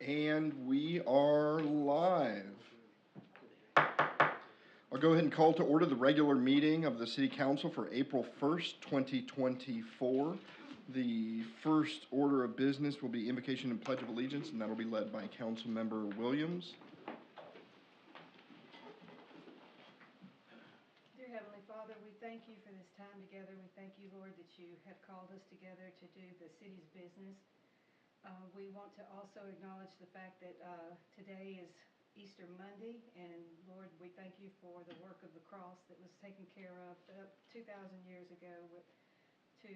And we are live. I'll go ahead and call to order the regular meeting of the City Council for April 1st, 2024. The first order of business will be invocation and pledge of allegiance, and that'll be led by Councilmember Williams. Dear Heavenly Father, we thank you for this time together. We thank you, Lord, that you have called us together to do the city's business. We want to also acknowledge the fact that today is Easter Monday, and Lord, we thank you for the work of the cross that was taken care of 2,000 years ago to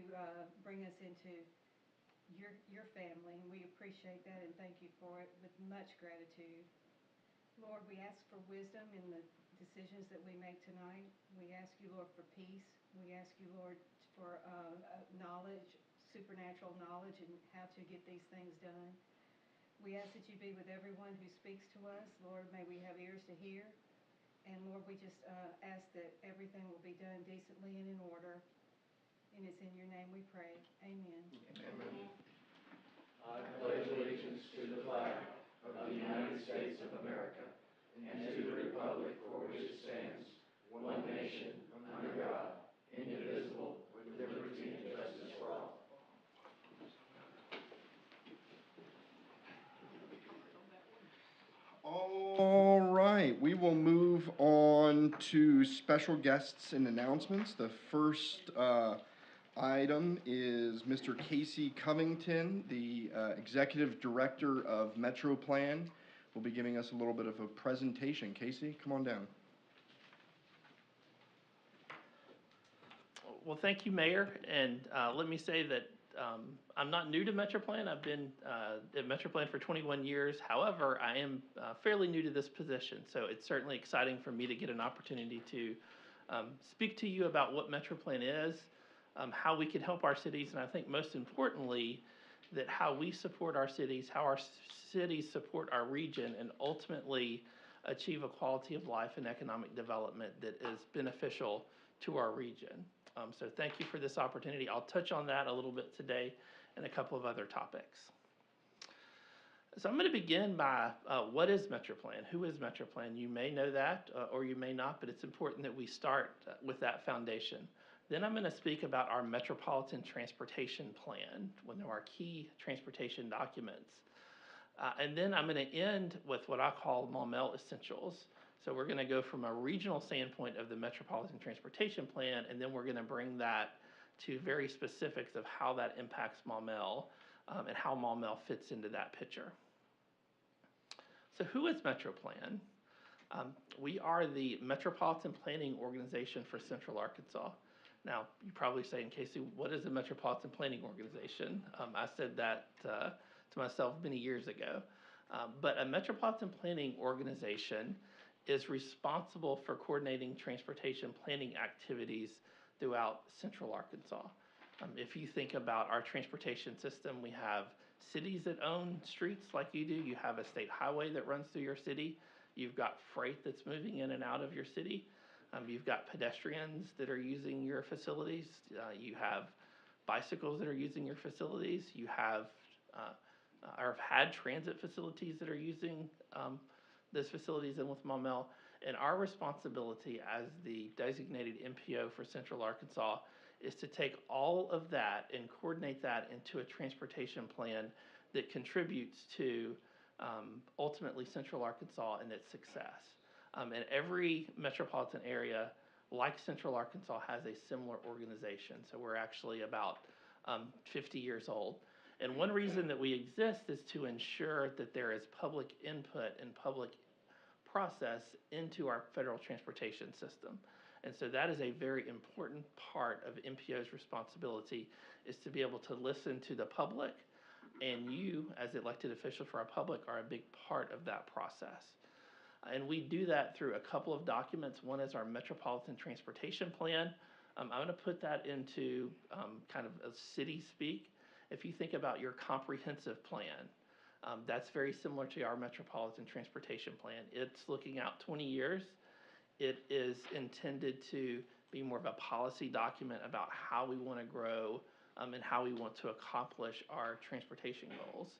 bring us into your family, and we appreciate that and thank you for it with much gratitude. Lord, we ask for wisdom in the decisions that we make tonight. We ask you, Lord, for peace. We ask you, Lord, for knowledge, supernatural knowledge, and how to get these things done. We ask that you be with everyone who speaks to us. Lord, may we have ears to hear. And Lord, we just ask that everything will be done decently and in order. And it's in your name we pray. Amen. Amen. I pledge allegiance to the flag of the United States of America and to the republic for which it stands, one nation, under God, indivisible, with liberty and justice for all. All right, we will move on to special guests and announcements. The first item is Mr. Casey Covington, the Executive Director of MetroPlan, will be giving us a little bit of a presentation. Casey, come on down. Well, thank you, Mayor, and let me say that I'm not new to MetroPlan. I've been at MetroPlan for 21 years. However, I am fairly new to this position, so it's certainly exciting for me to get an opportunity to speak to you about what MetroPlan is, how we can help our cities, and I think most importantly, that how we support our cities, how our cities support our region, and ultimately achieve a quality of life and economic development that is beneficial to our region. So thank you for this opportunity. I'll touch on that a little bit today and a couple of other topics. So I'm going to begin by what is MetroPlan? Who is MetroPlan? You may know that or you may not, but it's important that we start with that foundation. Then I'm going to speak about our Metropolitan Transportation Plan, one of our key transportation documents. And then I'm going to end with what I call Maumelle Essentials. So we're going to go from a regional standpoint of the Metropolitan Transportation Plan, and then we're going to bring that to very specifics of how that impacts Maumelle and how Maumelle fits into that picture. So who is MetroPlan? We are the Metropolitan Planning Organization for Central Arkansas. Now, you're probably saying, Casey, what is a Metropolitan Planning Organization? I said that to myself many years ago. But a Metropolitan Planning Organization is responsible for coordinating transportation planning activities throughout Central Arkansas. If you think about our transportation system, we have cities that own streets like you do. You have a state highway that runs through your city. You've got freight that's moving in and out of your city. You've got pedestrians that are using your facilities. You have bicycles that are using your facilities. You have or have had transit facilities that are using those facilities in with Maumelle. And our responsibility as the designated MPO for Central Arkansas is to take all of that and coordinate that into a transportation plan that contributes to ultimately Central Arkansas and its success. And every metropolitan area, like Central Arkansas, has a similar organization. So we're actually about 50 years old. And one reason that we exist is to ensure that there is public input and public process into our federal transportation system. And so that is a very important part of MPO's responsibility, is to be able to listen to the public, and you, as elected official for our public, are a big part of that process. And we do that through a couple of documents. One is our Metropolitan Transportation Plan. I'm going to put that into kind of a city speak. If you think about your comprehensive plan, that's very similar to our Metropolitan Transportation Plan. It's looking out 20 years. It is intended to be more of a policy document about how we want to grow and how we want to accomplish our transportation goals.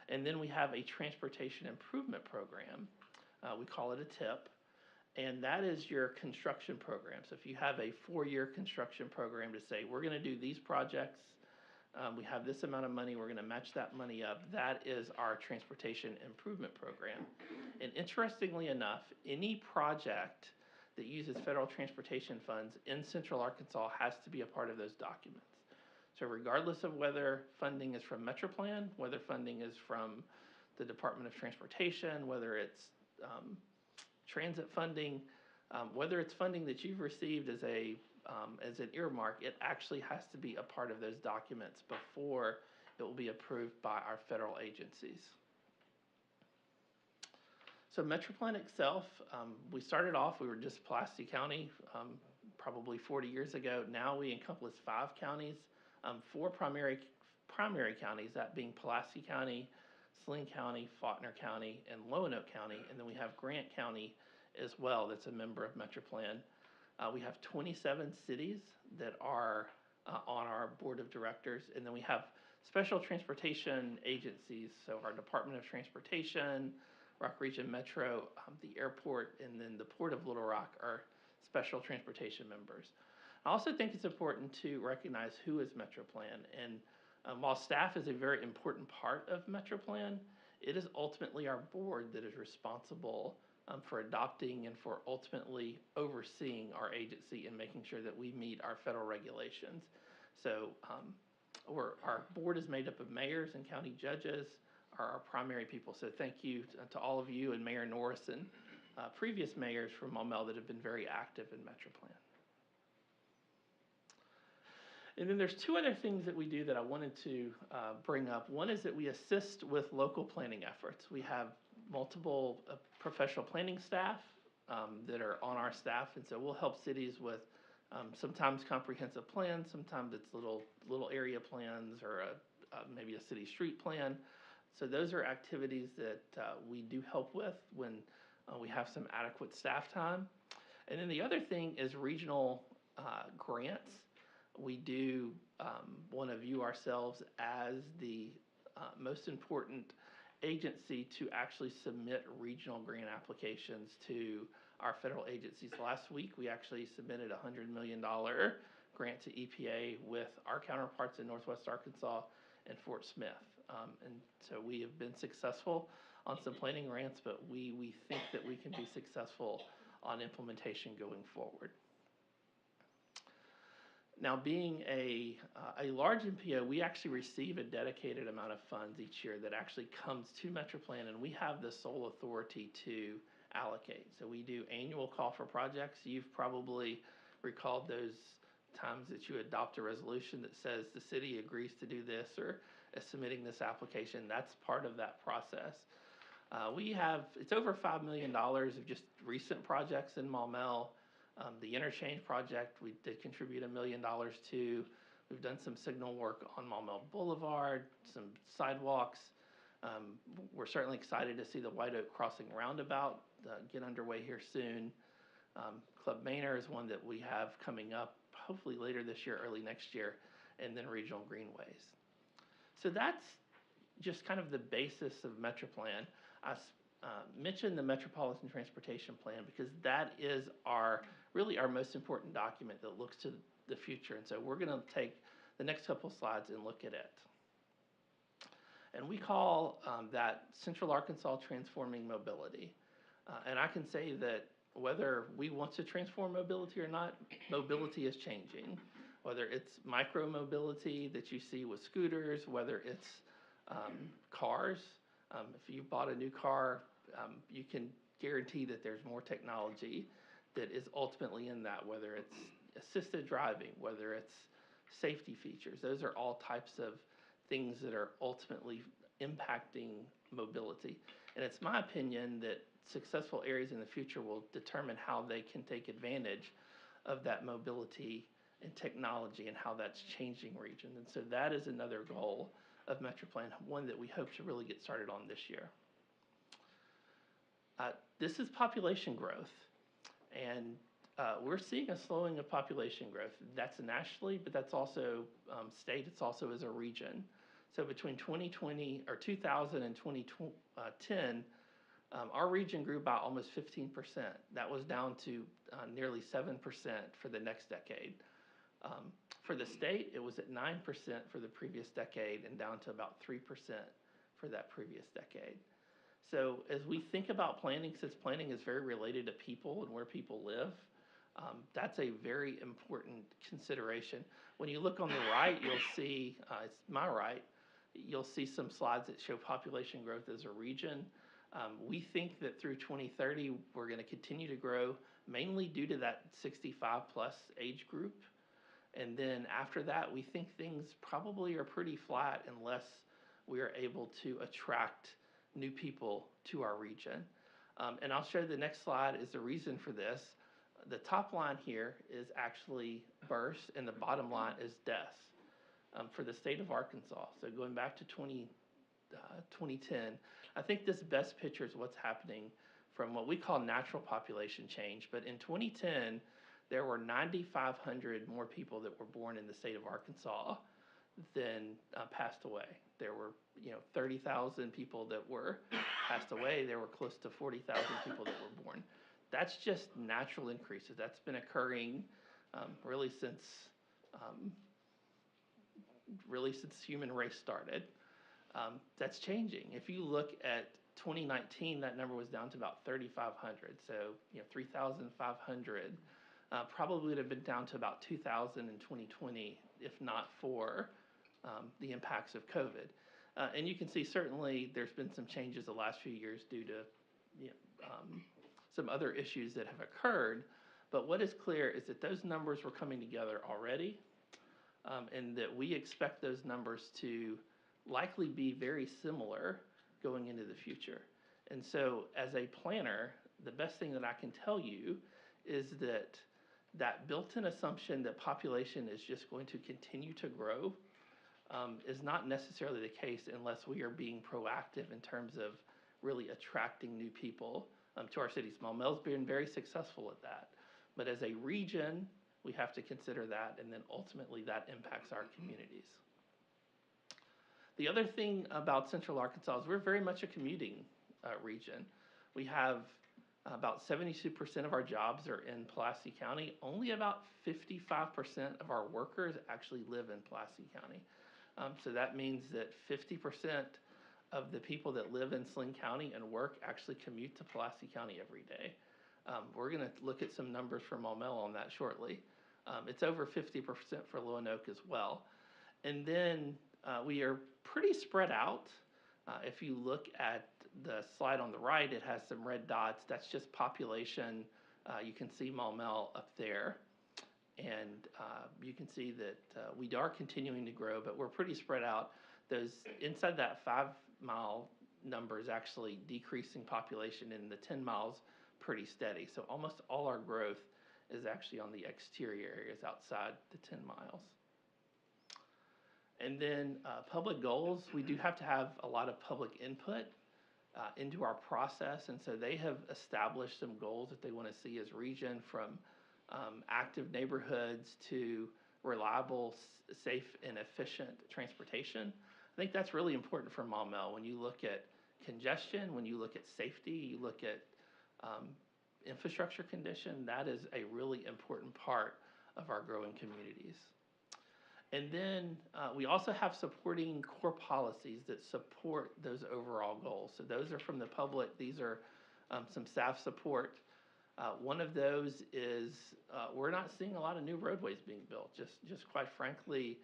And then we have a transportation improvement program. We call it a TIP. And that is your construction program. So if you have a 4-year construction program to say, we're going to do these projects, we have this amount of money, we're going to match that money up, that is our transportation improvement program. And interestingly enough, any project that uses federal transportation funds in Central Arkansas has to be a part of those documents. So regardless of whether funding is from MetroPlan, whether funding is from the Department of Transportation, whether it's transit funding, whether it's funding that you've received as an earmark, it actually has to be a part of those documents before it will be approved by our federal agencies. So MetroPlan itself, we started off, we were just Pulaski County probably 40 years ago. Now we encompass 5 counties, 4 primary counties, that being Pulaski County, Saline County, Faulkner County, and Lonoke County, and then we have Grant County as well that's a member of MetroPlan. We have 27 cities that are on our board of directors, and then we have special transportation agencies, so our Department of Transportation, Rock Region Metro, the airport, and then the Port of Little Rock are special transportation members. I also think it's important to recognize who is MetroPlan, and while staff is a very important part of MetroPlan, it is ultimately our board that is responsible for adopting and for ultimately overseeing our agency and making sure that we meet our federal regulations. So our board is made up of mayors and county judges are our primary people. So thank you to all of you and Mayor Norris and previous mayors from Maumelle that have been very active in MetroPlan. And then there's 2 other things that we do that I wanted to bring up. One is that we assist with local planning efforts. We have multiple professional planning staff that are on our staff, and so we'll help cities with sometimes comprehensive plans, sometimes it's little area plans or maybe a city street plan. So those are activities that we do help with when we have some adequate staff time. And then the other thing is regional grants. We do want to view ourselves as the most important agency to actually submit regional grant applications to our federal agencies. Last week, we actually submitted a $100 million grant to EPA with our counterparts in Northwest Arkansas and Fort Smith. And so we have been successful on some planning grants, but we think that we can be successful on implementation going forward. Now, being a large MPO, we actually receive a dedicated amount of funds each year that actually comes to MetroPlan, and we have the sole authority to allocate. So we do annual call for projects. You've probably recalled those times that you adopt a resolution that says the city agrees to do this or is submitting this application. That's part of that process. It's over $5 million of just recent projects in Maumelle. The interchange project, we did contribute $1 million to. We've done some signal work on Maumelle Boulevard, some sidewalks. We're certainly excited to see the White Oak Crossing roundabout get underway here soon. Club Manor is one that we have coming up, hopefully later this year, early next year, and then regional greenways. So that's just kind of the basis of MetroPlan. I mentioned the Metropolitan Transportation Plan because that is really our most important document that looks to the future. And so we're going to take the next couple of slides and look at it. And we call that Central Arkansas Transforming Mobility. And I can say that whether we want to transform mobility or not, mobility is changing. Whether it's micro mobility that you see with scooters, whether it's cars. If you bought a new car, you can guarantee that there's more technology that is ultimately in that, whether it's assisted driving, whether it's safety features. Those are all types of things that are ultimately impacting mobility. And it's my opinion that successful areas in the future will determine how they can take advantage of that mobility and technology and how that's changing regions. And so that is another goal of MetroPlan, one that we hope to really get started on this year. This is population growth, and we're seeing a slowing of population growth. That's nationally, but that's also state, it's also as a region. So between 2000 and 2010, our region grew by almost 15%. That was down to nearly 7% for the next decade. For the state, it was at 9% for the previous decade and down to about 3% for that previous decade. So as we think about planning, since planning is very related to people and where people live, that's a very important consideration. When you look on the right, you'll see, it's my right, you'll see some slides that show population growth as a region. We think that through 2030, we're going to continue to grow, mainly due to that 65 plus age group. And then after that, we think things probably are pretty flat unless we are able to attract new people to our region. And I'll show the next slide is the reason for this. The top line here is actually births, and the bottom line is deaths for the state of Arkansas. So going back to 2010, I think this best pictures what's happening from what we call natural population change. But in 2010, there were 9,500 more people that were born in the state of Arkansas than passed away. There were 30,000 people that were passed away. There were close to 40,000 people that were born. That's just natural increases. That's been occurring really since human race started. That's changing. If you look at 2019, that number was down to about 3,500. So 3,500 probably would have been down to about 2,000 in 2020, if not for the impacts of COVID. And you can see certainly there's been some changes the last few years due to some other issues that have occurred. But what is clear is that those numbers were coming together already, and that we expect those numbers to likely be very similar going into the future. And so as a planner, the best thing that I can tell you is that that built-in assumption that population is just going to continue to grow is not necessarily the case unless we are being proactive in terms of really attracting new people to our cities. Maumell's been very successful at that. But as a region, we have to consider that, and then ultimately that impacts our communities. The other thing about Central Arkansas is we're very much a commuting region. We have about 72% of our jobs are in Pulaski County. Only about 55% of our workers actually live in Pulaski County. So that means that 50% of the people that live in Sling County and work actually commute to Pulaski County every day. We're going to look at some numbers for Maumelle on that shortly. It's over 50% for Lonoke as well. And then we are pretty spread out. If you look at the slide on the right, it has some red dots. That's just population. You can see Maumelle up there. And you can see that we are continuing to grow, but we're pretty spread out. Those inside that 5 mile number is actually decreasing population, in the 10 miles pretty steady. So almost all our growth is actually on the exterior areas outside the 10 miles. And then public goals, we do have to have a lot of public input into our process. And so they have established some goals that they want to see as region, from active neighborhoods to reliable, safe, and efficient transportation. I think that's really important for Maumelle. When you look at congestion, when you look at safety, you look at infrastructure condition, that is a really important part of our growing communities. And then we also have supporting core policies that support those overall goals. So those are from the public. These are some staff support. One of those is we're not seeing a lot of new roadways being built. Just quite frankly,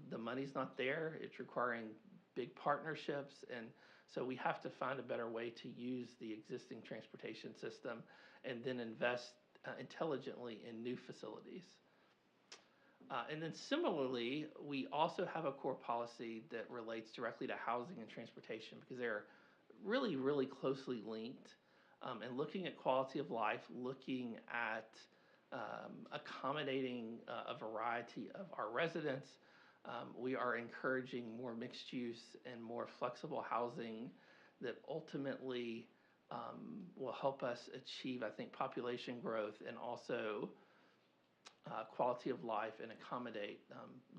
the money's not there. It's requiring big partnerships. And so we have to find a better way to use the existing transportation system and then invest intelligently in new facilities. And then similarly, we also have a core policy that relates directly to housing and transportation, because they're really, really closely linked. And looking at quality of life, looking at accommodating a variety of our residents, we are encouraging more mixed use and more flexible housing that ultimately will help us achieve, I think, population growth and also quality of life and accommodate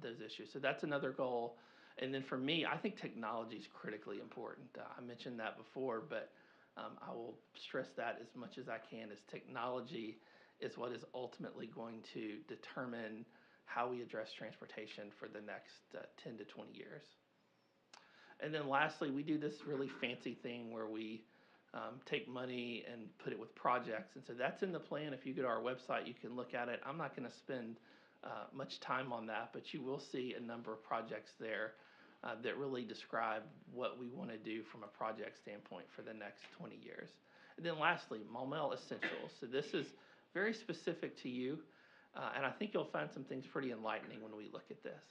those issues. So that's another goal. And then for me, I think technology is critically important. I mentioned that before, but I will stress that as much as I can, as technology is what is ultimately going to determine how we address transportation for the next 10 to 20 years. And then lastly, we do this really fancy thing where we take money and put it with projects. And so that's in the plan. If you go to our website, you can look at it. I'm not going to spend much time on that, but you will see a number of projects there that really describe what we want to do from a project standpoint for the next 20 years. And then lastly, Maumelle Essentials. So this is very specific to you, and I think you'll find some things pretty enlightening when we look at this.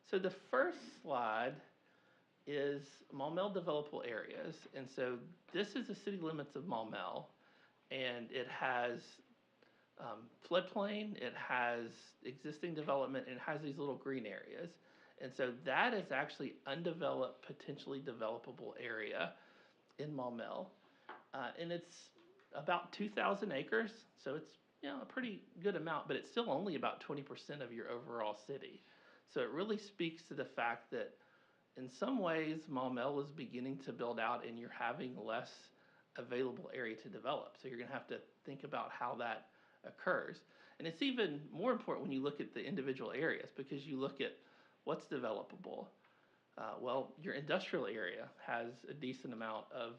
So the first slide is Maumelle developable areas, and so this is the city limits of Maumelle, and it has floodplain, it has existing development, and it has these little green areas. And so that is actually undeveloped, potentially developable area in Maumelle. And it's about 2,000 acres, so it's a pretty good amount, but it's still only about 20% of your overall city. So it really speaks to the fact that in some ways, Maumelle is beginning to build out and you're having less available area to develop. So you're going to have to think about how that occurs. And it's even more important when you look at the individual areas, because you look at what's developable. Well, your industrial area has a decent amount of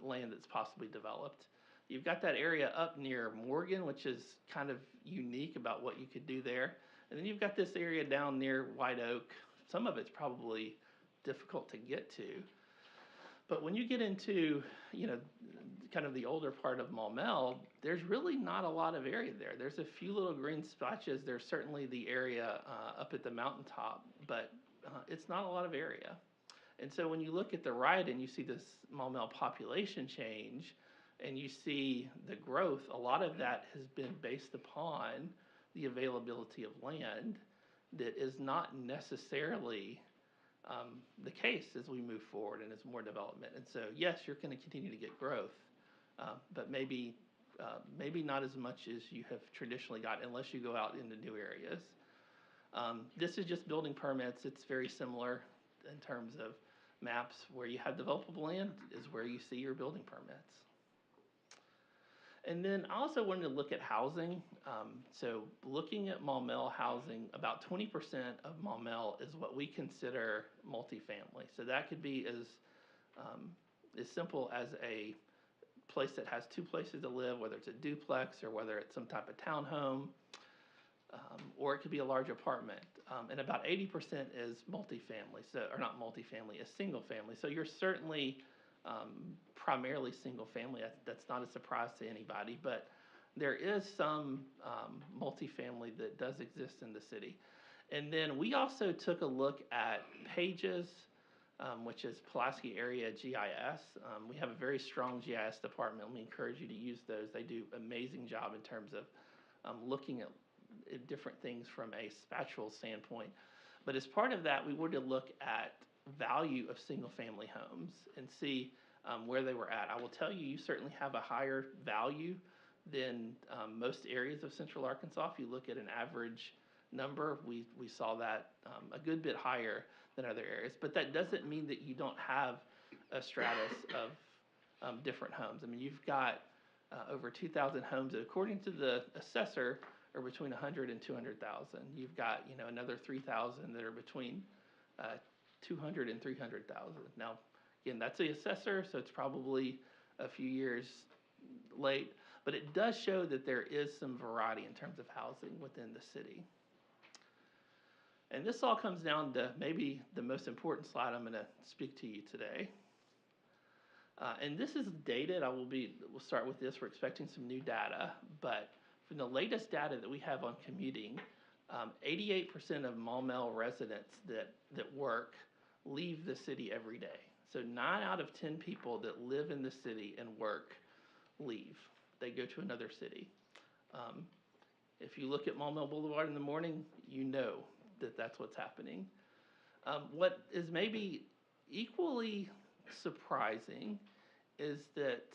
land that's possibly developed. You've got that area up near Morgan, which is kind of unique about what you could do there. And then you've got this area down near White Oak. Some of it's probably difficult to get to. But when you get into, kind of the older part of Maumelle, there's really not a lot of area there. There's a few little green splotches. There's certainly the area up at the mountaintop, but it's not a lot of area. And so when you look at the right and you see this Maumelle population change and you see the growth, a lot of that has been based upon the availability of land that is not necessarily the case as we move forward and as more development. And so, yes, you're going to continue to get growth, but maybe not as much as you have traditionally got unless you go out into new areas. This is just building permits. It's very similar in terms of maps. Where you have developable land is where you see your building permits. And then I also wanted to look at housing. So looking at Maumelle housing, about 20% of Maumelle is what we consider multifamily. So that could be as simple as a place that has two places to live, whether it's a duplex or whether it's some type of townhome, or it could be a large apartment. And about 80% is multifamily, or not multifamily, a single family. So you're certainly primarily single family. That's not a surprise to anybody, but there is some multifamily that does exist in the city. And then we also took a look at Pages, which is Pulaski Area GIS. We have a very strong GIS department. We encourage you to use those. They do an amazing job in terms of looking at different things from a spatial standpoint. But as part of that, we wanted to look at value of single-family homes and see where they were at. I will tell you, you certainly have a higher value than most areas of Central Arkansas. If you look at an average number, we saw that a good bit higher than other areas. But that doesn't mean that you don't have a stratus of different homes. I mean, you've got over 2,000 homes that, according to the assessor, are between 100 and 200,000. You've got, another 3,000 that are between 200 and 300,000. Now, again, that's the assessor, so it's probably a few years late, but it does show that there is some variety in terms of housing within the city. And this all comes down to maybe the most important slide I'm going to speak to you today. And this is dated. We'll start with this. We're expecting some new data, but from the latest data that we have on commuting, 88% of Maumelle residents that work leave the city every day. So 9 out of 10 people that live in the city and work leave. They go to another city. If you look at Maumelle Boulevard in the morning, you know that that's what's happening. What is maybe equally surprising is that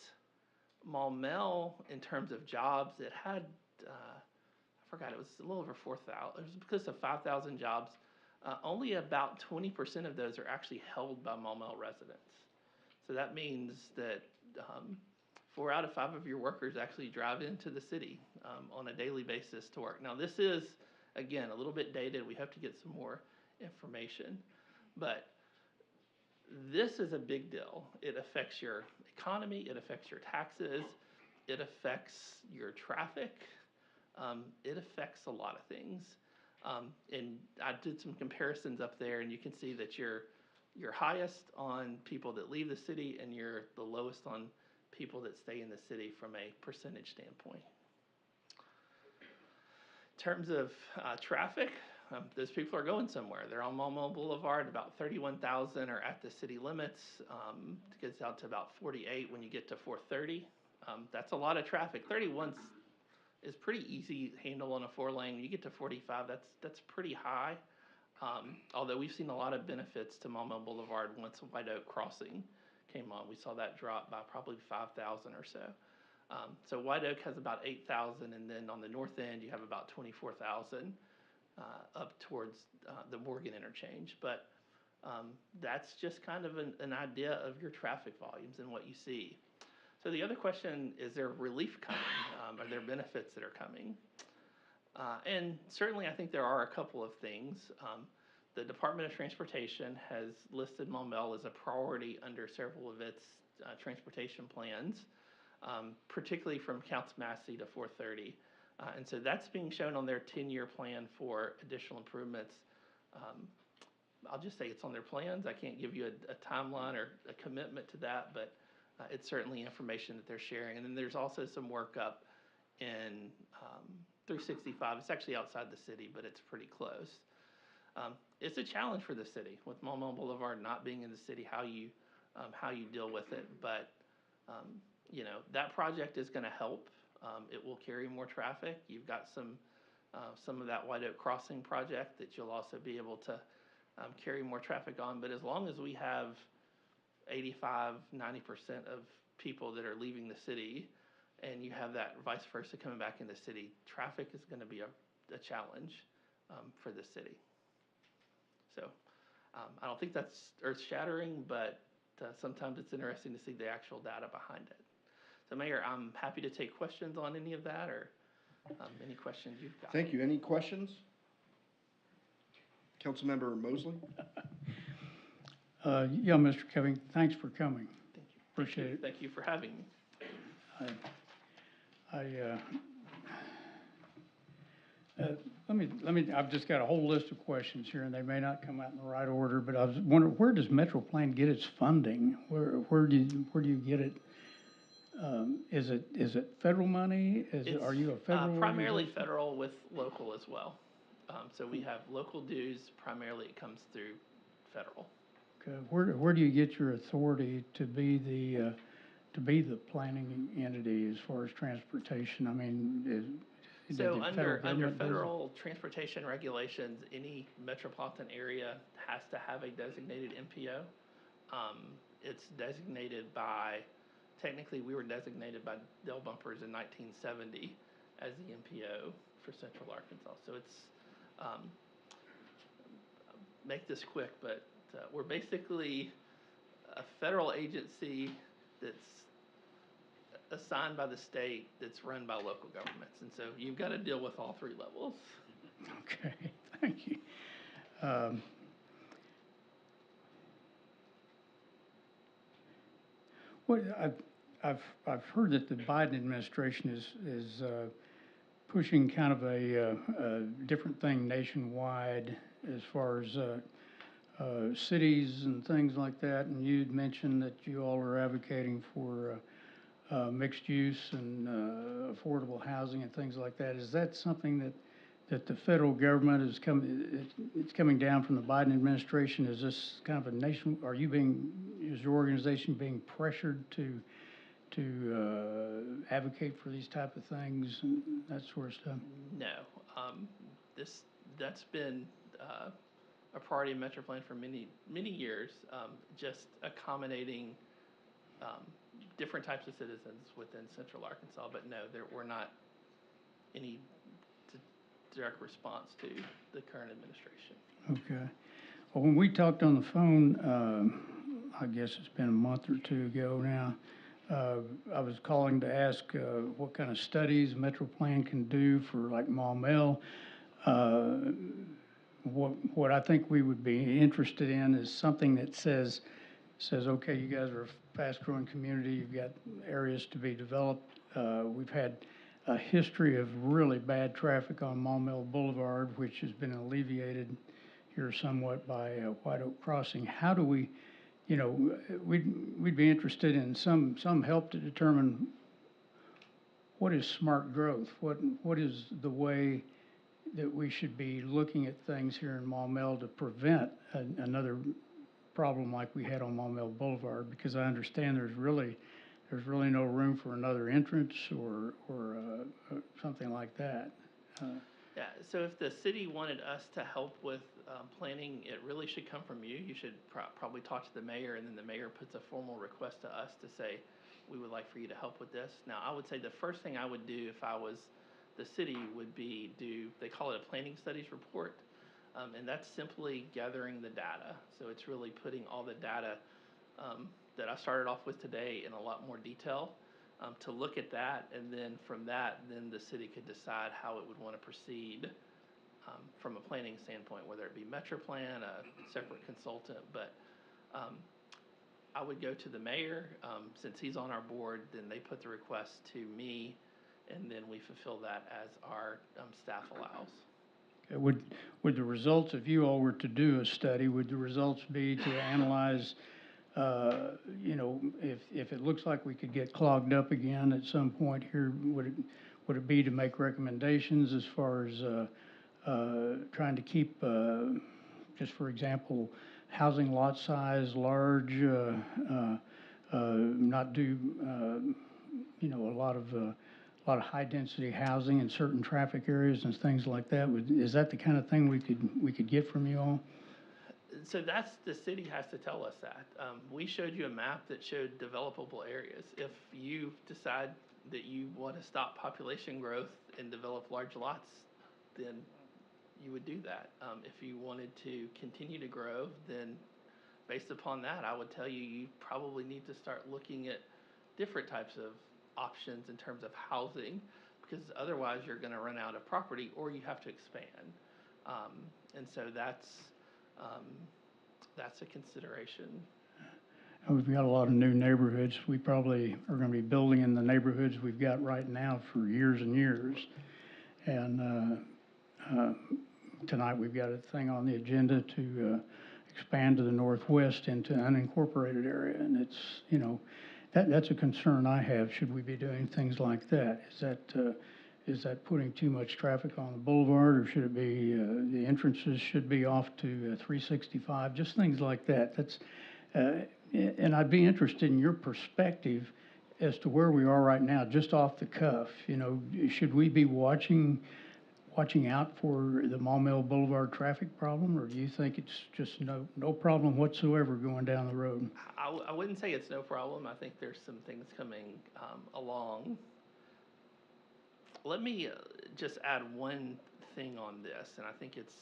Maumelle, in terms of jobs, it had, I forgot, it was a little over 4,000. It was because of 5,000 jobs only about 20% of those are actually held by Maumelle residents. So that means that 4 out of 5 of your workers actually drive into the city on a daily basis to work. Now, this is, again, a little bit dated. We have to get some more information. But this is a big deal. It affects your economy. It affects your taxes. It affects your traffic. It affects a lot of things. And I did some comparisons up there, and you can see that you're highest on people that leave the city, and you're the lowest on people that stay in the city from a percentage standpoint. In terms of traffic, those people are going somewhere. They're on Maumelle Boulevard. About 31,000 are at the city limits. It gets out to about 48 when you get to 430. That's a lot of traffic. 31 is pretty easy to handle on a 4-lane. When you get to 45, that's pretty high. Although we've seen a lot of benefits to Maumelle Boulevard once White Oak Crossing came on. We saw that drop by probably 5,000 or so. So White Oak has about 8,000, and then on the north end you have about 24,000 up towards the Morgan interchange. But that's just kind of an idea of your traffic volumes and what you see. So the other question, is there relief coming? Are there benefits that are coming? And certainly I think there are a couple of things. The Department of Transportation has listed Maumelle as a priority under several of its transportation plans, particularly from Counts Massey to 430. And so that's being shown on their 10-year plan for additional improvements. I'll just say it's on their plans. I can't give you a timeline or a commitment to that, but it's certainly information that they're sharing. And then there's also some work up in 365. It's actually outside the city, but it's pretty close. It's a challenge for the city with Maumelle Boulevard not being in the city, how you deal with it. But you know, that project is going to help. It will carry more traffic. You've got some of that White Oak Crossing project that you'll also be able to carry more traffic on. But as long as we have 85, 90% of people that are leaving the city, and you have that vice versa coming back in the city, traffic is going to be a challenge for the city. So I don't think that's earth-shattering, but sometimes it's interesting to see the actual data behind it. So, Mayor, I'm happy to take questions on any of that, or any questions you've got. Thank you. Any questions? Councilmember Mosley? Yeah, Mr. Covington, thanks for coming. Thank you. Appreciate it. Thank you for having me. I've just got a whole list of questions here, and they may not come out in the right order, but I was wondering, where does MetroPlan get its funding? Where do you get it? Is it federal money? Are you a federal primarily organization? federal with local as well. So we have local dues. Primarily, it comes through federal. Okay. Where do you get your authority to be the planning entity as far as transportation? I mean, so under federal transportation regulations, any metropolitan area has to have a designated MPO. It's designated by, technically we were designated by Dell Bumpers in 1970 as the MPO for Central Arkansas. So it's, make this quick, but we're basically a federal agency that's assigned by the state that's run by local governments. And so you've got to deal with all three levels. Okay, thank you. Well, I've heard that the Biden administration is pushing kind of a different thing nationwide as far as cities and things like that. And you'd mentioned that you all are advocating for mixed use and affordable housing and things like that. Is that something that the federal government is coming down from the Biden administration? Is this kind of a nation? Is your organization being pressured to advocate for these type of things and that sort of stuff? No, that's been a priority of MetroPlan for many years. Just accommodating different types of citizens within Central Arkansas. But no, we're not any direct response to the current administration. Okay. Well, when we talked on the phone, I guess it's been a month or two ago now, I was calling to ask what kind of studies MetroPlan can do for like Maumelle. What I think we would be interested in is something that says, okay, you guys are a fast-growing community, you've got areas to be developed. We've had a history of really bad traffic on Maumelle Boulevard, which has been alleviated here somewhat by White Oak Crossing. How do we, we'd be interested in some help to determine what is smart growth? What is the way that we should be looking at things here in Maumelle to prevent another problem like we had on Maumelle Boulevard? Because I understand there's really no room for another entrance or something like that. Yeah, so if the city wanted us to help with planning, it really should come from you. You should probably talk to the mayor, and then the mayor puts a formal request to us to say, we would like for you to help with this. Now, I would say the first thing I would do if I was the city would be they call it a planning studies report, and that's simply gathering the data. So it's really putting all the data that I started off with today in a lot more detail to look at that, and then from that, then the city could decide how it would want to proceed from a planning standpoint, whether it be MetroPlan, a separate consultant, but I would go to the mayor. Since he's on our board, then they put the request to me, and then we fulfill that as our staff allows. Okay, would the results, if you all were to do a study, would the results be to analyze, if it looks like we could get clogged up again at some point here, would it be to make recommendations as far as trying to keep, just for example, housing lot size large, not do, a lot of high density housing in certain traffic areas and things like that? Is that the kind of thing we could get from you all? So that's, the city has to tell us that. We showed you a map that showed developable areas. If you decide that you want to stop population growth and develop large lots, then you would do that. If you wanted to continue to grow, then based upon that, I would tell you, you probably need to start looking at different types of options in terms of housing, because otherwise you're going to run out of property or you have to expand. And so that's a consideration. And we've got a lot of new neighborhoods. We probably are going to be building in the neighborhoods we've got right now for years and years. And tonight we've got a thing on the agenda to expand to the northwest into an unincorporated area. And it's, that's a concern I have. Should we be doing things like that? Is that putting too much traffic on the boulevard, or should it be the entrances should be off to 365? Just things like that. That's and I'd be interested in your perspective as to where we are right now, just off the cuff. Should we be watching out for the Maumelle Boulevard traffic problem, or do you think it's just no problem whatsoever going down the road? I wouldn't say it's no problem. I think there's some things coming along. Let me just add one thing on this, and I think it's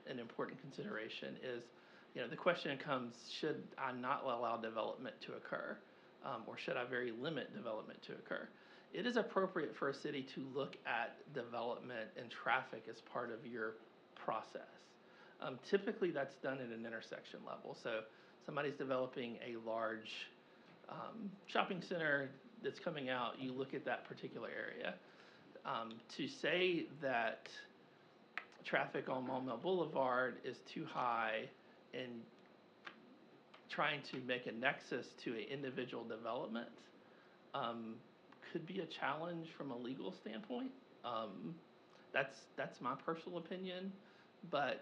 an important consideration, is, the question comes, should I not allow development to occur, or should I very limit development to occur? It is appropriate for a city to look at development and traffic as part of your process. Typically, that's done at an intersection level. So somebody's developing a large shopping center that's coming out, you look at that particular area. To say that traffic on Maumelle Boulevard is too high and trying to make a nexus to an individual development could be a challenge from a legal standpoint. That's my personal opinion, but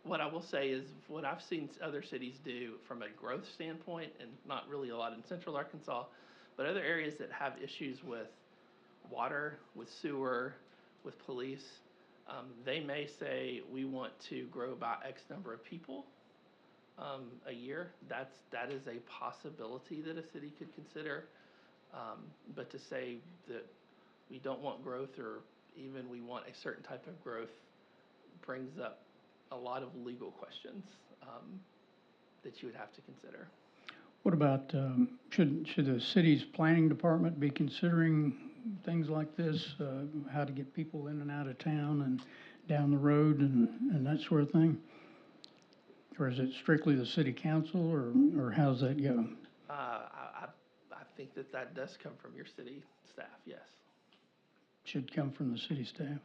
what I will say is what I've seen other cities do from a growth standpoint, and not really a lot in Central Arkansas, but other areas that have issues with water, with sewer, with police, they may say, we want to grow by X number of people a year. That is a possibility that a city could consider. But to say that we don't want growth or even we want a certain type of growth, brings up a lot of legal questions that you would have to consider. What about, should the city's planning department be considering things like this? How to get people in and out of town and down the road and that sort of thing? Or is it strictly the city council, or how's that go? I think that does come from your city staff, yes. Should come from the city staff?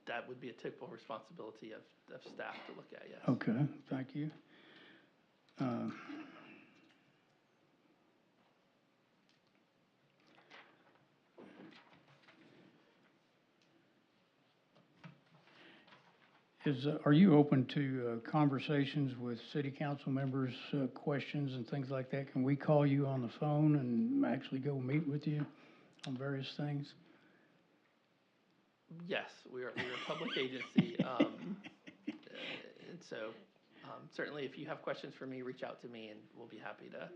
That would be a typical responsibility of staff to look at, yes. Okay, thank you. Are you open to conversations with city council members, questions and things like that? Can we call you on the phone and actually go meet with you on various things? Yes, we're a public agency, and so certainly if you have questions for me, reach out to me and we'll be happy to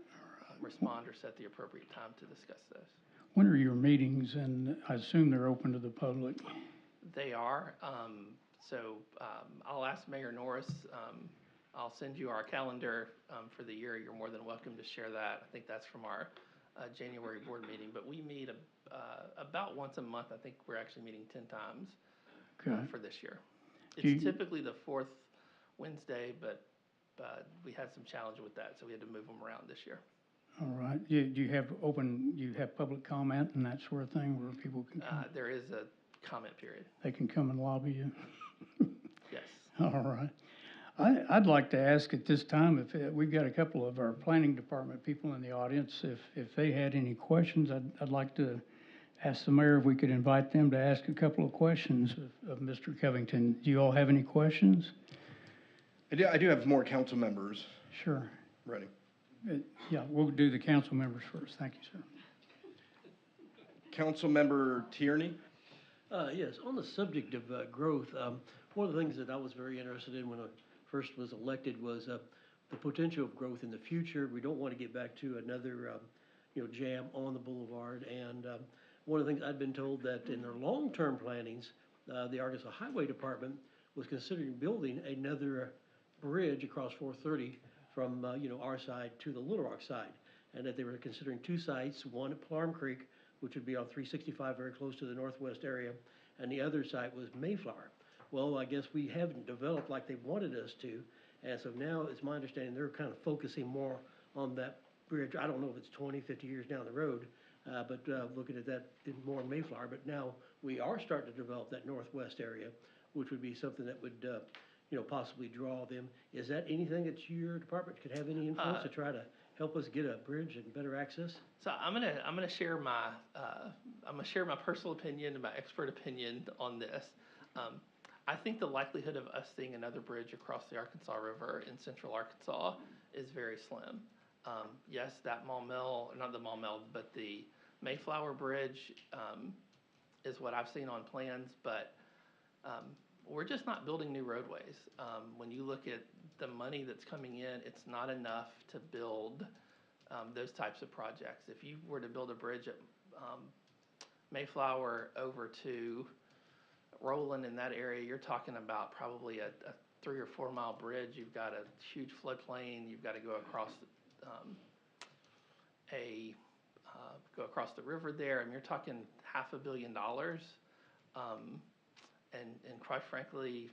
respond or set the appropriate time to discuss those. When are your meetings? And I assume they're open to the public. They are. I'll ask Mayor Norris. I'll send you our calendar for the year. You're more than welcome to share that. I think that's from our January board meeting. But we meet about once a month. I think we're actually meeting 10 times for this year. It's typically the fourth Wednesday, but we had some challenge with that, so we had to move them around this year. All right. Do you have public comment and that sort of thing where people can come? There is a comment period. They can come and lobby you? Yes. All right. I'd like to ask at this time if we've got a couple of our planning department people in the audience, if they had any questions, I'd like to ask the mayor if we could invite them to ask a couple of questions of Mr. Covington. Do you all have any questions? I do have more council members Sure. ready. Yeah, we'll do the council members first. Thank you, sir. Councilmember Tierney? Yes, on the subject of growth, one of the things that I was very interested in when I first was elected was the potential of growth in the future. We don't want to get back to another, jam on the boulevard. And one of the things I'd been told that in their long-term plannings, the Arkansas Highway Department was considering building another bridge across 430 from, our side to the Little Rock side. And that they were considering two sites, one at Plum Creek, which would be on 365, very close to the northwest area, and the other site was Mayflower. Well, I guess we haven't developed like they wanted us to, and so now it's my understanding they're kind of focusing more on that bridge. I don't know if it's 20, 50 years down the road, but looking at that more in Mayflower. But now we are starting to develop that northwest area, which would be something that would, possibly draw them. Is that anything that your department could have any influence to try to help us get a bridge and better access? So I'm gonna share my personal opinion and my expert opinion on this. I think the likelihood of us seeing another bridge across the Arkansas River in central Arkansas is very slim. Yes, that but the Mayflower Bridge is what I've seen on plans, but we're just not building new roadways. When you look at the money that's coming in, it's not enough to build those types of projects. If you were to build a bridge at Mayflower over to Roland in that area, you're talking about probably a 3 or 4 mile bridge. You've got a huge floodplain. You've got to go across the river there, and you're talking $500 million. And quite frankly,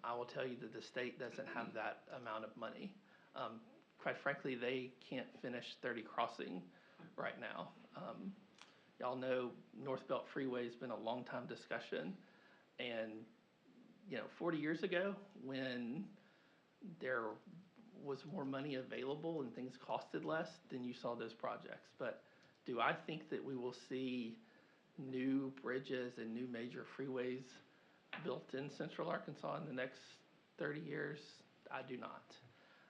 I will tell you that the state doesn't have that amount of money. Quite frankly, they can't finish 30 Crossing right now. Y'all know North Belt Freeway has been a long time discussion. And, 40 years ago, when there was more money available and things costed less, then you saw those projects. But do I think that we will see new bridges and new major freeways built in central Arkansas in the next 30 years? I do not.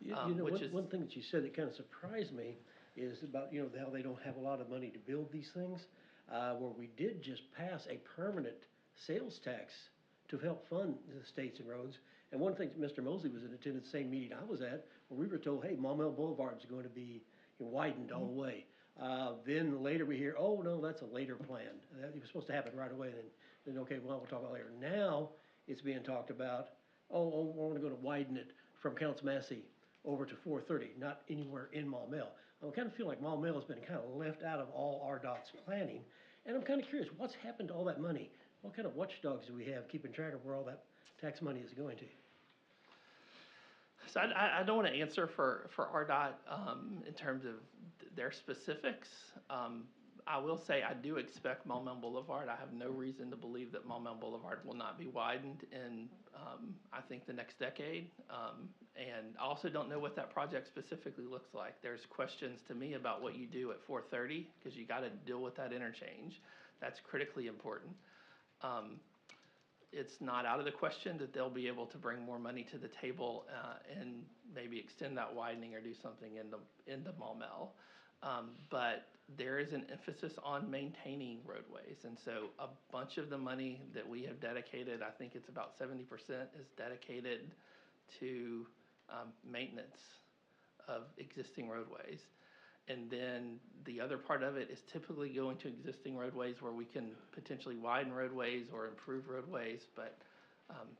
One thing that you said that kind of surprised me is about, how they don't have a lot of money to build these things, where we did just pass a permanent sales tax to help fund the states and roads. And one thing, Mr. Mosley was in attendance, the same meeting I was at, where we were told, hey, Maumelle Boulevard is going to be widened all the way. Then later we hear, oh, no, that's a later plan. It was supposed to happen right away, then okay, well, we'll talk about it later. Now, it's being talked about, we're gonna widen it from Counts Massey over to 430, not anywhere in Maumelle. I kind of feel like Maumelle has been kind of left out of all RDOT's planning, and I'm kind of curious, what's happened to all that money? What kind of watchdogs do we have keeping track of where all that tax money is going to? So I don't want to answer for RDOT in terms of their specifics. I will say I do expect Maumelle Boulevard. I have no reason to believe that Maumelle Boulevard will not be widened in, I think, the next decade. And I also don't know what that project specifically looks like. There's questions to me about what you do at 430, because you got to deal with that interchange. That's critically important. It's not out of the question that they'll be able to bring more money to the table and maybe extend that widening or do something in the Maumelle. But there is an emphasis on maintaining roadways. And so a bunch of the money that we have dedicated, I think it's about 70%, is dedicated to maintenance of existing roadways. And then the other part of it is typically going to existing roadways where we can potentially widen roadways or improve roadways. But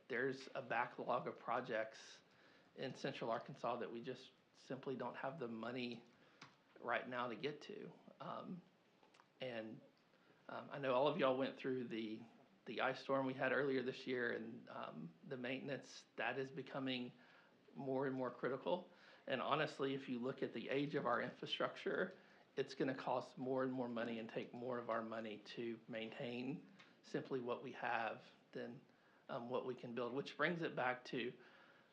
there's a backlog of projects in central Arkansas that we just simply don't have the money right now to get to. I know all of y'all went through the ice storm we had earlier this year, and the maintenance, that is becoming more and more critical. And honestly, if you look at the age of our infrastructure, it's going to cost more and more money and take more of our money to maintain simply what we have than what we can build, which brings it back to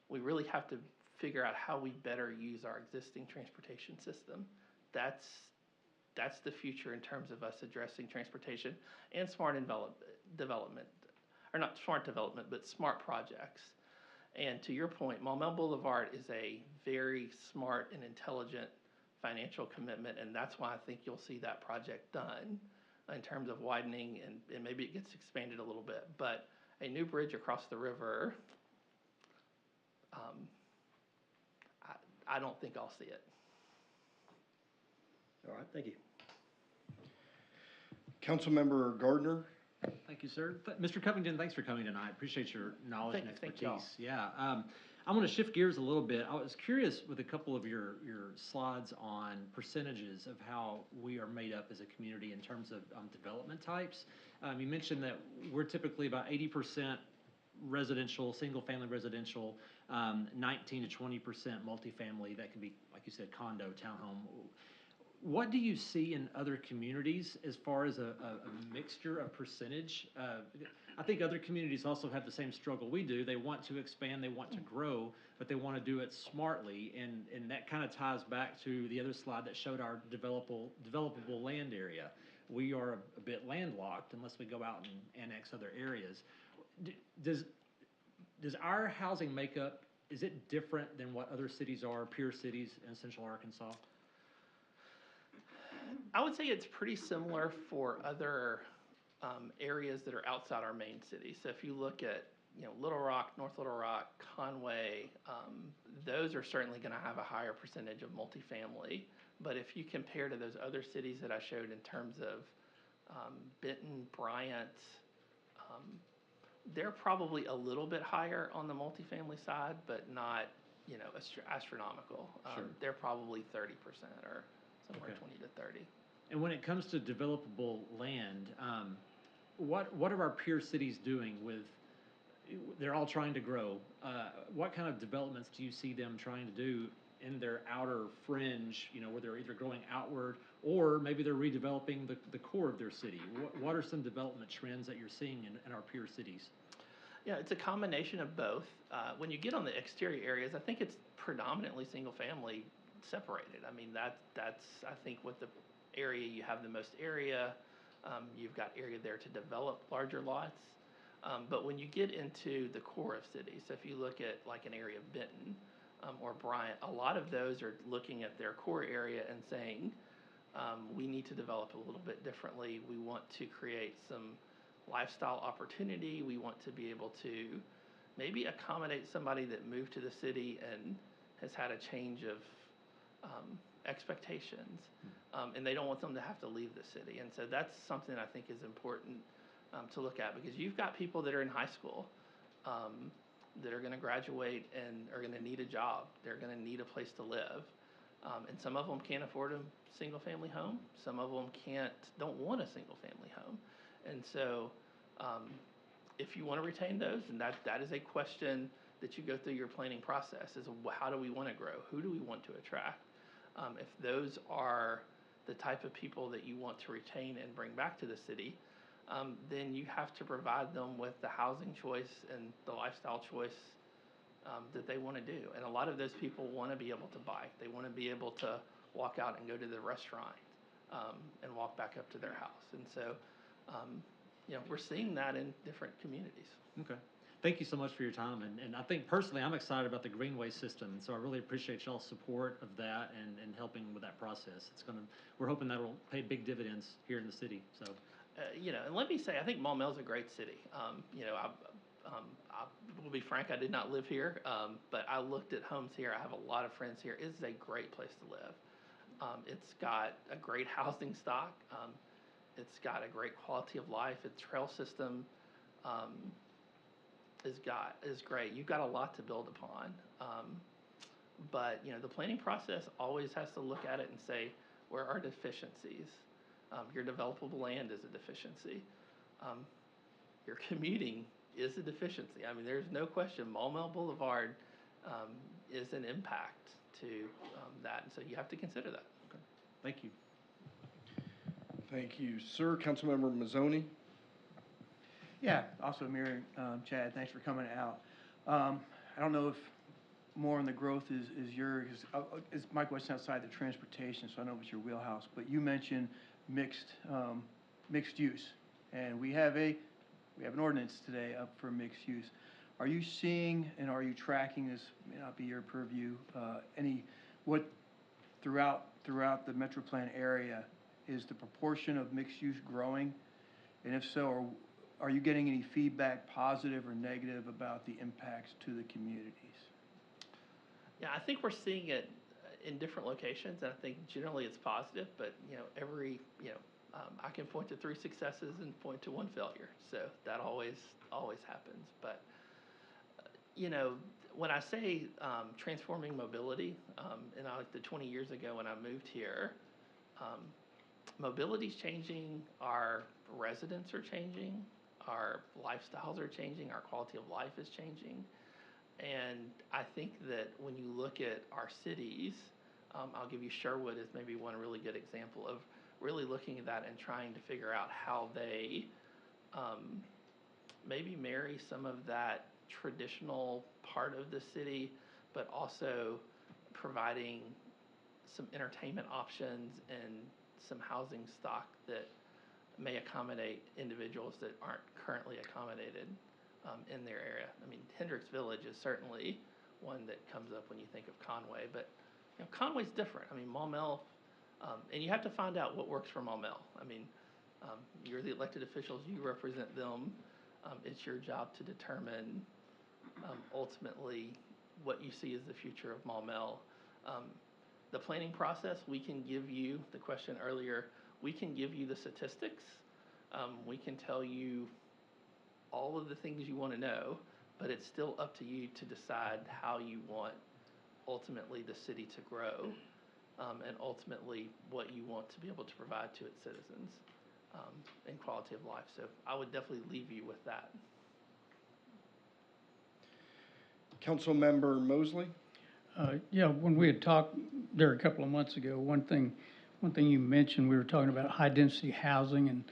we really have to figure out how we better use our existing transportation system. That's the future in terms of us addressing transportation and smart development, or not smart development, but smart projects. And to your point, Maumelle Boulevard is a very smart and intelligent financial commitment, and that's why I think you'll see that project done in terms of widening, and maybe it gets expanded a little bit. But a new bridge across the river, I don't think I'll see it. All right, thank you. Councilmember Gardner? Thank you, sir. Mr. Covington, thanks for coming tonight. Appreciate your knowledge and Thank y'all. expertise. Yeah, I'm going to shift gears a little bit. I was curious with a couple of your slides on percentages of how we are made up as a community in terms of development types. You mentioned that we're typically about 80% residential, single-family residential, 19 to 20% multifamily. That can be, like you said, condo, townhome. What do you see in other communities as far as a mixture of percentage? I think other communities also have the same struggle we do. They want to expand, they want to grow, but they want to do it smartly. And that kind of ties back to the other slide that showed our developable land area. We are a bit landlocked unless we go out and annex other areas. Does our housing makeup, is it different than what other cities are, peer cities in central Arkansas? I would say it's pretty similar for other areas that are outside our main city. So if you look at, Little Rock, North Little Rock, Conway, those are certainly going to have a higher percentage of multifamily. But if you compare to those other cities that I showed in terms of Benton, Bryant, they're probably a little bit higher on the multifamily side, but not, astronomical. Sure. They're probably 30% or somewhere Okay. 20 to 30. And when it comes to developable land, what are our peer cities doing with, they're all trying to grow. What kind of developments do you see them trying to do in their outer fringe, where they're either going outward or maybe they're redeveloping the core of their city? What are some development trends that you're seeing in our peer cities? Yeah, it's a combination of both. When you get on the exterior areas, I think it's predominantly single family separated. I mean, that's I think what the area you have the most area. You've got area there to develop larger lots. But when you get into the core of cities, so if you look at like an area of Benton or Bryant, a lot of those are looking at their core area and saying, we need to develop a little bit differently. We want to create some lifestyle opportunity. We want to be able to maybe accommodate somebody that moved to the city and has had a change of expectations, and they don't want them to have to leave the city. And so that's something I think is important to look at, because you've got people that are in high school that are going to graduate and are going to need a job. They're going to need a place to live. And some of them can't afford a single-family home. Some of them don't want a single-family home. And so if you want to retain those, and that is a question that you go through your planning process, is how do we want to grow? Who do we want to attract? If those are the type of people that you want to retain and bring back to the city, then you have to provide them with the housing choice and the lifestyle choice that they want to do. And a lot of those people want to be able to bike. They want to be able to walk out and go to the restaurant and walk back up to their house. And so, we're seeing that in different communities. Okay. Thank you so much for your time. And I think personally, I'm excited about the Greenway system. And so I really appreciate y'all's support of that and helping with that process. We're hoping that'll pay big dividends here in the city. So. And let me say, I think Maumelle is a great city. I will be frank, I did not live here, but I looked at homes here. I have a lot of friends here. It is a great place to live. It's got a great housing stock. It's got a great quality of life. Its trail system is great. You've got a lot to build upon. But the planning process always has to look at it and say, where are deficiencies? Your developable land is a deficiency. Your commuting is a deficiency. I mean, there's no question Maumelle Boulevard is an impact to that, and so you have to consider that. Okay. Thank you. Thank you, sir. Councilmember Mazzoni? Yeah, also Mayor, Chad, thanks for coming out. I don't know if more on the growth is yours, is my question outside the transportation, so I know it's your wheelhouse, but you mentioned mixed use, and we have an ordinance today up for mixed use. Are you seeing and are you tracking, this may not be your purview, what throughout the Metro Plan area, is the proportion of mixed use growing? And if so, are you getting any feedback, positive or negative, about the impacts to the communities? Yeah, I think we're seeing it in different locations, and I think generally it's positive, but I can point to 3 successes and point to 1 failure, so that always happens. But when I say transforming mobility, and the 20 years ago when I moved here, mobility's changing, our residents are changing, our lifestyles are changing, our quality of life is changing. And I think that when you look at our cities, I'll give you Sherwood as maybe one really good example of really looking at that and trying to figure out how they maybe marry some of that traditional part of the city, but also providing some entertainment options and some housing stock that may accommodate individuals that aren't currently accommodated in their area. I mean, Hendricks Village is certainly one that comes up when you think of Conway, but Conway's different. I mean, Maumelle, and you have to find out what works for Maumelle. I mean, you're the elected officials, you represent them. It's your job to determine ultimately what you see as the future of Maumelle. The planning process, we can give you, the question earlier, we can give you the statistics. We can tell you all of the things you want to know, but it's still up to you to decide how you want ultimately the city to grow, and ultimately what you want to be able to provide to its citizens and quality of life. So I would definitely leave you with that. Councilmember Mosley? Yeah, when we had talked there a couple of months ago, one thing you mentioned, we were talking about high-density housing and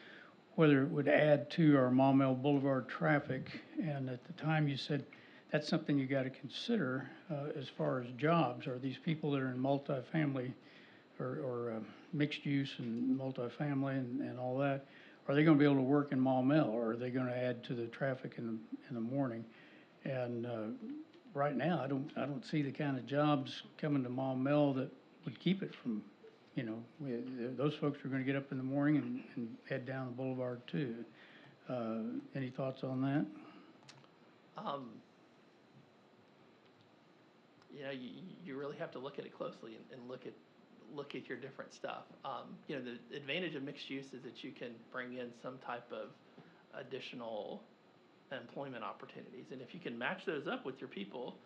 whether it would add to our Maumelle Boulevard traffic. And at the time you said that's something you got to consider as far as jobs. Are these people that are in multifamily or mixed use and multifamily and all that, are they going to be able to work in Maumelle, or are they going to add to the traffic in the morning? And right now, I don't see the kind of jobs coming to Maumelle that would keep it from, those folks are going to get up in the morning and head down the boulevard too. Any thoughts on that? You really have to look at it closely and look look at your different stuff. You know, the advantage of mixed use is that you can bring in some type of additional employment opportunities. And if you can match those up with your people,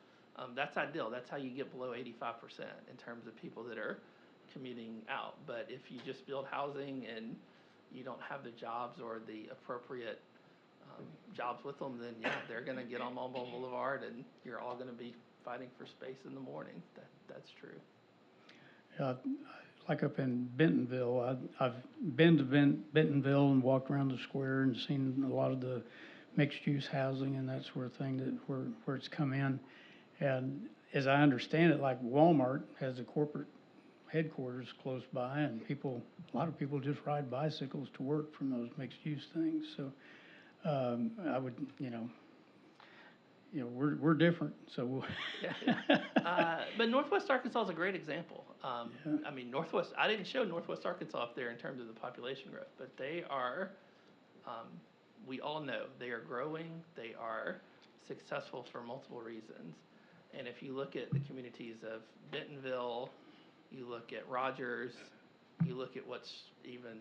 that's ideal. That's how you get below 85% in terms of people that are commuting out. But if you just build housing and you don't have the jobs or the appropriate jobs with them, then yeah, they're going to get on Mulberry Boulevard, and you're all going to be fighting for space in the morning. That's true. Like up in Bentonville, I've been to Bentonville and walked around the square and seen a lot of the mixed-use housing and that sort of thing where it's come in. And as I understand it, like Walmart has a corporate headquarters close by, and a lot of people just ride bicycles to work from those mixed-use things. So I would, we're different, so we'll. But Northwest Arkansas is a great example. I mean, I didn't show Northwest Arkansas up there in terms of the population growth, but they are, we all know, they are growing, they are successful for multiple reasons. And if you look at the communities of Bentonville, you look at Rogers, you look at what's even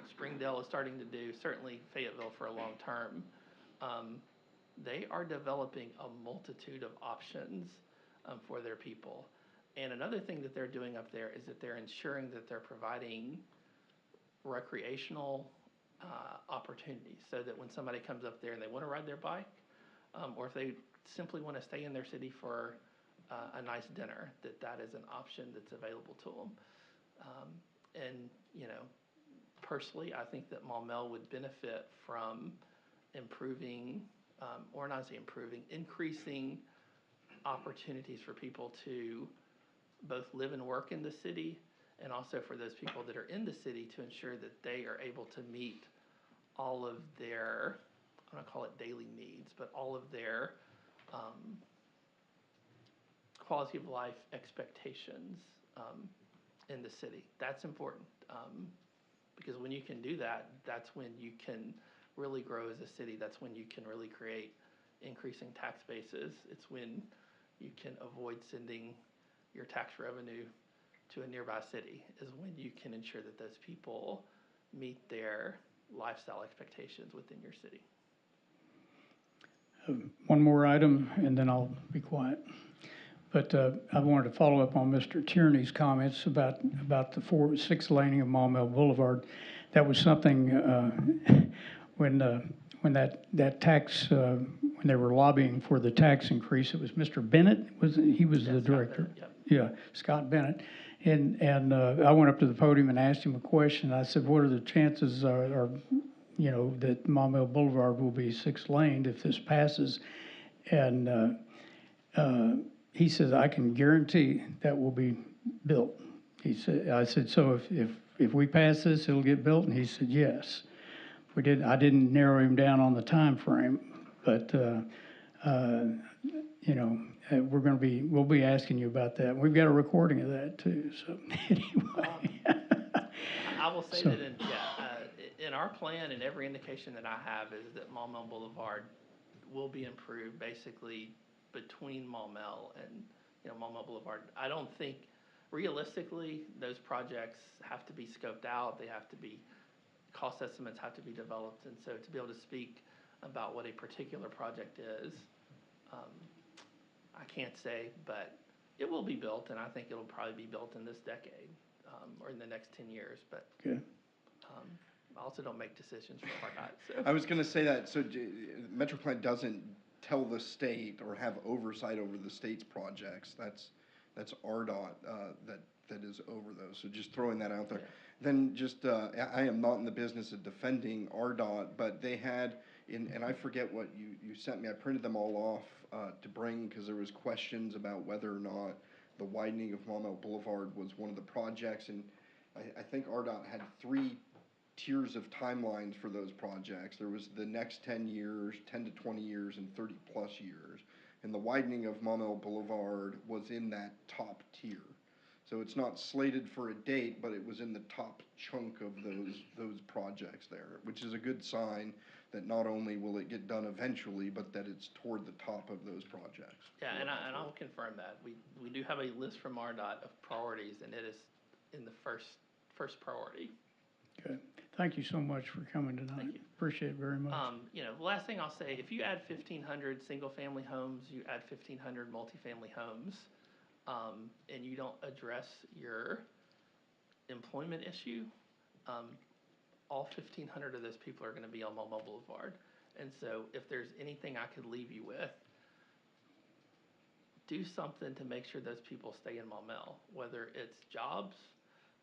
Springdale is starting to do, certainly Fayetteville for a long term, they are developing a multitude of options for their people. And another thing that they're doing up there is that they're ensuring that they're providing recreational opportunities, so that when somebody comes up there and they want to ride their bike, or if they simply want to stay in their city for a nice dinner, that is an option that's available to them. And, personally, I think that Maumelle would benefit from improving, or not say improving, increasing opportunities for people to both live and work in the city, and also for those people that are in the city to ensure that they are able to meet all of their, I'm gonna call it daily needs, but all of their quality of life expectations in the city. That's important, because when you can do that, that's when you can really grow as a city. That's when you can really create increasing tax bases. It's when you can avoid sending your tax revenue to a nearby city, is when you can ensure that those people meet their lifestyle expectations within your city. One more item, and then I'll be quiet. But I wanted to follow up on Mr. Tierney's comments about the 6 laning of Maumelle Boulevard. That was something when that tax, when they were lobbying for the tax increase, it was Mr. Bennett, he was the director. Yep. Yeah, Scott Bennett. And I went up to the podium and asked him a question. I said, what are the chances that Maumelle Boulevard will be 6-laned if this passes? And he says, I can guarantee that will be built. I said, so if we pass this, it'll get built? And he said, yes. I didn't narrow him down on the time frame, but we'll be asking you about that. We've got a recording of that too. So anyway, I will say that in our plan, and every indication that I have is that Maumelle Boulevard will be improved basically between Maumelle and Maumelle Boulevard. I don't think realistically those projects have to be scoped out. They have to be, cost estimates have to be developed, and so to be able to speak about what a particular project is, I can't say, but it will be built, and I think it'll probably be built in this decade, or in the next 10 years. But okay. I also don't make decisions for RDOT. So. I was going to say that. So MetroPlan doesn't tell the state or have oversight over the state's projects. That's RDOT that is over those. So just throwing that out there. Yeah. Then just I am not in the business of defending RDOT, but they had and I forget what you sent me. I printed them all off to bring because there was questions about whether or not the widening of Maumelle Boulevard was one of the projects, and I think RDOT had 3 tiers of timelines for those projects. There was the next 10 years, 10 to 20 years, and 30 plus years. And the widening of Maumelle Boulevard was in that top tier. So it's not slated for a date, but it was in the top chunk of those projects there, which is a good sign that not only will it get done eventually, but that it's toward the top of those projects. Yeah, and I'll confirm that. We do have a list from RDOT of priorities, and it is in the first priority. Okay. Thank you so much for coming tonight. Thank you. Appreciate it very much. The last thing I'll say, if you add 1,500 single-family homes, you add 1,500 multifamily homes, and you don't address your employment issue, all 1,500 of those people are gonna be on Maumelle Boulevard. And so if there's anything I could leave you with, do something to make sure those people stay in Maumelle, whether it's jobs,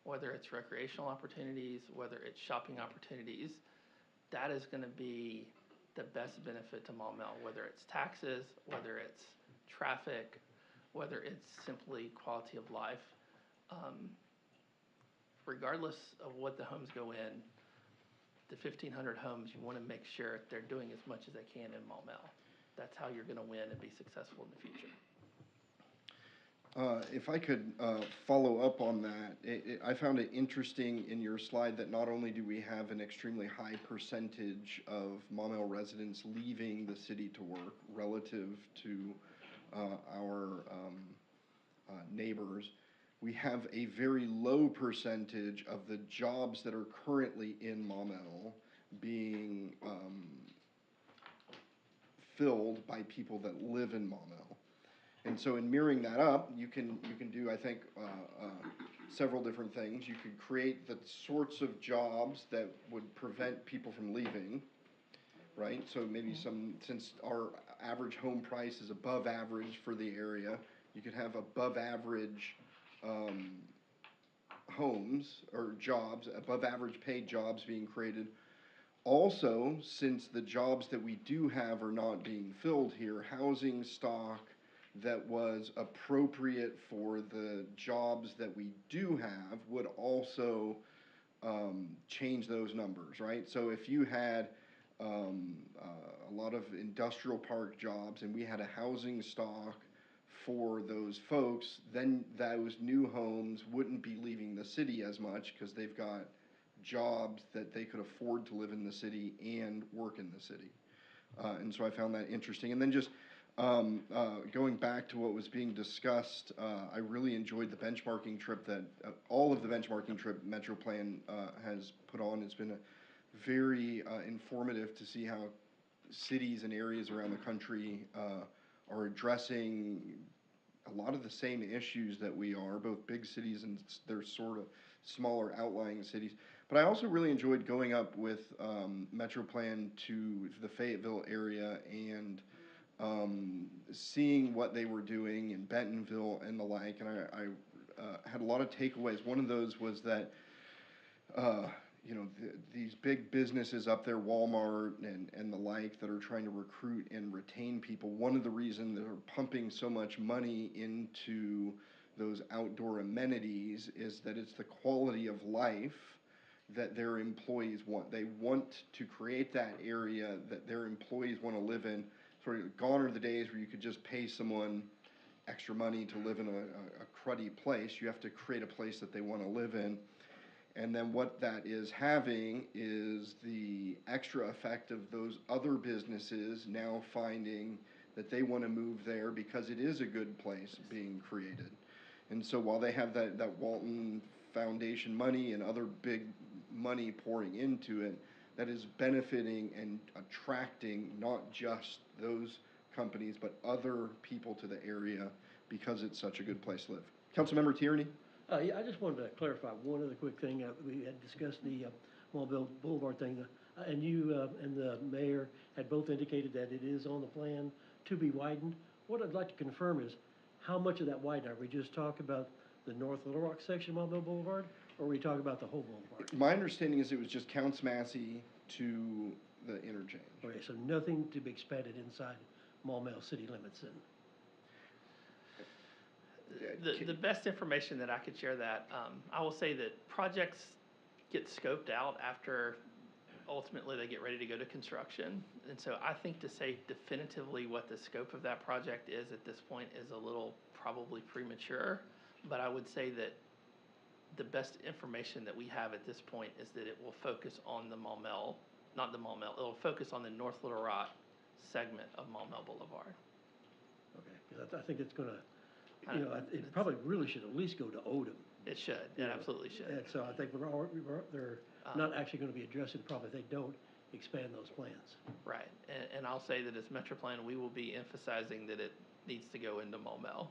whether it's recreational opportunities, whether it's shopping opportunities. That is gonna be the best benefit to Maumelle, whether it's taxes, whether it's traffic, whether it's simply quality of life. Regardless of what the homes go in, the 1,500 homes, you wanna make sure they're doing as much as they can in Maumelle. That's how you're gonna win and be successful in the future. If I could follow up on that, I found it interesting in your slide that not only do we have an extremely high percentage of Maumelle residents leaving the city to work relative to our neighbors, we have a very low percentage of the jobs that are currently in Maumelle being filled by people that live in Maumelle. And so in mirroring that up, you can do, I think, several different things. You could create the sorts of jobs that would prevent people from leaving, right? So maybe since our average home price is above average for the area, you could have above average homes or jobs, above average paid jobs being created. Also, since the jobs that we do have are not being filled here, housing stock that was appropriate for the jobs that we do have would also change those numbers, right? So if you had a lot of industrial park jobs and we had a housing stock for those folks, then those new homes wouldn't be leaving the city as much because they've got jobs that they could afford to live in the city and work in the city. And so I found that interesting. And then just going back to what was being discussed, I really enjoyed the benchmarking trip that all of the benchmarking trip Metro Plan has put on. It's been very informative to see how cities and areas around the country are addressing a lot of the same issues that we are, both big cities and their sort of smaller outlying cities. But I also really enjoyed going up with Metro Plan to the Fayetteville area and seeing what they were doing in Bentonville and the like, and I had a lot of takeaways. One of those was that, these big businesses up there, Walmart and the like, that are trying to recruit and retain people, one of the reasons they're pumping so much money into those outdoor amenities is that it's the quality of life that their employees want. They want to create that area that their employees want to live in. Sort of gone are the days where you could just pay someone extra money to live in a cruddy place. You have to create a place that they want to live in. And then what that is having is the extra effect of those other businesses now finding that they want to move there because it is a good place being created. And so while they have that Walton Foundation money and other big money pouring into it, that is benefiting and attracting not just those companies, but other people to the area because it's such a good place to live. Councilmember Tierney? Yeah, I just wanted to clarify one other quick thing. We had discussed the Maumelle Boulevard thing, and you and the mayor had both indicated that it is on the plan to be widened. What I'd like to confirm is how much of that widening? Are we just talking about the North Little Rock section of Maumelle Boulevard, or are we talking about the whole boulevard? My understanding is it was just Counts Massey to the interchange. Okay, so nothing to be expanded inside Maumelle city limits then? The best information that I could share that, I will say that projects get scoped out after ultimately they get ready to go to construction. And so I think to say definitively what the scope of that project is at this point is a little probably premature. but I would say that the best information that we have at this point is that it will focus on the Maumelle, not the Maumelle, it'll focus on the North Little Rock segment of Maumelle Boulevard. Okay, because I think it's gonna, it probably really should at least go to Odom. It should, it absolutely should. And so I think they're not actually gonna be addressing the problem if they don't expand those plans. Right, and I'll say that as MetroPlan, we will be emphasizing that it needs to go into Maumelle.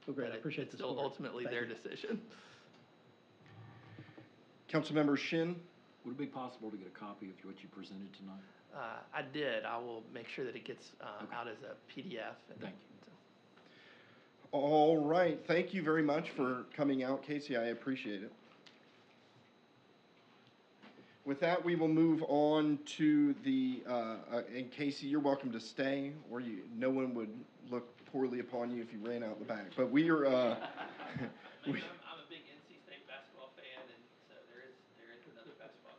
Oh, great, I but appreciate it's the still support. ultimately Thank their you. decision. Councilmember Shin? Would it be possible to get a copy of what you presented tonight? I did, I will make sure that it gets out as a PDF. Thank you. All right, thank you very much for coming out, Casey, I appreciate it. With that, we will move on to the, and Casey, you're welcome to stay, or no one would look poorly upon you if you ran out the back, but we are, I'm a big NC State basketball fan, and so there is another basketball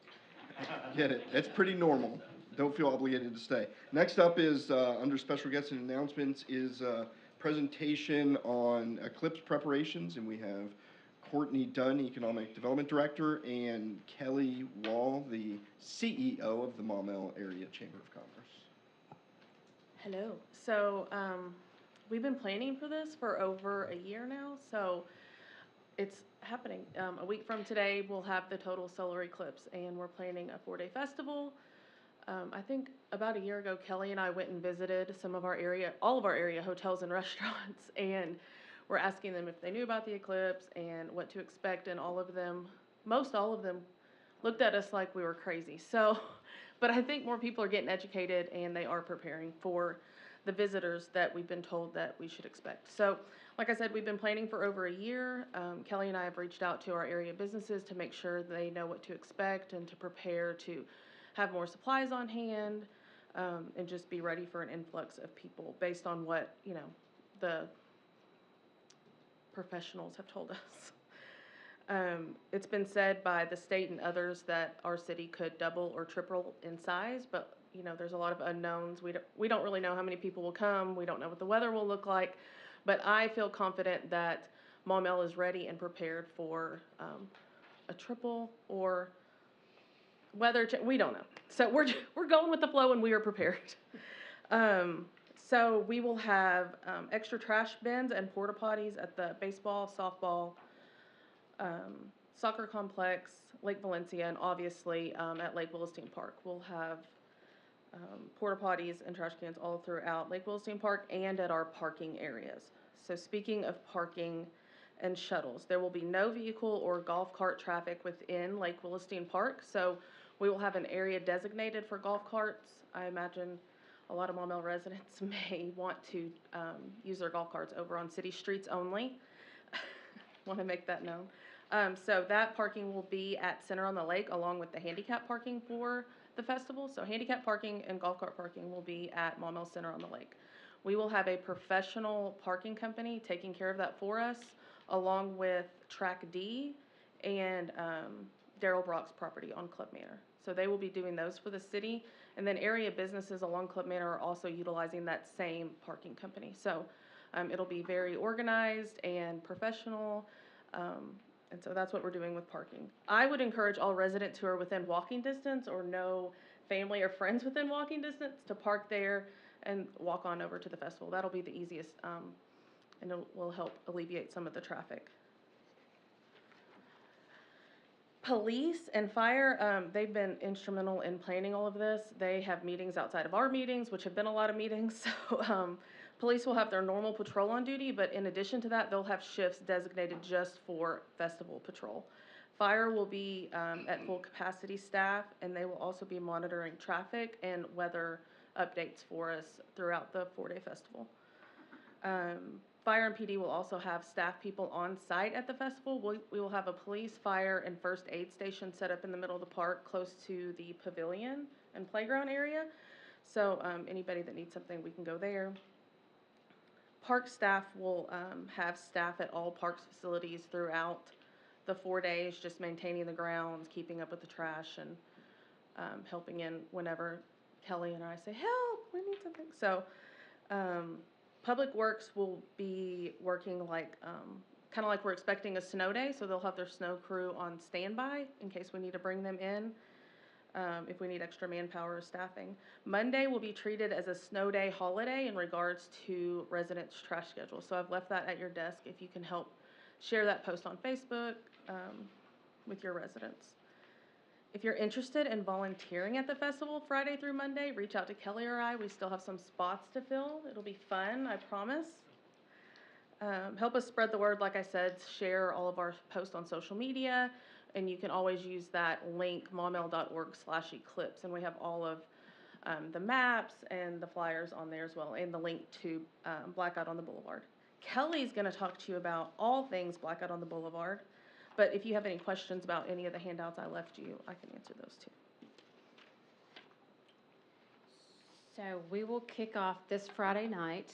game. Get it, it's pretty normal, don't feel obligated to stay. Next up is, under special guests and announcements, is presentation on eclipse preparations, and we have Courtney Dunn, Economic Development Director, and Kelly Wall, the CEO of the Maumelle Area Chamber of Commerce. Hello. So, we've been planning for this for over a year now, so it's happening. A week from today, we'll have the total solar eclipse, and we're planning a 4-day festival. I think about a year ago, Kelly and I went and visited all of our area hotels and restaurants, and we're asking them if they knew about the eclipse and what to expect, and most all of them looked at us like we were crazy. So, but I think more people are getting educated, and they are preparing for the visitors that we've been told that we should expect. So, like I said, we've been planning for over a year. Kelly and I have reached out to our area businesses to make sure they know what to expect and to prepare to have more supplies on hand, and just be ready for an influx of people based on what, the professionals have told us. It's been said by the state and others that our city could double or triple in size, but there's a lot of unknowns. We don't really know how many people will come. We don't know what the weather will look like, but I feel confident that Maumelle is ready and prepared for a triple or we don't know. So we're going with the flow, and we are prepared. So we will have extra trash bins and porta potties at the baseball, softball, soccer complex, Lake Valencia, and obviously at Lake Williston Park. We'll have porta potties and trash cans all throughout Lake Williston Park and at our parking areas. So speaking of parking and shuttles, there will be no vehicle or golf cart traffic within Lake Williston Park. So we will have an area designated for golf carts. I imagine a lot of Maumelle residents may want to use their golf carts over on city streets only. Want to make that known. So that parking will be at Center on the Lake along with the handicap parking for the festival. So handicap parking and golf cart parking will be at Maumelle Center on the Lake. We will have a professional parking company taking care of that for us, along with Track D and Daryl Brock's property on Club Manor. So they will be doing those for the city. And then area businesses along Club Manor are also utilizing that same parking company. So it'll be very organized and professional. And so that's what we're doing with parking. I would encourage all residents who are within walking distance or know family or friends within walking distance to park there and walk on over to the festival. That'll be the easiest, and it will help alleviate some of the traffic. Police and fire, they've been instrumental in planning all of this. They have meetings outside of our meetings, which have been a lot of meetings. So police will have their normal patrol on duty, but in addition to that, they'll have shifts designated just for festival patrol. Fire will be at full capacity staff, and they will also be monitoring traffic and weather updates for us throughout the 4-day festival. Fire and PD will also have staff people on site at the festival. We will have a police, fire, and first aid station set up in the middle of the park close to the pavilion and playground area. So anybody that needs something, we can go there. Park staff will have staff at all parks facilities throughout the 4 days, just maintaining the grounds, keeping up with the trash, and helping in whenever Kelly and I say, help, we need something. So Public Works will be working like kind of like we're expecting a snow day, so they'll have their snow crew on standby in case we need to bring them in, if we need extra manpower or staffing. Monday will be treated as a snow day holiday in regards to residents' trash schedule. So I've left that at your desk if you can help share that post on Facebook with your residents. If you're interested in volunteering at the festival Friday through Monday, reach out to Kelly or I. We still have some spots to fill. It'll be fun, I promise. Help us spread the word, like I said, share all of our posts on social media, and you can always use that link, maumelle.org/eclipse, and we have all of the maps and the flyers on there as well, and the link to Blackout on the Boulevard. Kelly's gonna talk to you about all things Blackout on the Boulevard, but if you have any questions about any of the handouts I left you, I can answer those too. So we will kick off this Friday night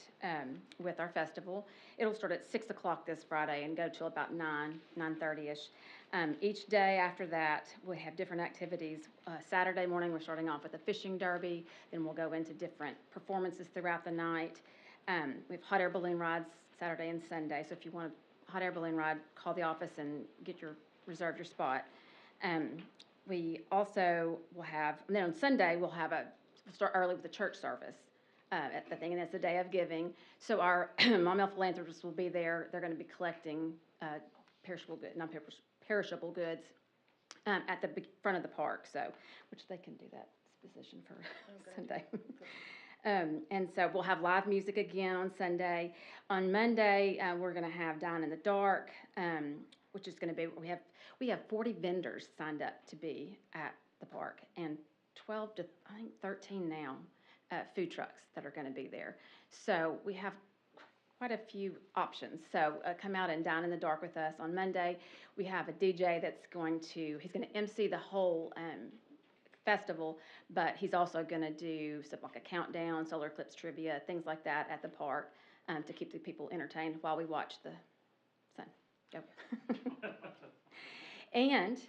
with our festival. It'll start at 6 o'clock this Friday and go till about 9:30ish. Each day after that, we have different activities. Saturday morning, we're starting off with a fishing derby. Then we'll go into different performances throughout the night. We have hot air balloon rides Saturday and Sunday. So if you want a hot air balloon ride, call the office and reserve your spot. We also will have, and then on Sunday, we'll start early with the church service at the thing, and it's the day of giving. So our Maumelle philanthropists will be there. They're going to be collecting perishable goods, non-perishable goods at the front of the park. So, which they can do that position for Sunday. And so we'll have live music again on Sunday. On Monday, we're going to have Dine in the Dark, which is going to be, we have 40 vendors signed up to be at the park, and 12 to, I think, 13 now, food trucks that are going to be there. So we have quite a few options. So come out and dine in the dark with us. On Monday, we have a DJ he's going to MC the whole festival, but he's also going to do stuff like a countdown, solar eclipse trivia, things like that at the park to keep the people entertained while we watch the sun go. And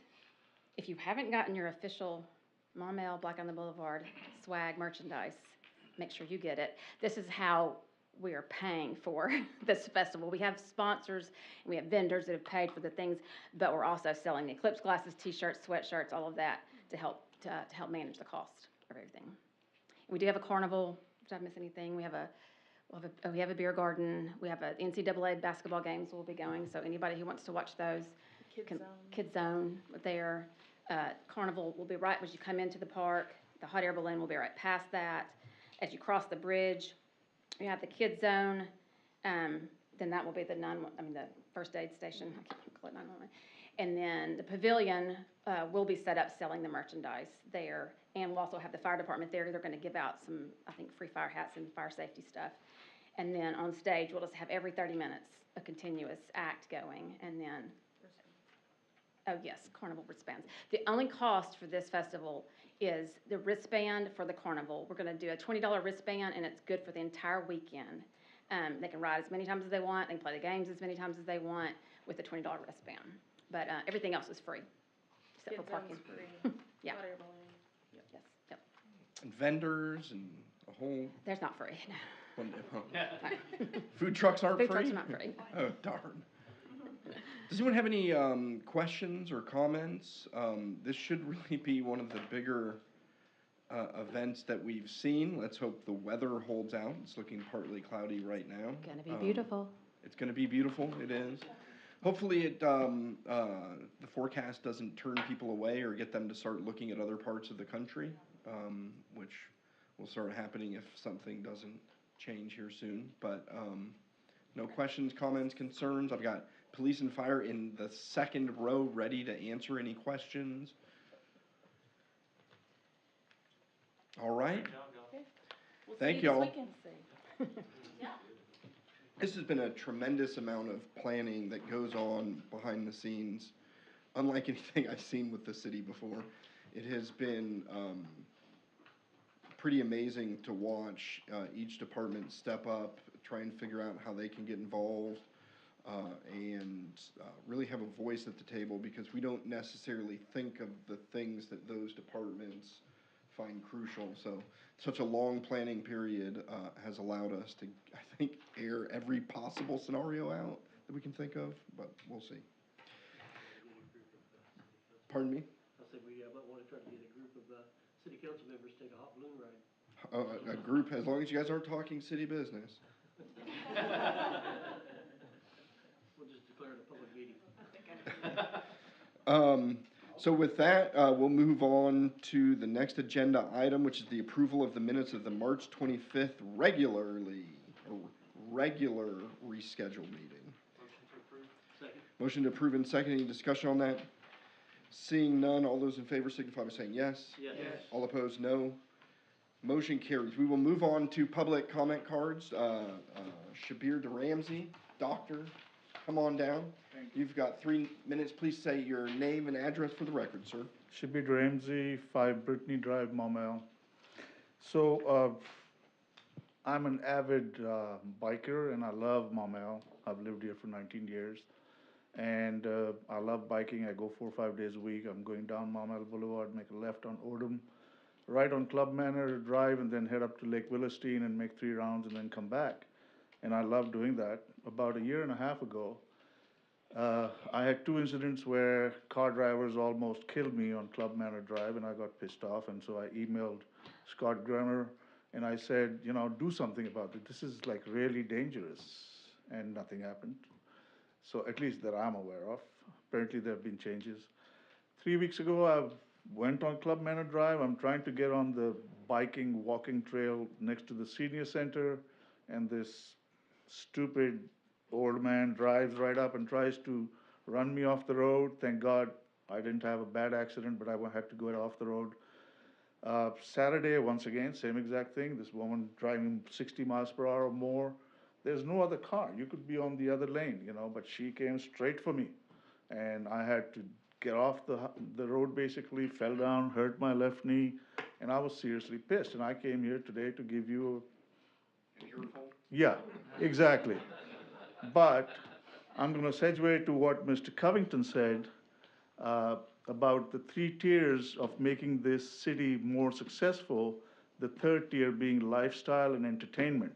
if you haven't gotten your official Maumelle Black on the Boulevard swag merchandise, make sure you get it. This is how we are paying for this festival. We have sponsors and we have vendors that have paid for the things, but we're also selling the eclipse glasses, t-shirts, sweatshirts, all of that to help manage the cost of everything. We do have a carnival. Did I miss anything? We have a beer garden. We have a NCAA basketball games we'll be going. So anybody who wants to watch those, Kids Zone there. Carnival will be right as you come into the park. The hot air balloon will be right past that. As you cross the bridge, you have the Kids Zone. Then that will be the first aid station. I can't call it 911. And then the pavilion will be set up selling the merchandise there. And we'll also have the fire department there. They're going to give out some, I think, free fire hats and fire safety stuff. And then on stage, we'll just have every 30 minutes a continuous act going. And then, oh yes, carnival wristbands. The only cost for this festival is the wristband for the carnival. We're going to do a $20 wristband, and it's good for the entire weekend. They can ride as many times as they want. They can play the games as many times as they want with the $20 wristband. But everything else is free, except for parking. Yeah. Hot air balloon. Yes, yep. And vendors and a whole. There's not free, no. Food trucks aren't free? Food trucks are not free. Oh, darn. Does anyone have any questions or comments? This should really be one of the bigger events that we've seen. Let's hope the weather holds out. It's looking partly cloudy right now. Gonna be beautiful. It's gonna be beautiful, it is. Hopefully the forecast doesn't turn people away or get them to start looking at other parts of the country, which will start happening if something doesn't change here soon. But no questions, comments, concerns. I've got police and fire in the second row ready to answer any questions. All right. Thank y'all. This has been a tremendous amount of planning that goes on behind the scenes, unlike anything I've seen with the city before. It has been pretty amazing to watch each department step up, try and figure out how they can get involved, and really have a voice at the table, because we don't necessarily think of the things that those departments find crucial. So such a long planning period has allowed us to, I think, air every possible scenario out that we can think of, but we'll see. Pardon me? I said we might want to try to get a group of city council members to take a hot balloon ride. A group, as long as you guys aren't talking city business. We'll just declare it a public meeting. So with that, we'll move on to the next agenda item, which is the approval of the minutes of the March 25th regular rescheduled meeting. Motion to approve. Second. Motion to approve and second. Any discussion on that? Seeing none, all those in favor signify by saying yes. Yes. All opposed, no. Motion carries. We will move on to public comment cards. Shabir DeRamsey, doctor, come on down. You've got 3 minutes. Please say your name and address for the record, sir. Shabir Ramsey, 5 Brittany Drive, Maumelle. So, I'm an avid biker and I love Maumelle. I've lived here for 19 years. And I love biking. I go 4 or 5 days a week. I'm going down Maumelle Boulevard, make a left on Odom, right on Club Manor Drive, and then head up to Lake Willestein and make 3 rounds and then come back. And I love doing that. About a year and a half ago, I had 2 incidents where car drivers almost killed me on Club Manor Drive, and I got pissed off. And so I emailed Scott Grummer, and I said, you know, do something about it. This is like really dangerous. And nothing happened. So at least that I'm aware of. Apparently there have been changes. 3 weeks ago, I went on Club Manor Drive. I'm trying to get on the biking, walking trail next to the senior center, and this stupid old man drives right up and tries to run me off the road. Thank God I didn't have a bad accident, but I had to go off the road. Saturday, once again, same exact thing. This woman driving 60 miles per hour or more. There's no other car. You could be on the other lane, you know, but she came straight for me. And I had to get off the road, basically, fell down, hurt my left knee, and I was seriously pissed. And I came here today to give you An earful? yeah, exactly. But I'm going to segue to what Mr. Covington said about the 3 tiers of making this city more successful, the 3rd tier being lifestyle and entertainment.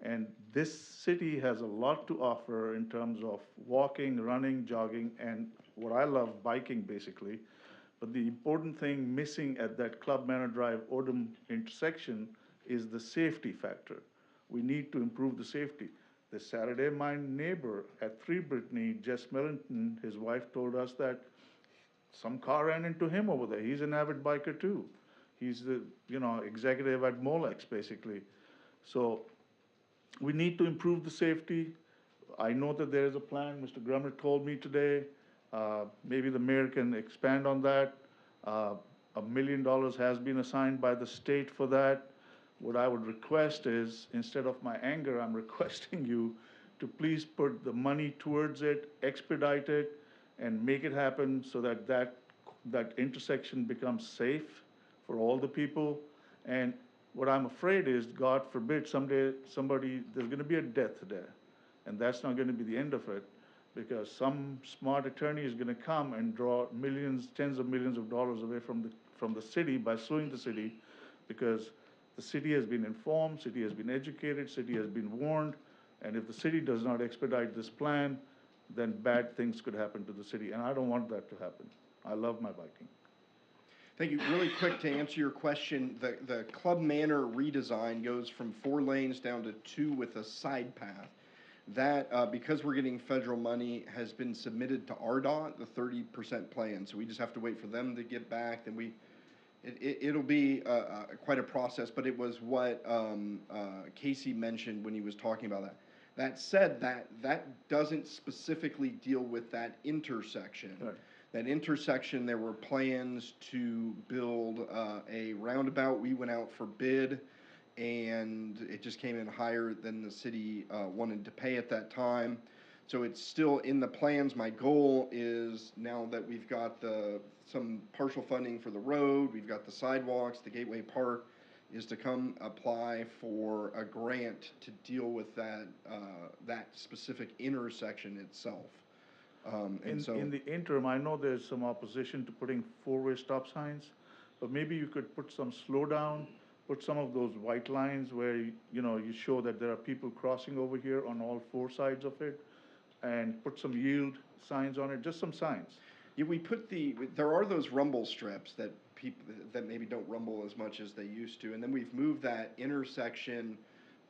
And this city has a lot to offer in terms of walking, running, jogging, and what I love, biking, basically. But the important thing missing at that Club Manor Drive Odom intersection is the safety factor. We need to improve the safety. This Saturday, my neighbor at 3 Brittany, Jess Millington, his wife told us that some car ran into him over there. He's an avid biker too. He's the, you know, executive at Molex, basically. So we need to improve the safety. I know that there is a plan. Mr. Grummer told me today. Maybe the mayor can expand on that. $1 million has been assigned by the state for that. What I would request is, instead of my anger, I'm requesting you to please put the money towards it, expedite it, and make it happen so that that intersection becomes safe for all the people. And what I'm afraid is, God forbid, someday there's going to be a death there. And that's not going to be the end of it, because some smart attorney is going to come and draw millions, tens of millions of dollars away from the city by suing the city, because the city has been informed, city has been educated, city has been warned, and if the city does not expedite this plan, then bad things could happen to the city, and I don't want that to happen. I love my biking. Thank you. Really quick to answer your question, the Club Manor redesign goes from 4 lanes down to 2 with a side path. That, because we're getting federal money, has been submitted to RDOT, the 30% plan. So we just have to wait for them to get back. Then it'll be quite a process, but it was what Casey mentioned when he was talking about that. That said, that doesn't specifically deal with that intersection. Right. That intersection, there were plans to build a roundabout. We went out for bid, and it just came in higher than the city wanted to pay at that time. So it's still in the plans. My goal is, now that we've got some partial funding for the road, we've got the sidewalks, the Gateway Park, is to come apply for a grant to deal with that specific intersection itself. In the interim, I know there's some opposition to putting 4-way stop signs, but maybe you could put some slowdown, put some of those white lines where, you know, you show that there are people crossing over here on all 4 sides of it. and put some yield signs on it, just some signs. Yeah, there are those rumble strips that people, that maybe don't rumble as much as they used to, and then we've moved that intersection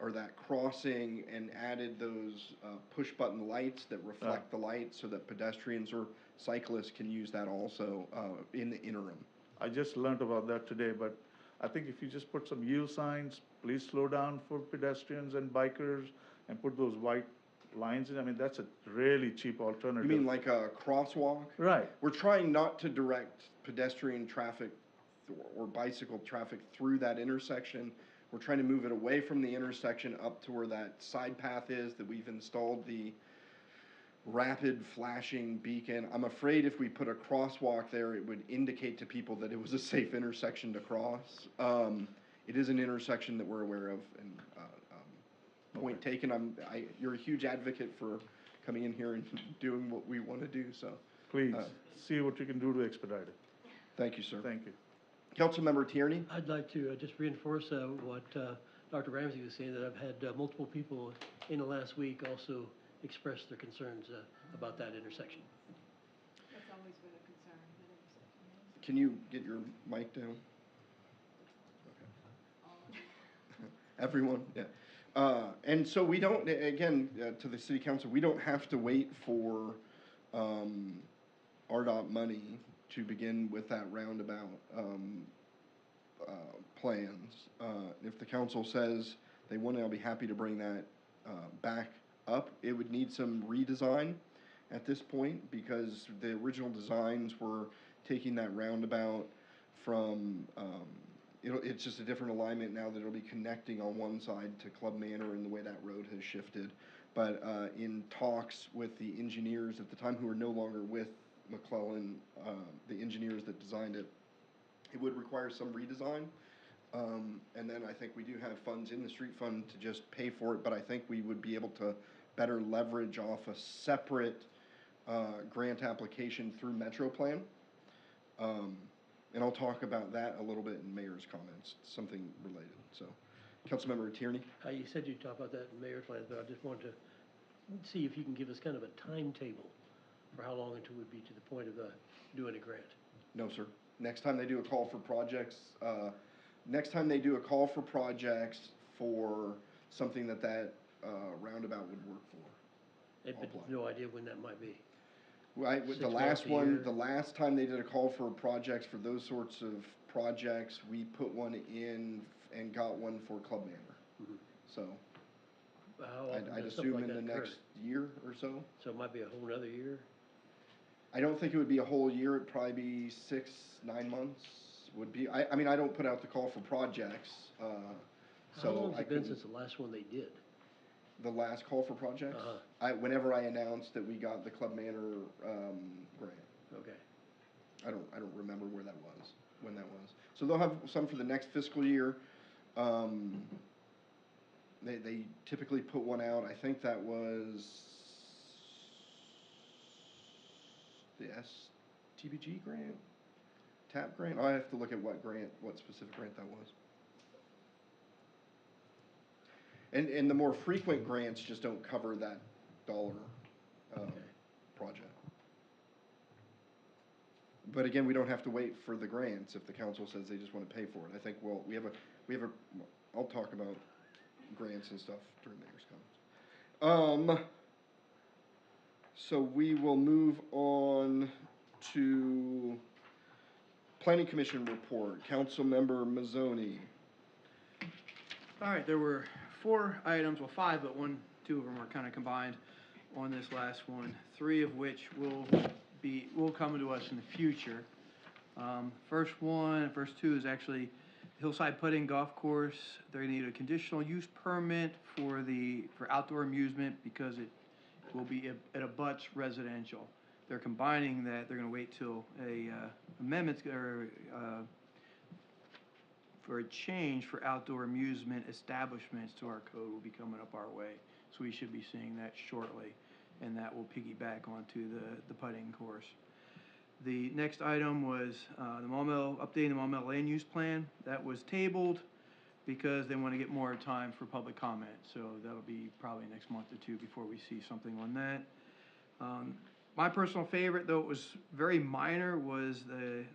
or that crossing and added those push-button lights that reflect the light so that pedestrians or cyclists can use that also in the interim. I just learned about that today, but I think if you just put some yield signs, please slow down for pedestrians and bikers, and put those white lines in, I mean, that's a really cheap alternative. You mean like a crosswalk? Right. We're trying not to direct pedestrian traffic or bicycle traffic through that intersection. We're trying to move it away from the intersection up to where that side path is that we've installed the rapid flashing beacon. I'm afraid if we put a crosswalk there, it would indicate to people that it was a safe intersection to cross. It is an intersection that we're aware of, and point taken. You're a huge advocate for coming in here and doing what we want to do, so. Please, see what you can do to expedite it. Thank you, sir. Thank you. Councilmember Tierney? I'd like to just reinforce what Dr. Ramsey was saying, that I've had multiple people in the last week also express their concerns about that intersection. That's always been a concern, that intersection. Can you get your mic down? Okay. Everyone, yeah. And so we don't, again, to the city council, we don't have to wait for RDOT money to begin with that roundabout plans. If the council says they want it, I'll be happy to bring that back up. It would need some redesign at this point, because the original designs were taking that roundabout from, it's just a different alignment now that it'll be connecting on one side to Club Manor and the way that road has shifted. But in talks with the engineers at the time, who are no longer with McClellan, the engineers that designed it, it would require some redesign. And then I think we do have funds in the street fund to just pay for it, but I think we would be able to better leverage off a separate grant application through MetroPlan. And I'll talk about that a little bit in Mayor's comments, something related. So, Councilmember Tierney? You said you'd talk about that in mayor's plans, but I just wanted to see if you can give us kind of a timetable for how long until we'd be to the point of doing a grant. No, sir. Next time they do a call for projects, for something that roundabout would work for. But no idea when that might be. Right, with the 6 last months, a year? one, the last time they did a call for projects, for those sorts of projects, we put one in and got one for Club Manor. Mhm. So, How often I'd does something assume like in the that occur? next year or so. So it might be a whole nother year? I don't think it would be a whole year, it'd probably be 6-9 months would be, I mean, I don't put out the call for projects, How so long has I it been couldn't, since the last one they did? the last call for projects? Whenever I announced that we got the Club Manor, grant. Okay. I don't remember when that was. So they'll have some for the next fiscal year. They typically put one out, I think that was the STBG grant? TAP grant? I have to look at what specific grant that was. And the more frequent grants just don't cover that dollar, project. But again, we don't have to wait for the grants if the council says they just want to pay for it. I think, well, I'll talk about grants and stuff during mayor's comments. So we will move on to Planning Commission report. Councilmember Mazzoni. All right, there were 4 items, well, 5, but 2 of them are kind of combined on this last one, 3 of which will come to us in the future. First 2 is actually Hillside Putting Golf Course. They need a conditional use permit for outdoor amusement because it will be at abuts residential. They're combining that, they're gonna wait till amendments or for a change for outdoor amusement establishments to our code will be coming up our way. So we should be seeing that shortly, and that will piggyback onto the putting course. The next item was updating the Maumelle land use plan. That was tabled because they want to get more time for public comment. So that'll be probably next month or 2 before we see something on that. My personal favorite, though it was very minor, was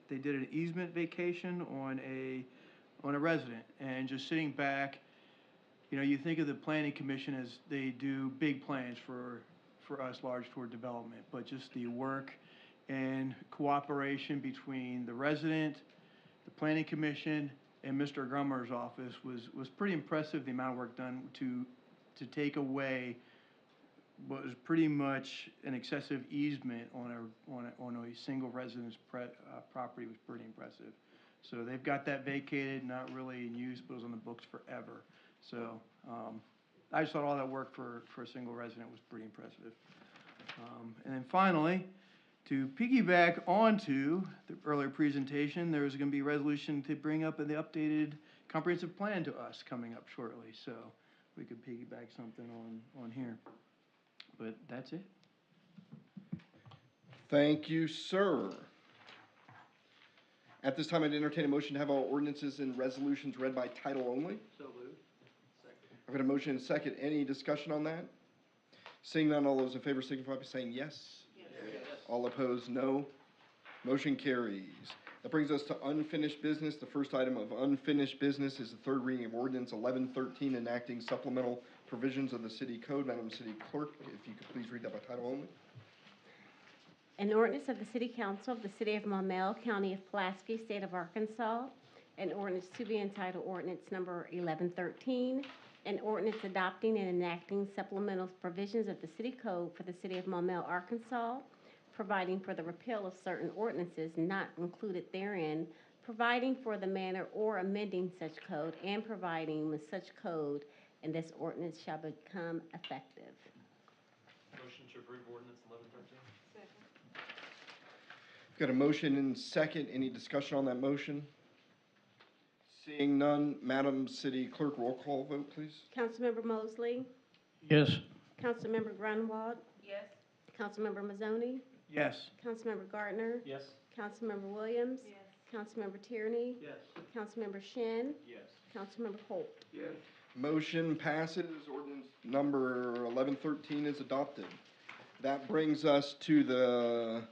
they did an easement vacation on a resident, and just sitting back, you know, you think of the planning commission as they do big plans for us large toward development, but just the work and cooperation between the resident, the planning commission, and Mr. Grummer's office was pretty impressive, the amount of work done to take away what was pretty much an excessive easement on a single residence property was pretty impressive. So they've got that vacated, not really in use, but it was on the books forever. So, I just thought all that work for a single resident was pretty impressive. And then finally, to piggyback onto the earlier presentation, there's gonna be a resolution to bring up the updated comprehensive plan to us coming up shortly, so we could piggyback something on here. But that's it. Thank you, sir. At this time, I'd entertain a motion to have all ordinances and resolutions read by title only. So moved. I've got a motion and a second. Any discussion on that? Seeing none, all those in favor signify by saying yes. Yes. All opposed, no. Motion carries. That brings us to unfinished business. The first item of unfinished business is the third reading of ordinance 1113, enacting supplemental provisions of the city code. Madam City Clerk, if you could please read that by title only. An ordinance of the City Council of the City of Maumelle, County of Pulaski, State of Arkansas. An ordinance to be entitled ordinance number 1113. An ordinance adopting and enacting supplemental provisions of the city code for the City of Maumelle, Arkansas, providing for the repeal of certain ordinances not included therein, providing for the manner or amending such code, and providing with such code, and this ordinance shall become effective. Motion to approve ordinance 1113. We've got a motion and second. Any discussion on that motion? Seeing none, Madam City Clerk, roll call vote, please. Councilmember Mosley? Yes. Councilmember Grunwald? Yes. Councilmember Mazzoni? Yes. Councilmember Gardner? Yes. Councilmember Williams? Yes. Councilmember Tierney? Yes. Councilmember Shin? Yes. Councilmember Holt? Yes. Motion passes. Ordinance number 1113 is adopted. That brings us to the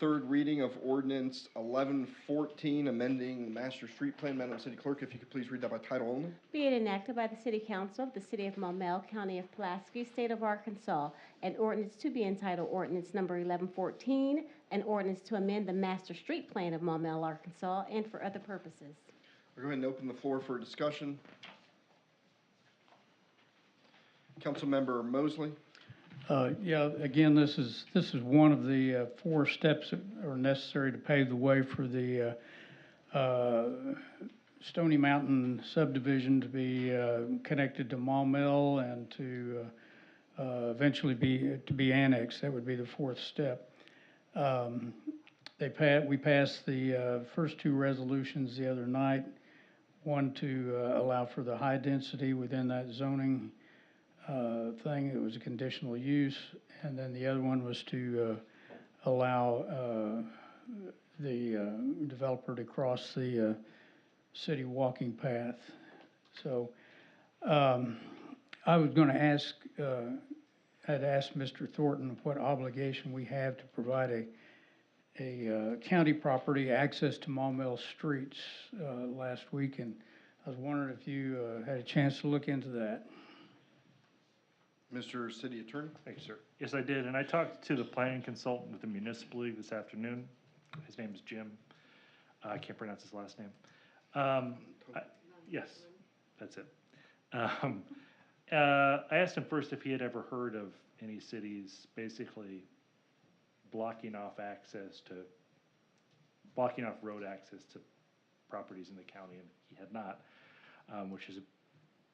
third reading of ordinance 1114, amending master street plan. Madam City Clerk, if you could please read that by title only. Be it enacted by the City Council of the City of Maumelle, County of Pulaski, State of Arkansas, an ordinance to be entitled ordinance number 1114, an ordinance to amend the master street plan of Maumelle, Arkansas, and for other purposes. We'll go ahead and open the floor for discussion. Councilmember Mosley. Yeah, again, this is one of the 4 steps that are necessary to pave the way for the Stony Mountain subdivision to be connected to Maumelle and to eventually be annexed. That would be the 4th step. We passed the first 2 resolutions the other night. One to allow for the high density within that zoning thing. It was a conditional use, and then the other one was to allow the developer to cross the city walking path. So I was going to ask, I'd asked Mr. Thornton what obligation we have to provide a county property access to Maumelle streets last week, and I was wondering if you had a chance to look into that. Mr. City Attorney. Thank you, sir. Yes, I did, and I talked to the planning consultant with the municipal league this afternoon. His name is Jim. I can't pronounce his last name. Yes, that's it. I asked him first if he had ever heard of any cities basically blocking off road access to properties in the county, and he had not, which is,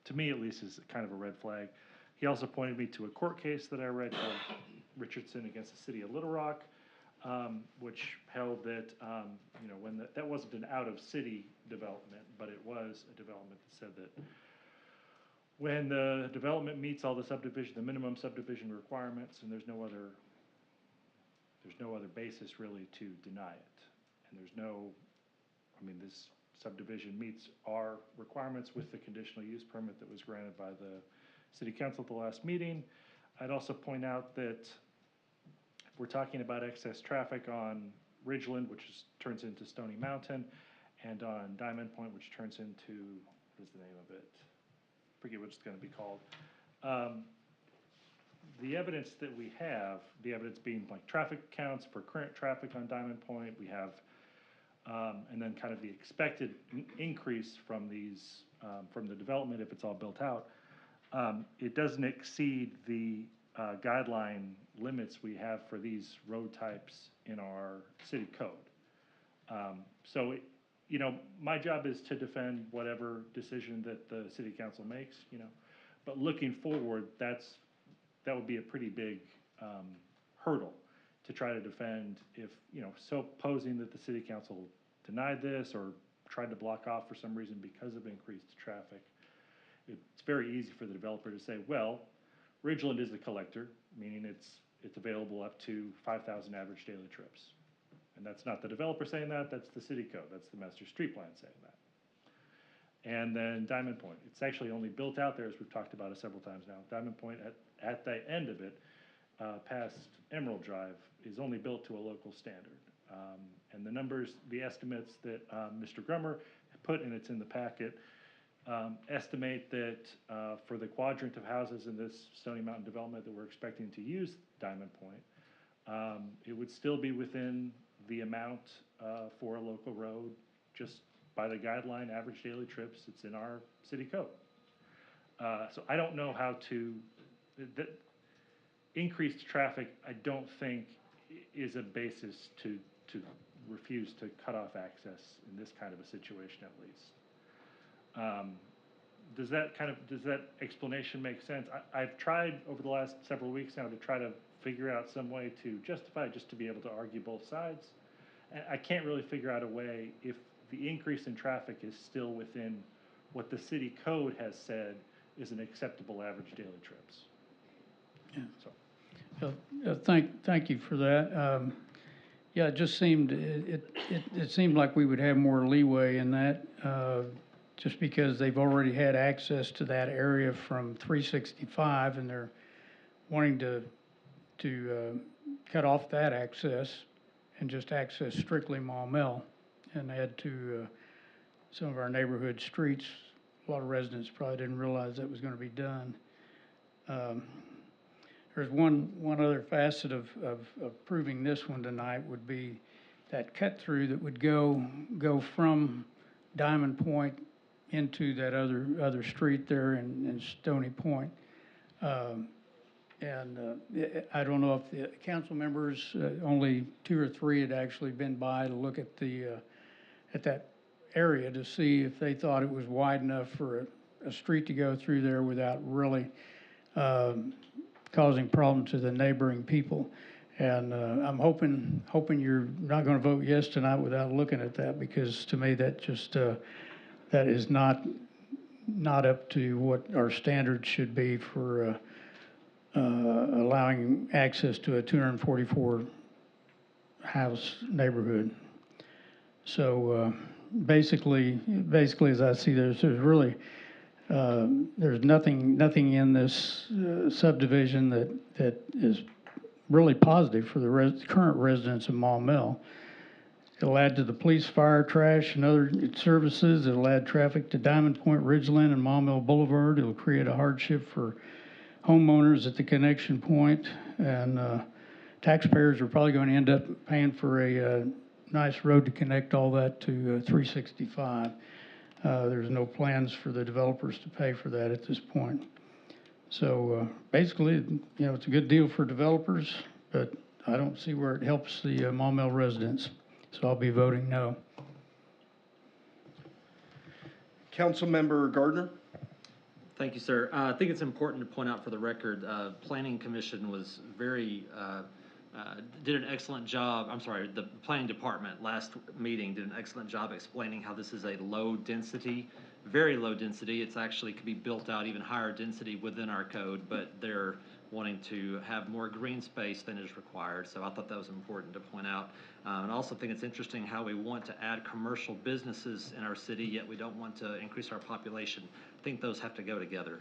to me at least, is kind of a red flag. He also pointed me to a court case that I read called Richardson against the City of Little Rock, which held that, when that wasn't an out-of-city development, but it was a development that said that when the development meets all the minimum subdivision requirements, and there's no other basis really to deny it. And this subdivision meets our requirements with the conditional use permit that was granted by the City Council at the last meeting. I'd also point out that we're talking about excess traffic on Ridgeland, turns into Stony Mountain, and on Diamond Point, which turns into, what is the name of it? Forget what it's gonna be called. The evidence that we have, the evidence being like traffic counts for current traffic on Diamond Point, we have, and then kind of the expected increase from these, from the development if it's all built out. It doesn't exceed the guideline limits we have for these road types in our city code. So, my job is to defend whatever decision that the city council makes, but looking forward, that would be a pretty big hurdle to try to defend if, supposing that the city council denied this or tried to block off for some reason because of increased traffic. It's very easy for the developer to say, well, Ridgeland is the collector, meaning it's available up to 5,000 average daily trips. And that's not the developer saying that, that's the city code, that's the master street plan saying that. And then Diamond Point, it's actually only built out there, as we've talked about it several times now. Diamond Point, at the end of it, past Emerald Drive, is only built to a local standard. And the numbers, the estimates that Mr. Grummer put, and it's in the packet, estimate that for the quadrant of houses in this Stony Mountain development that we're expecting to use Diamond Point, it would still be within the amount for a local road, just by the guideline average daily trips. It's in our city code. So I don't know how to, increased traffic, I don't think is a basis to refuse to cut off access in this kind of a situation at least. Does that explanation make sense? I've tried over the last several weeks now to try to figure out some way to justify it, just to be able to argue both sides. And I can't really figure out a way if the increase in traffic is still within what the city code has said is an acceptable average daily trips. Yeah. So. Thank you for that. Yeah, it just seemed, it seemed like we would have more leeway in that, just because they've already had access to that area from 365, and they're wanting to cut off that access and just access strictly Maumelle and add to some of our neighborhood streets. A lot of residents probably didn't realize that was going to be done. There's one other facet of approving this one tonight would be that cut through that would go from Diamond Point into that other street there in Stony Point. I don't know if the council members, only 2 or 3 had actually been by to look at that area to see if they thought it was wide enough for a street to go through there without really causing problems to the neighboring people. And I'm hoping you're not going to vote yes tonight without looking at that, because to me that just that is not up to what our standards should be for allowing access to a 244 house neighborhood. So basically, as I see, there's really there's nothing in this subdivision that is really positive for the current residents of Maumelle. It'll add to the police, fire, trash, and other services. It'll add traffic to Diamond Point, Ridgeland, and Maumelle Boulevard. It'll create a hardship for homeowners at the connection point, and taxpayers are probably going to end up paying for a nice road to connect all that to 365. There's no plans for the developers to pay for that at this point. So basically, it's a good deal for developers, but I don't see where it helps the Maumelle residents. So I'll be voting no. Councilmember Gardner? Thank you, sir. I think it's important to point out for the record, Planning Commission was did an excellent job. I'm sorry, the Planning Department last meeting did an excellent job explaining how this is a low density, very low density. It's actually could be built out even higher density within our code, but they're wanting to have more green space than is required. So I thought that was important to point out. And I also think it's interesting how we want to add commercial businesses in our city, yet we don't want to increase our population. I think those have to go together.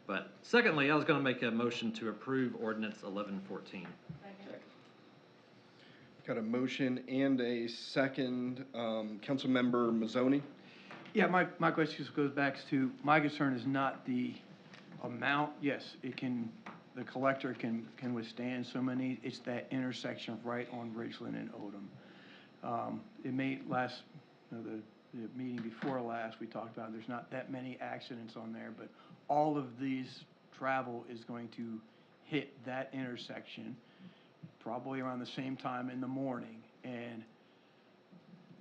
But secondly, I was going to make a motion to approve ordinance 1114. Got a motion and a second. Councilmember Mazzoni? Yeah, my question just goes back to, my concern is not the amount. Yes, it can, the collector can withstand so many. It's that intersection right on Ridgeland and Odom. It may last, the meeting before last, we talked about, there's not that many accidents on there, but all of these travel is going to hit that intersection probably around the same time in the morning. And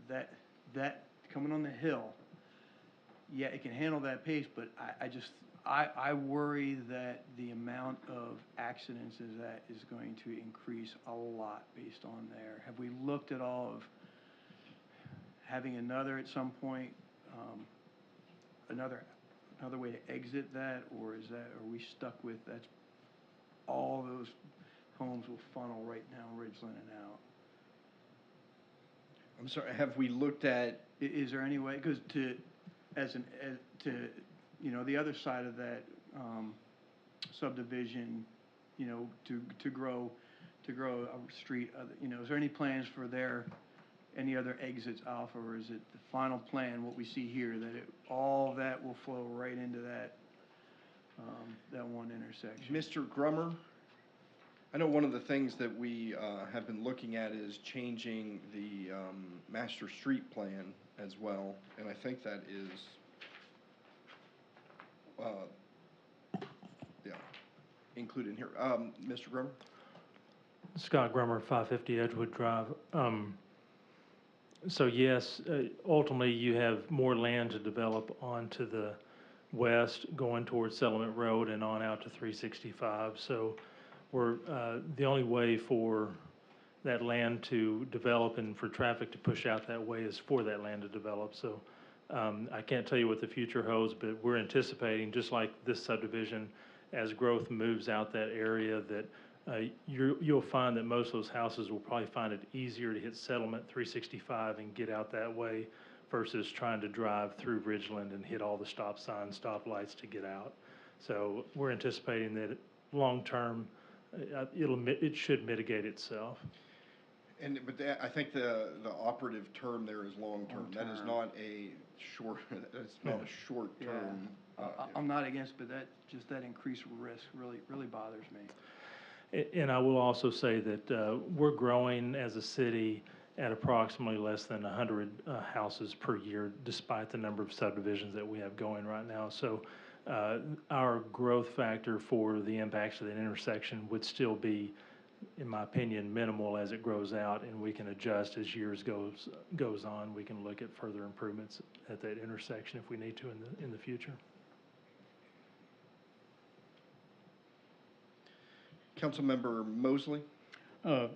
that coming on the hill, yeah, it can handle that pace, but I worry that the amount of accidents is going to increase a lot based on there. Have we looked at all of having another at some point, another way to exit that, or are we stuck with that's all those homes will funnel right down Ridgeland and out? I'm sorry, have we looked at? Is there any way, because the other side of that subdivision, to grow a street, is there any plans for any other exits off, or is it the final plan, what we see here, that all that will flow right into that one intersection? Mr. Grummer, I know one of the things that we have been looking at is changing the master street plan as well, and I think that is, included in here. Mr. Grummer? Scott Grummer, 550 Edgewood Drive. So yes, ultimately you have more land to develop onto the west, going towards Settlement Road and on out to 365. So we're, the only way for that land to develop and for traffic to push out that way is for that land to develop. So I can't tell you what the future holds, but we're anticipating, just like this subdivision, as growth moves out that area, that you'll find that most of those houses will probably find it easier to hit Settlement 365 and get out that way versus trying to drive through Ridgeland and hit all the stop signs, stop lights to get out. So we're anticipating that long-term, it should mitigate itself. But I think the operative term there is long-term. That is not a short, that's not a short-term. I'm not against, but that increased risk really bothers me. And I will also say that we're growing as a city at approximately less than 100 houses per year, despite the number of subdivisions that we have going right now. So our growth factor for the impacts of the intersection would still be, in my opinion, minimal as it grows out, and we can adjust as years goes on. We can look at further improvements at that intersection if we need to in the future. Councilmember Mosley? I'd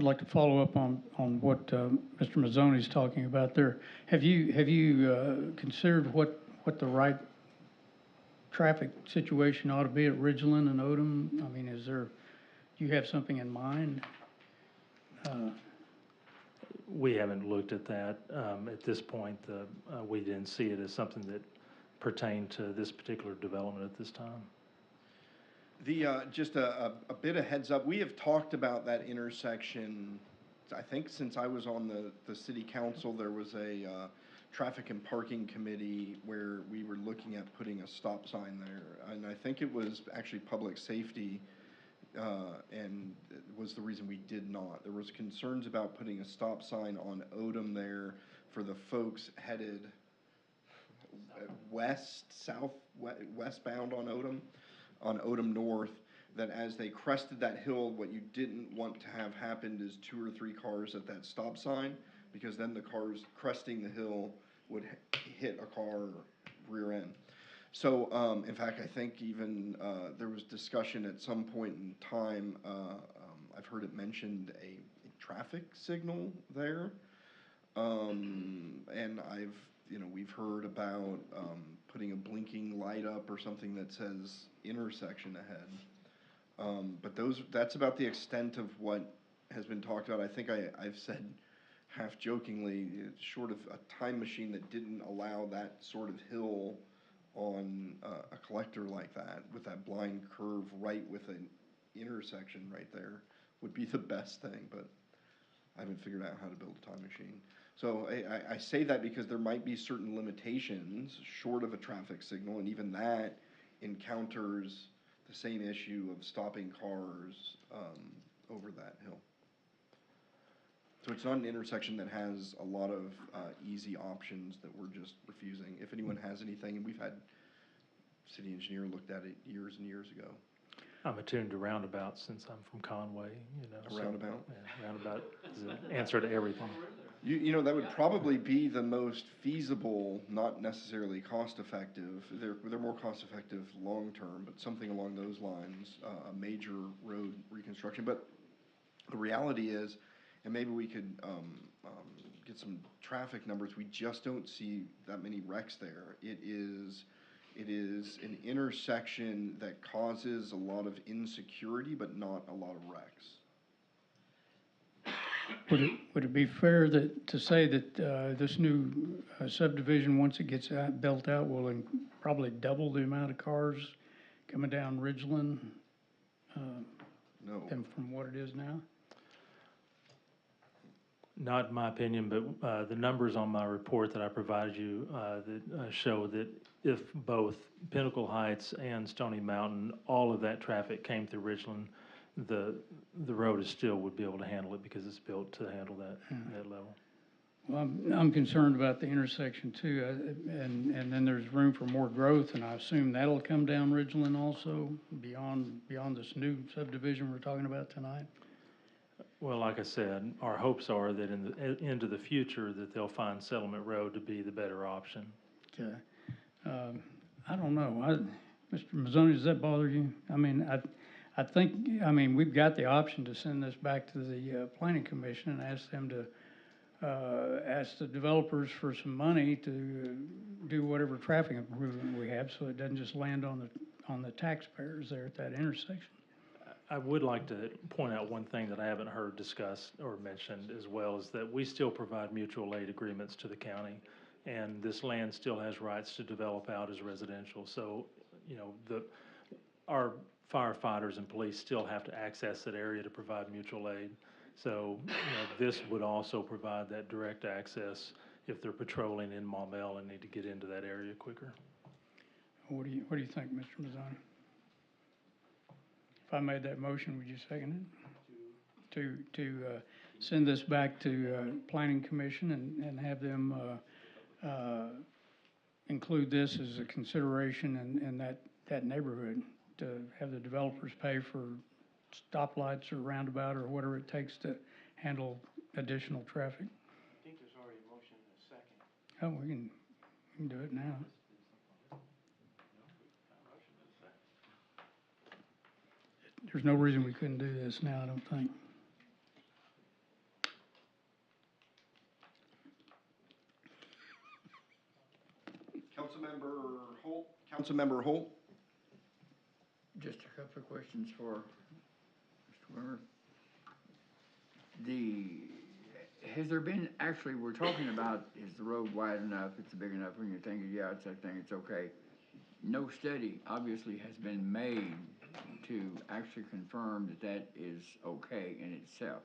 like to follow up on what Mr. Mazzoni's talking about there. Have you considered what the right traffic situation ought to be at Ridgeland and Odom? I mean, do you have something in mind? We haven't looked at that. At this point, we didn't see it as something that pertained to this particular development at this time. Just a bit of heads up, we have talked about that intersection, I think since I was on the city council. There was a traffic and parking committee where we were looking at putting a stop sign there. And I think it was actually public safety, and it was the reason we did not. There was concerns about putting a stop sign on Odom there for the folks headed westbound on Odom North, that as they crested that hill, what you didn't want to have happened is 2 or 3 cars at that stop sign, because then the cars cresting the hill would hit a car rear end. So, in fact, I think even there was discussion at some point in time, I've heard it mentioned a traffic signal there. And we've heard about putting a blinking light up or something that says intersection ahead. But that's about the extent of what has been talked about. I think I've said half jokingly, short of a time machine that didn't allow that sort of hill on a collector like that, with that blind curve right with an intersection right there, would be the best thing. But I haven't figured out how to build a time machine. So I say that because there might be certain limitations short of a traffic signal, and even that encounters the same issue of stopping cars over that hill. So it's not an intersection that has a lot of easy options that we're just refusing. If anyone has anything, and we've had city engineer looked at it years and years ago. I'm attuned to roundabouts since I'm from Conway, you know. A so, roundabout? Yeah, roundabout is an answer to everything. You know, that would probably be the most feasible, not necessarily cost-effective. They're more cost-effective long-term, but something along those lines, a major road reconstruction. But the reality is, and maybe we could get some traffic numbers, we just don't see that many wrecks there. It is an intersection that causes a lot of insecurity, but not a lot of wrecks. Would it be fair to say that this new subdivision, once it gets built out, will probably double the amount of cars coming down Ridgeland No. than from what it is now? Not in my opinion, but the numbers on my report that I provided you that show that if both Pinnacle Heights and Stony Mountain, all of that traffic came through Ridgeland, the road is still would be able to handle it because it's built to handle that level. Well, I'm concerned about the intersection too, and then there's room for more growth, and I assume that'll come down Ridgeland also, beyond this new subdivision we're talking about tonight? Well, like I said, our hopes are that into the future that they'll find Settlement Road to be the better option. Okay. I don't know. Mr. Mazzoni, does that bother you? I mean, I think, we've got the option to send this back to the planning commission and ask them to, ask the developers for some money to do whatever traffic improvement we have, so it doesn't just land on the taxpayers there at that intersection. I would like to point out one thing that I haven't heard discussed or mentioned as well, is that we still provide mutual aid agreements to the county, and this land still has rights to develop out as residential. So, you know, our firefighters and police still have to access that area to provide mutual aid. So, you know, this would also provide that direct access if they're patrolling in Maumelle and need to get into that area quicker. What do you think, Mr. Mazzoni? If I made that motion, would you second it? To send this back to Planning Commission and have them include this as a consideration in that neighborhood, to have the developers pay for stoplights or roundabout or whatever it takes to handle additional traffic? I think there's already a motion and a second. Oh, we can do it now. There's no reason we couldn't do this now, I don't think. Councilmember Holt? Just a couple of questions for Mr. Wimmer. Has there been, actually, we're talking about, is the road wide enough, it's big enough, when you're thinking, yeah, it's okay. No study obviously has been made to actually confirm that is okay in itself.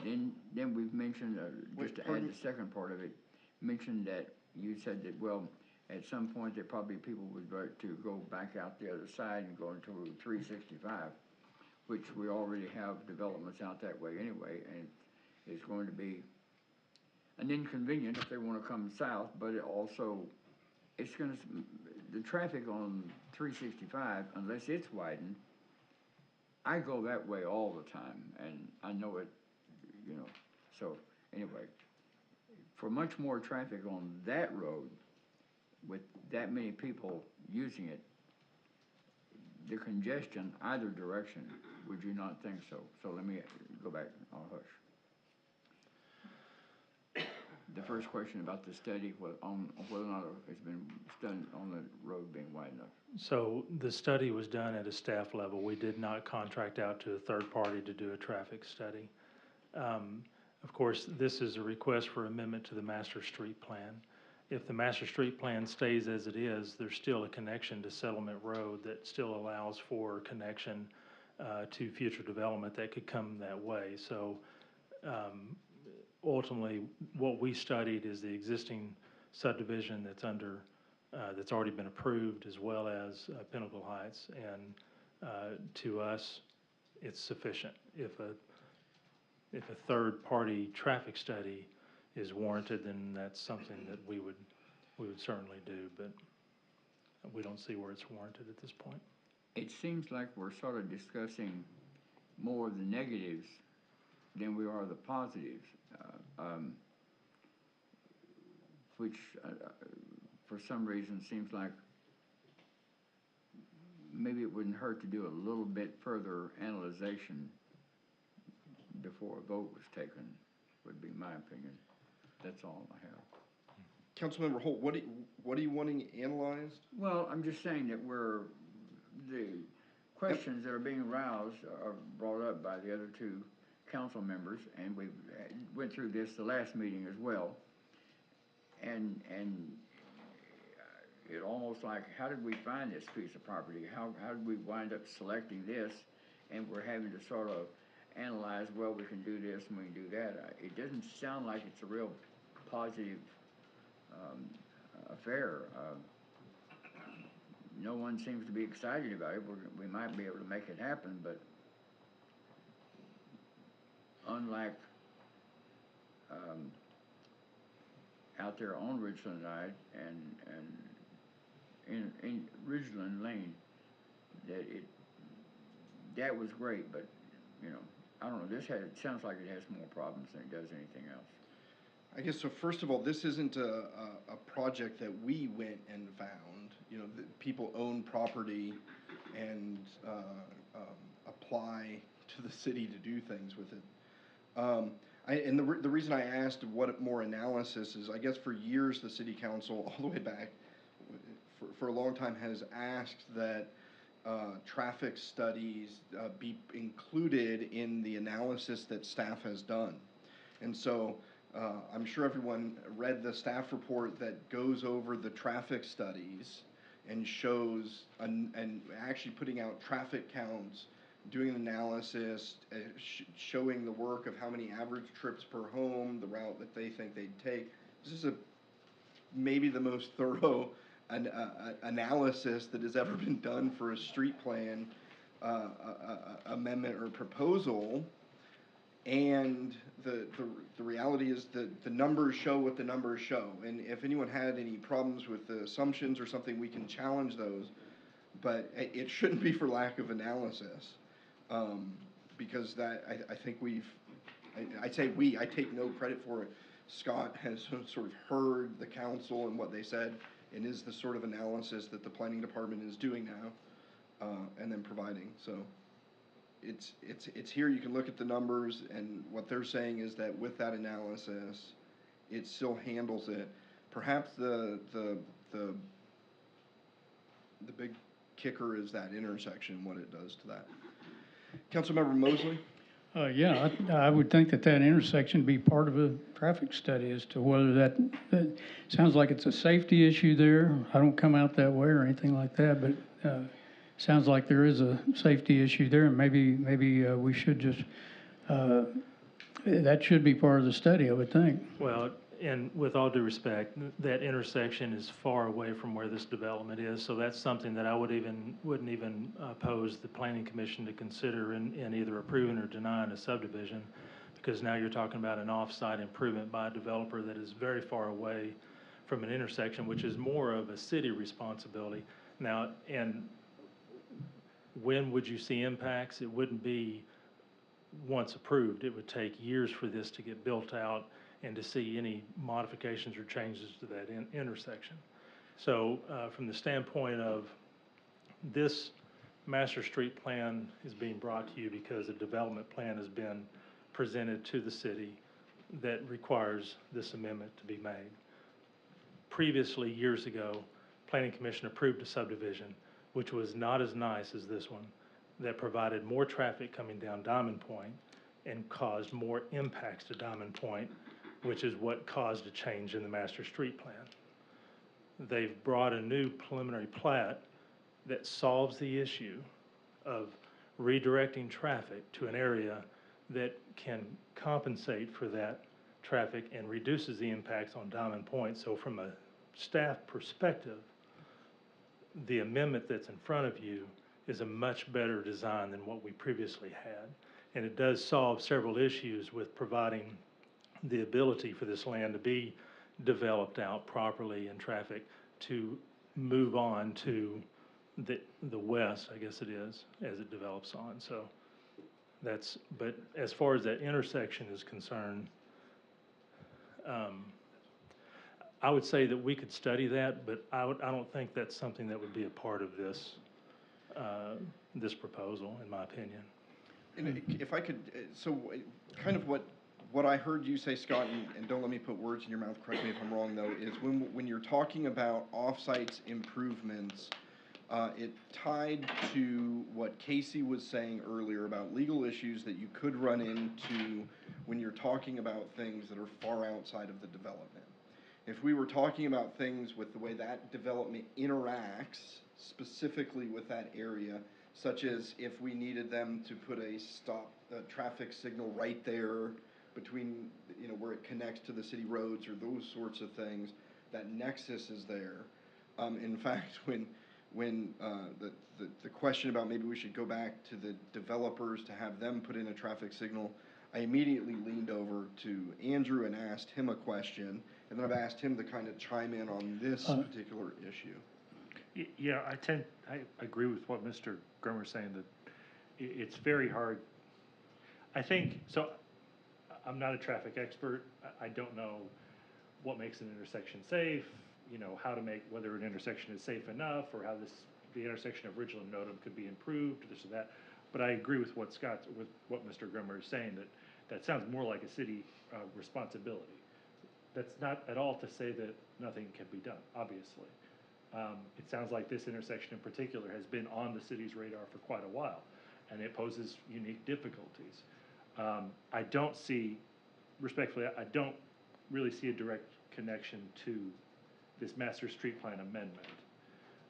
Then we've mentioned, just to add the second part of it, mentioned that you said that, well, at some point, there probably people would vote to go back out the other side and go into Route 365, which we already have developments out that way anyway, and it's going to be an inconvenience if they want to come south, but it also, it's going to, the traffic on 365, unless it's widened, I go that way all the time, and I know it, you know. So anyway, for much more traffic on that road, with that many people using it, the congestion either direction, would you not think so? So let me go back, I'll hush. The first question about the study on whether or not it's been done on the road being wide enough. So the study was done at a staff level. We did not contract out to a third party to do a traffic study. Of course, this is a request for amendment to the master street plan. If the master street plan stays as it is, there's still a connection to Settlement Road that still allows for connection to future development that could come that way. So ultimately, what we studied is the existing subdivision that's under, that's already been approved, as well as Pinnacle Heights, and to us, it's sufficient. If a third-party traffic study is warranted, then that's something that we would certainly do, but we don't see where it's warranted at this point. It seems like we're sort of discussing more of the negatives than we are the positives, which for some reason seems like maybe it wouldn't hurt to do a little bit further analyzation before a vote was taken, would be my opinion. That's all I have. Councilmember Holt, what are you wanting analyzed? Well, I'm just saying that the questions that are being aroused are brought up by the other two council members, and we went through this the last meeting as well. And it almost like, how did we find this piece of property? How did we wind up selecting this? And we're having to sort of analyze, well, we can do this and we can do that. It doesn't sound like it's a real positive affair. No one seems to be excited about it. We might be able to make it happen, but unlike out there on Ridgeland Drive and in Ridgeland Lane, that was great, but you know, I don't know. It sounds like it has more problems than it does anything else. I guess so. First of all, this isn't a project that we went and found. You know, people own property and apply to the city to do things with it. And the reason I asked what more analysis is, I guess for years the city council, all the way back, for a long time, has asked that traffic studies be included in the analysis that staff has done. And so I'm sure everyone read the staff report that goes over the traffic studies and shows, and actually putting out traffic counts, doing an analysis, showing the work of how many average trips per home, the route that they think they'd take. This is maybe the most thorough analysis that has ever been done for a street plan amendment or proposal. And the reality is that the numbers show what the numbers show. And if anyone had any problems with the assumptions or something, we can challenge those. But it shouldn't be for lack of analysis. Because I think I take no credit for it. Scott has sort of heard the council and what they said, and is the sort of analysis that the planning department is doing now, and then providing. So it's here. You can look at the numbers, and what they're saying is that with that analysis, it still handles it. Perhaps the big kicker is that intersection, what it does to that. Councilmember Mosley? Yeah, I would think that intersection be part of a traffic study as to whether that sounds like it's a safety issue there. I don't come out that way or anything like that, but sounds like there is a safety issue there, and maybe we should just that should be part of the study, I would think. Well, and with all due respect, that intersection is far away from where this development is, so that's something that I wouldn't even oppose the planning commission to consider in either approving or denying a subdivision, because now you're talking about an off-site improvement by a developer that is very far away from an intersection, which is more of a city responsibility. Now, and when would you see impacts? It wouldn't be once approved. It would take years for this to get built out and to see any modifications or changes to that intersection. So from the standpoint of this master street plan is being brought to you because a development plan has been presented to the city that requires this amendment to be made. Previously, years ago, Planning Commission approved a subdivision which was not as nice as this one, that provided more traffic coming down Diamond Point and caused more impacts to Diamond Point, which is what caused a change in the master street plan. They've brought a new preliminary plat that solves the issue of redirecting traffic to an area that can compensate for that traffic and reduces the impacts on Diamond Point. So from a staff perspective, the amendment that's in front of you is a much better design than what we previously had. And it does solve several issues with providing the ability for this land to be developed out properly and traffic to move on to the west, I guess it is, as it develops on. So that's, but as far as that intersection is concerned, I would say that we could study that, but I don't think that's something that would be a part of this, this proposal, in my opinion. And if I could, so kind of what I heard you say, Scott, and don't let me put words in your mouth, correct me if I'm wrong though, is when you're talking about off-sites improvements, it tied to what Casey was saying earlier about legal issues that you could run into when you're talking about things that are far outside of the development. If we were talking about things with the way that development interacts specifically with that area, such as if we needed them to put a traffic signal right there between, you know, where it connects to the city roads or those sorts of things, that nexus is there. In fact, when the question about maybe we should go back to the developers to have them put in a traffic signal, I immediately leaned over to Andrew and asked him a question, and then I've asked him to kind of chime in on this particular issue. Yeah, I agree with what Mr. Grimmer's saying, that it's very hard. I think, so I'm not a traffic expert. I don't know what makes an intersection safe, you know, how to make, whether an intersection is safe enough, or how the intersection of Ridgeland and Odom could be improved, this or that. But I agree with what what Mr. Grimmer is saying, that sounds more like a city responsibility. That's not at all to say that nothing can be done, obviously. It sounds like this intersection in particular has been on the city's radar for quite a while, and it poses unique difficulties. I don't see, respectfully, I don't really see a direct connection to this master street plan amendment.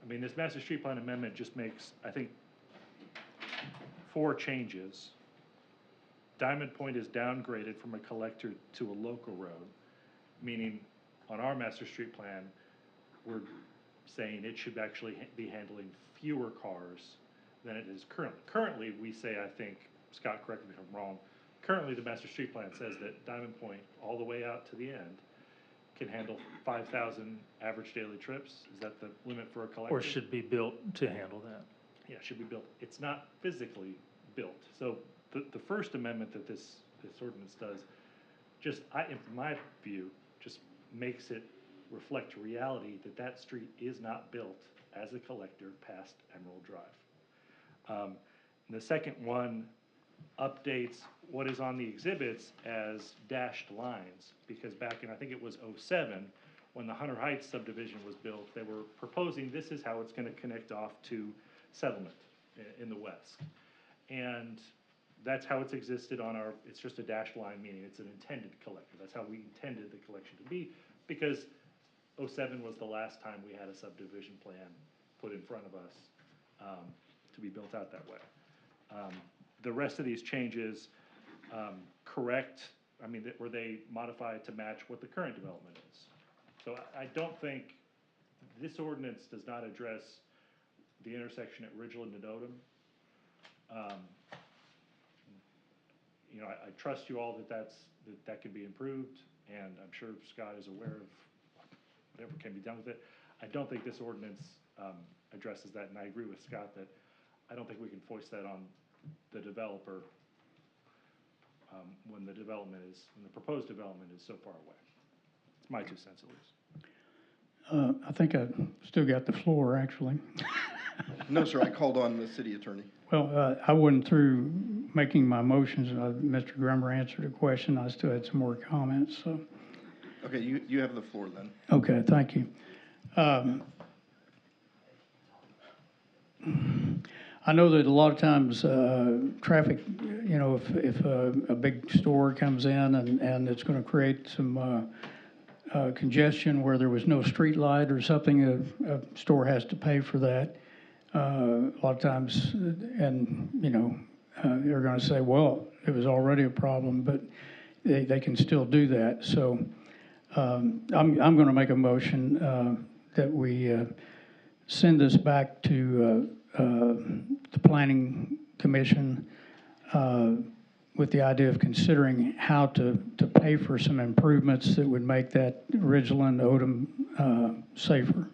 I mean, this master street plan amendment just makes, I think, 4 changes. Diamond Point is downgraded from a collector to a local road, meaning on our master street plan, we're saying it should actually be handling fewer cars than it is currently. Currently, we say, I think, Scott, correct me if I'm wrong, currently the master street plan says that Diamond Point, all the way out to the end, can handle 5,000 average daily trips. Is that the limit for a collector? Or should be built to handle that. Yeah, should be built. It's not physically built. So the first amendment that this ordinance does, just, in my view, just makes it reflect reality that street is not built as a collector past Emerald Drive. The second one updates what is on the exhibits as dashed lines, because back in, I think it was '07, when the Hunter Heights subdivision was built, they were proposing this is how it's going to connect off to Settlement in the west. And that's how it's existed on our, it's just a dashed line, meaning it's an intended collector. That's how we intended the collection to be, because '07 was the last time we had a subdivision plan put in front of us to be built out that way. The rest of these changes correct, I mean, were they modified to match what the current development is? So I don't think, this ordinance does not address the intersection at Ridgeland and Odom. You know, I trust you all that can be improved, and I'm sure Scott is aware of whatever can be done with it. I don't think this ordinance addresses that, and I agree with Scott that I don't think we can foist that on the developer when the proposed development is so far away. It's my 2 cents at least. I think I still got the floor, actually. No, sir, I called on the city attorney. Well, I wasn't through making my motions. Mr. Grimmer answered a question. I still had some more comments, so. Okay, you have the floor then. Okay, thank you. I know that a lot of times traffic, you know, if a big store comes in and it's going to create some congestion where there was no street light or something, a store has to pay for that. A lot of times, and you know, they're going to say, well, it was already a problem, but they can still do that. So I'm going to make a motion that we send this back to the Planning Commission with the idea of considering how to pay for some improvements that would make that Ridgeland Odom safer.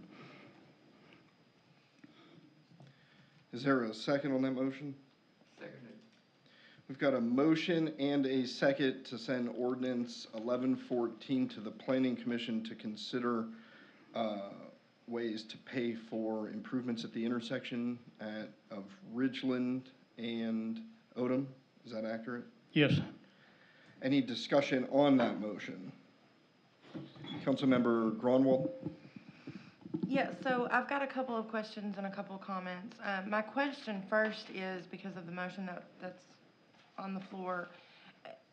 Is there a second on that motion? Seconded. We've got a motion and a second to send ordinance 1114 to the Planning Commission to consider ways to pay for improvements at the intersection of Ridgeland and Odom. Is that accurate? Yes. Any discussion on that motion? Councilmember Gronwald? Yeah, so I've got a couple of questions and a couple of comments. My question first is, because of the motion that's on the floor,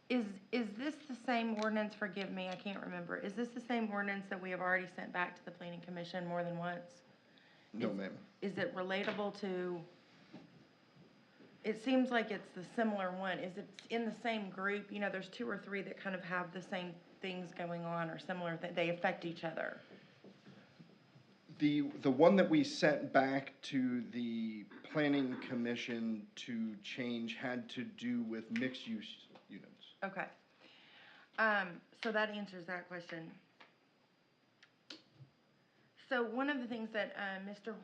is this the same ordinance, forgive me, I can't remember, is this the same ordinance that we have already sent back to the Planning Commission more than once? No, ma'am. Is it relatable to, it seems like it's the similar one, is it in the same group? You know, there's 2 or 3 that kind of have the same things going on or similar, that they affect each other. The one that we sent back to the Planning Commission to change had to do with mixed-use units. Okay. So that answers that question. So one of the things that Mr.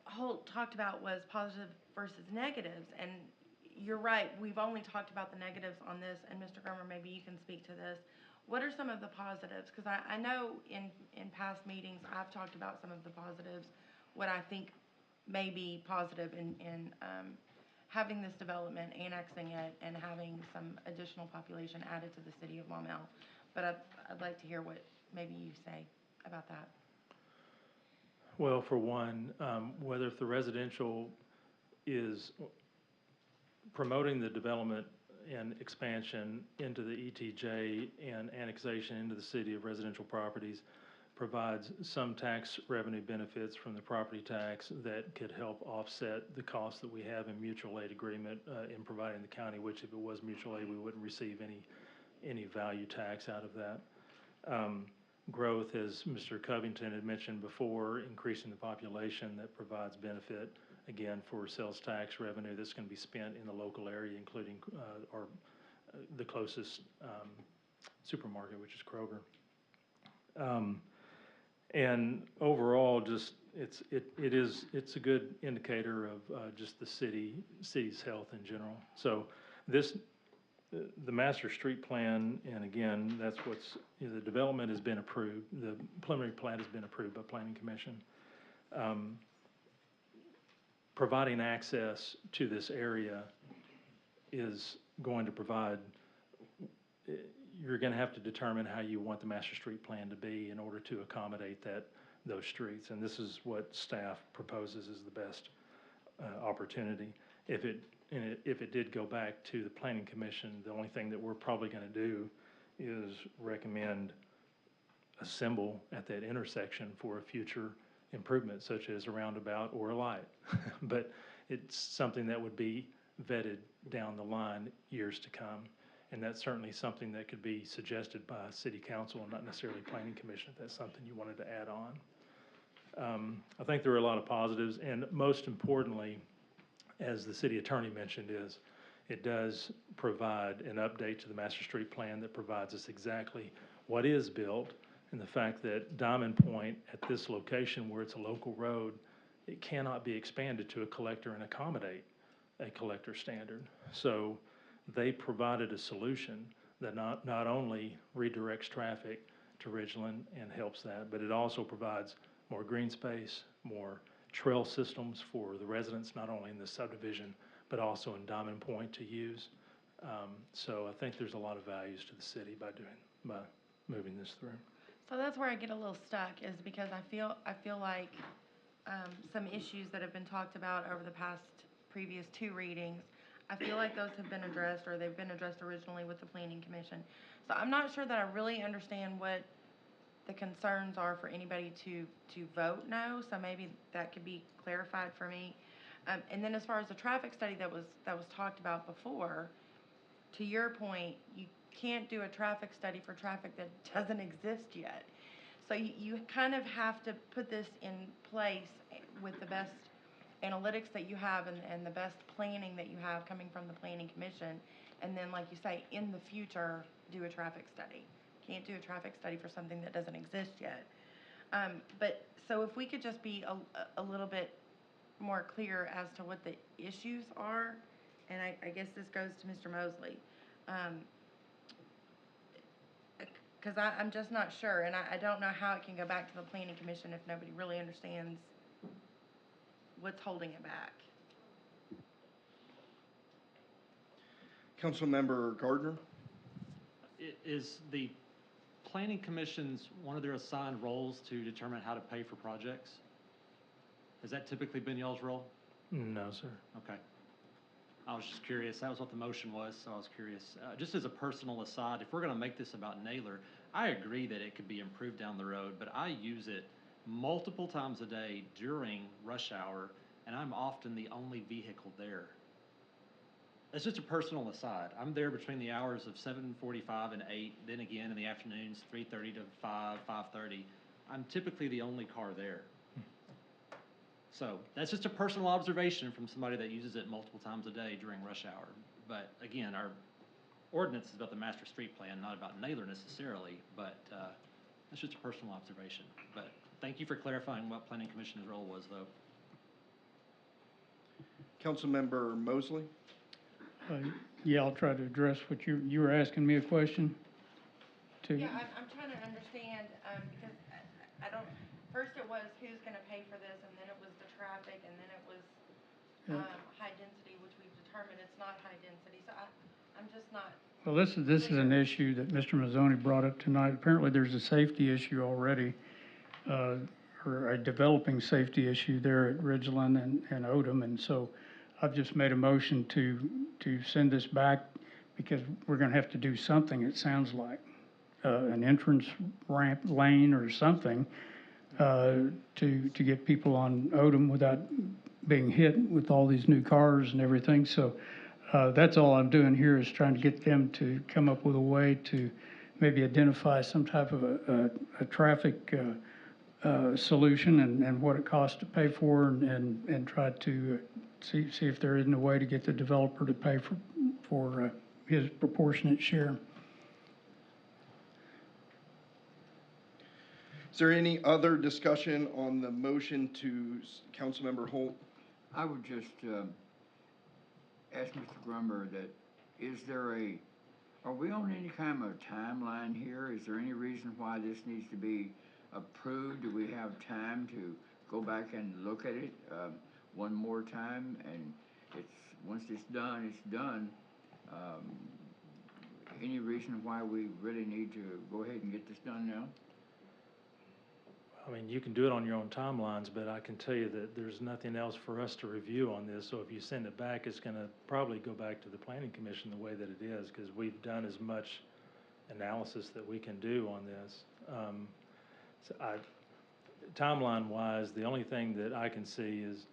Holt talked about was positive versus negatives, and you're right, we've only talked about the negatives on this, and Mr. Grummer, maybe you can speak to this. What are some of the positives? Because I know in past meetings, I've talked about some of the positives, what I think may be positive in having this development, annexing it, and having some additional population added to the city of Maumelle. But I'd like to hear what maybe you say about that. Well, for one, whether if the residential is promoting the development and expansion into the ETJ and annexation into the city of residential properties provides some tax revenue benefits from the property tax that could help offset the costs that we have in mutual aid agreement in providing the county, which if it was mutual aid, we wouldn't receive any value tax out of that. Growth, as Mr. Covington had mentioned before, increasing the population that provides benefit, again, for sales tax revenue that's going to be spent in the local area, including the closest supermarket, which is Kroger. And overall, just it's a good indicator of just the city's health in general. So the master street plan, and again, that's what's, the development has been approved. The preliminary plan has been approved by Planning Commission. Providing access to this area is going to provide, you're going to have to determine how you want the master street plan to be in order to accommodate those streets. And this is what staff proposes is the best opportunity. If it did go back to the Planning Commission, the only thing that we're probably going to do is recommend a symbol at that intersection for a future improvement, such as a roundabout or a light. But it's something that would be vetted down the line years to come. And that's certainly something that could be suggested by City Council and not necessarily Planning Commission if that's something you wanted to add on. I think there are a lot of positives, and most importantly, as the city attorney mentioned, is it does provide an update to the master street plan that provides us exactly what is built, and the fact that Diamond Point at this location where it's a local road, it cannot be expanded to a collector and accommodate a collector standard. So they provided a solution that not only redirects traffic to Ridgeland and helps that, but it also provides more green space, more trail systems for the residents, not only in the subdivision, but also in Diamond Point to use. So I think there's a lot of values to the city by moving this through. So that's where I get a little stuck, is because I feel like some issues that have been talked about over the previous 2 readings, I feel like those have been addressed, or they've been addressed originally with the Planning Commission. So I'm not sure that I really understand what the concerns are for anybody to vote no, so maybe that could be clarified for me. And then as far as the traffic study that was talked about before, to your point, can't do a traffic study for traffic that doesn't exist yet. So you kind of have to put this in place with the best analytics that you have and the best planning that you have coming from the planning commission. And then, like you say, in the future, do a traffic study. Can't do a traffic study for something that doesn't exist yet. But, so if we could just be a little bit more clear as to what the issues are, and I guess this goes to Mr. Mosley. Because I'm just not sure, and I don't know how it can go back to the planning commission if nobody really understands what's holding it back. Councilmember Gardner? Is the planning commission's, one of their assigned roles to determine how to pay for projects? Has that typically been y'all's role? No, sir. Okay. I was just curious. That was what the motion was, so I was curious. Just as a personal aside, if we're going to make this about Naylor, I agree that it could be improved down the road, but I use it multiple times a day during rush hour, and I'm often the only vehicle there. That's just a personal aside. I'm there between the hours of 7:45 and 8, then again in the afternoons, 3:30 to 5, 5:30. I'm typically the only car there. So that's just a personal observation from somebody that uses it multiple times a day during rush hour. But again, our ordinance is about the master street plan, not about Naylor necessarily, but that's just a personal observation. But thank you for clarifying what planning commission's role was, though. Councilmember Mosley? Yeah, I'll try to address what you were asking me a question to. Yeah, I'm trying to understand, because I don't, first it was who's gonna pay for this, and then it was the traffic, and then it was, high density, which we've determined it's not high density, so I'm just not. Well, this is an issue that Mr. Mazzoni brought up tonight. Apparently, there's a safety issue already, or a developing safety issue there at Ridgeland and Odom, and so I've just made a motion to send this back because we're gonna have to do something, it sounds like. An entrance ramp lane or something, to get people on Odom without being hit with all these new cars and everything. So, that's all I'm doing here is trying to get them to come up with a way to maybe identify some type of a traffic, solution and what it costs to pay for and try to see if there isn't a way to get the developer to pay for his proportionate share. Is there any other discussion on the motion to Councilmember Holt? I would just ask Mr. Grumber that, are we on any kind of timeline here? Is there any reason why this needs to be approved? Do we have time to go back and look at it one more time? And once it's done, it's done. Any reason why we really need to go ahead and get this done now? I mean, you can do it on your own timelines, but I can tell you that there's nothing else for us to review on this. So if you send it back, it's going to probably go back to the planning commission the way that it is, because we've done as much analysis that we can do on this. Timeline-wise, the only thing that I can see is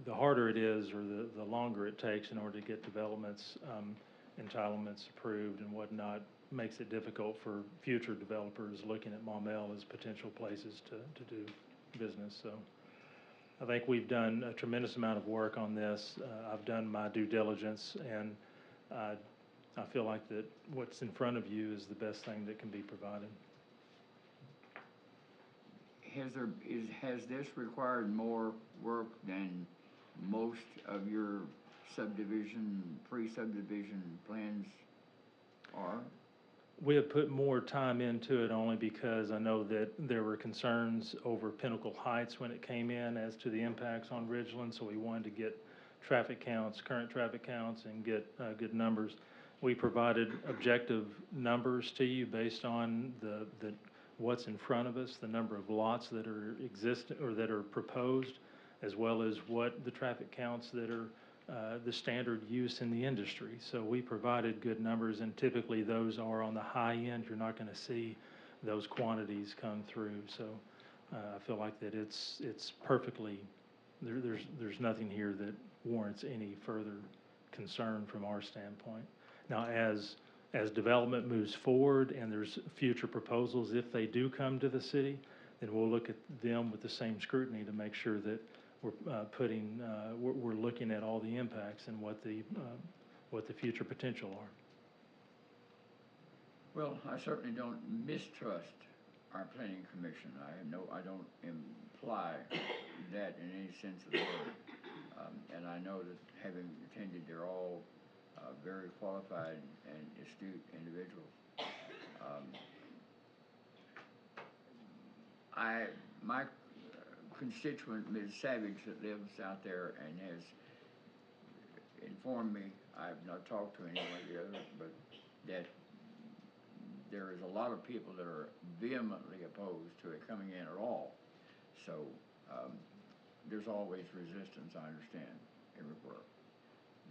the harder it is or the longer it takes in order to get developments, entitlements approved and whatnot, makes it difficult for future developers looking at Maumelle as potential places to do business. So I think we've done a tremendous amount of work on this. I've done my due diligence, and I feel like that what's in front of you is the best thing that can be provided. Has this required more work than most of your subdivision, pre-subdivision plans are? We have put more time into it only because I know that there were concerns over Pinnacle Heights when it came in as to the impacts on Ridgeland, so we wanted to get traffic counts, current traffic counts, and get good numbers. We provided objective numbers to you based on what's in front of us, the number of lots that are or that are proposed, as well as what the traffic counts that are the standard use in the industry. So we provided good numbers, and typically those are on the high end. You're not going to see those quantities come through. So I feel like that it's perfectly, there's nothing here that warrants any further concern from our standpoint. Now, as as development moves forward and there's future proposals, if they do come to the city, then we'll look at them with the same scrutiny to make sure that we're looking at all the impacts and what the future potential are. Well, I certainly don't mistrust our planning commission. I don't imply that in any sense of the word. And I know that having attended, they're all very qualified and astute individuals. My constituent, Ms. Savage, that lives out there and has informed me, I've not talked to anyone of the others, but that there is a lot of people that are vehemently opposed to it coming in at all. So there's always resistance, I understand, everywhere.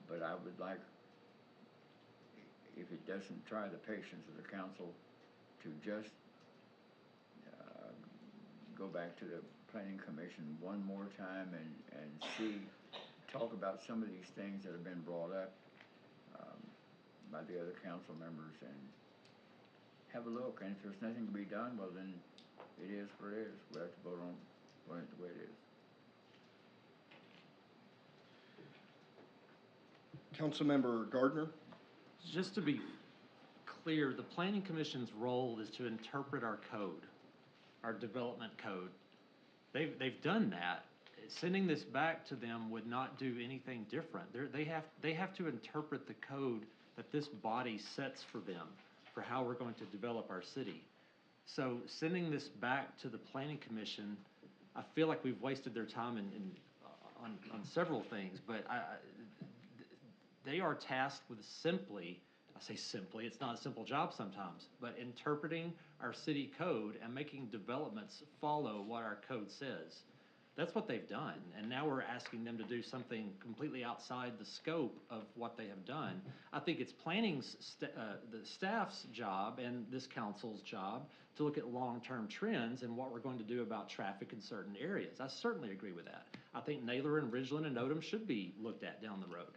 But I would like, if it doesn't try the patience of the council, to just go back to the planning commission one more time and talk about some of these things that have been brought up by the other council members, and have a look. And if there's nothing to be done, well then it is what it is. We have to vote on it the way it is. Councilmember Gardner? Just to be clear, the Planning Commission's role is to interpret our code, our development code. They've done that. Sending this back to them would not do anything different. They have to interpret the code that this body sets for them, for how we're going to develop our city. So sending this back to the Planning Commission, I feel like we've wasted their time on several things, but they are tasked with simply, I say simply, it's not a simple job sometimes, but interpreting our city code and making developments follow what our code says. That's what they've done, and now we're asking them to do something completely outside the scope of what they have done. I think it's the staff's job and this council's job to look at long-term trends and what we're going to do about traffic in certain areas. I certainly agree with that. I think Naylor and Ridgeland and Odom should be looked at down the road.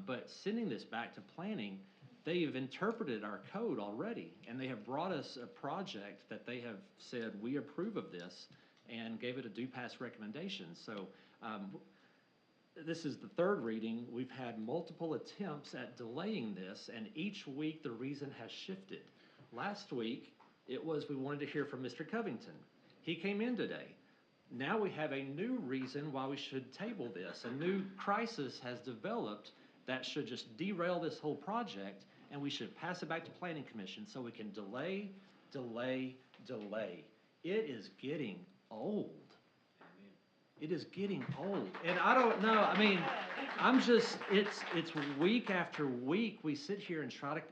But sending this back to planning, they've interpreted our code already, and they have brought us a project that they have said, we approve of this, and gave it a do pass recommendation. So this is the third reading. We've had multiple attempts at delaying this, and each week the reason has shifted. Last week, it was we wanted to hear from Mr. Covington. He came in today. Now we have a new reason why we should table this. A new crisis has developed that should just derail this whole project, and we should pass it back to Planning Commission so we can delay. It is getting old. It is getting old. And I don't know, I mean, it's week after week we sit here and try to,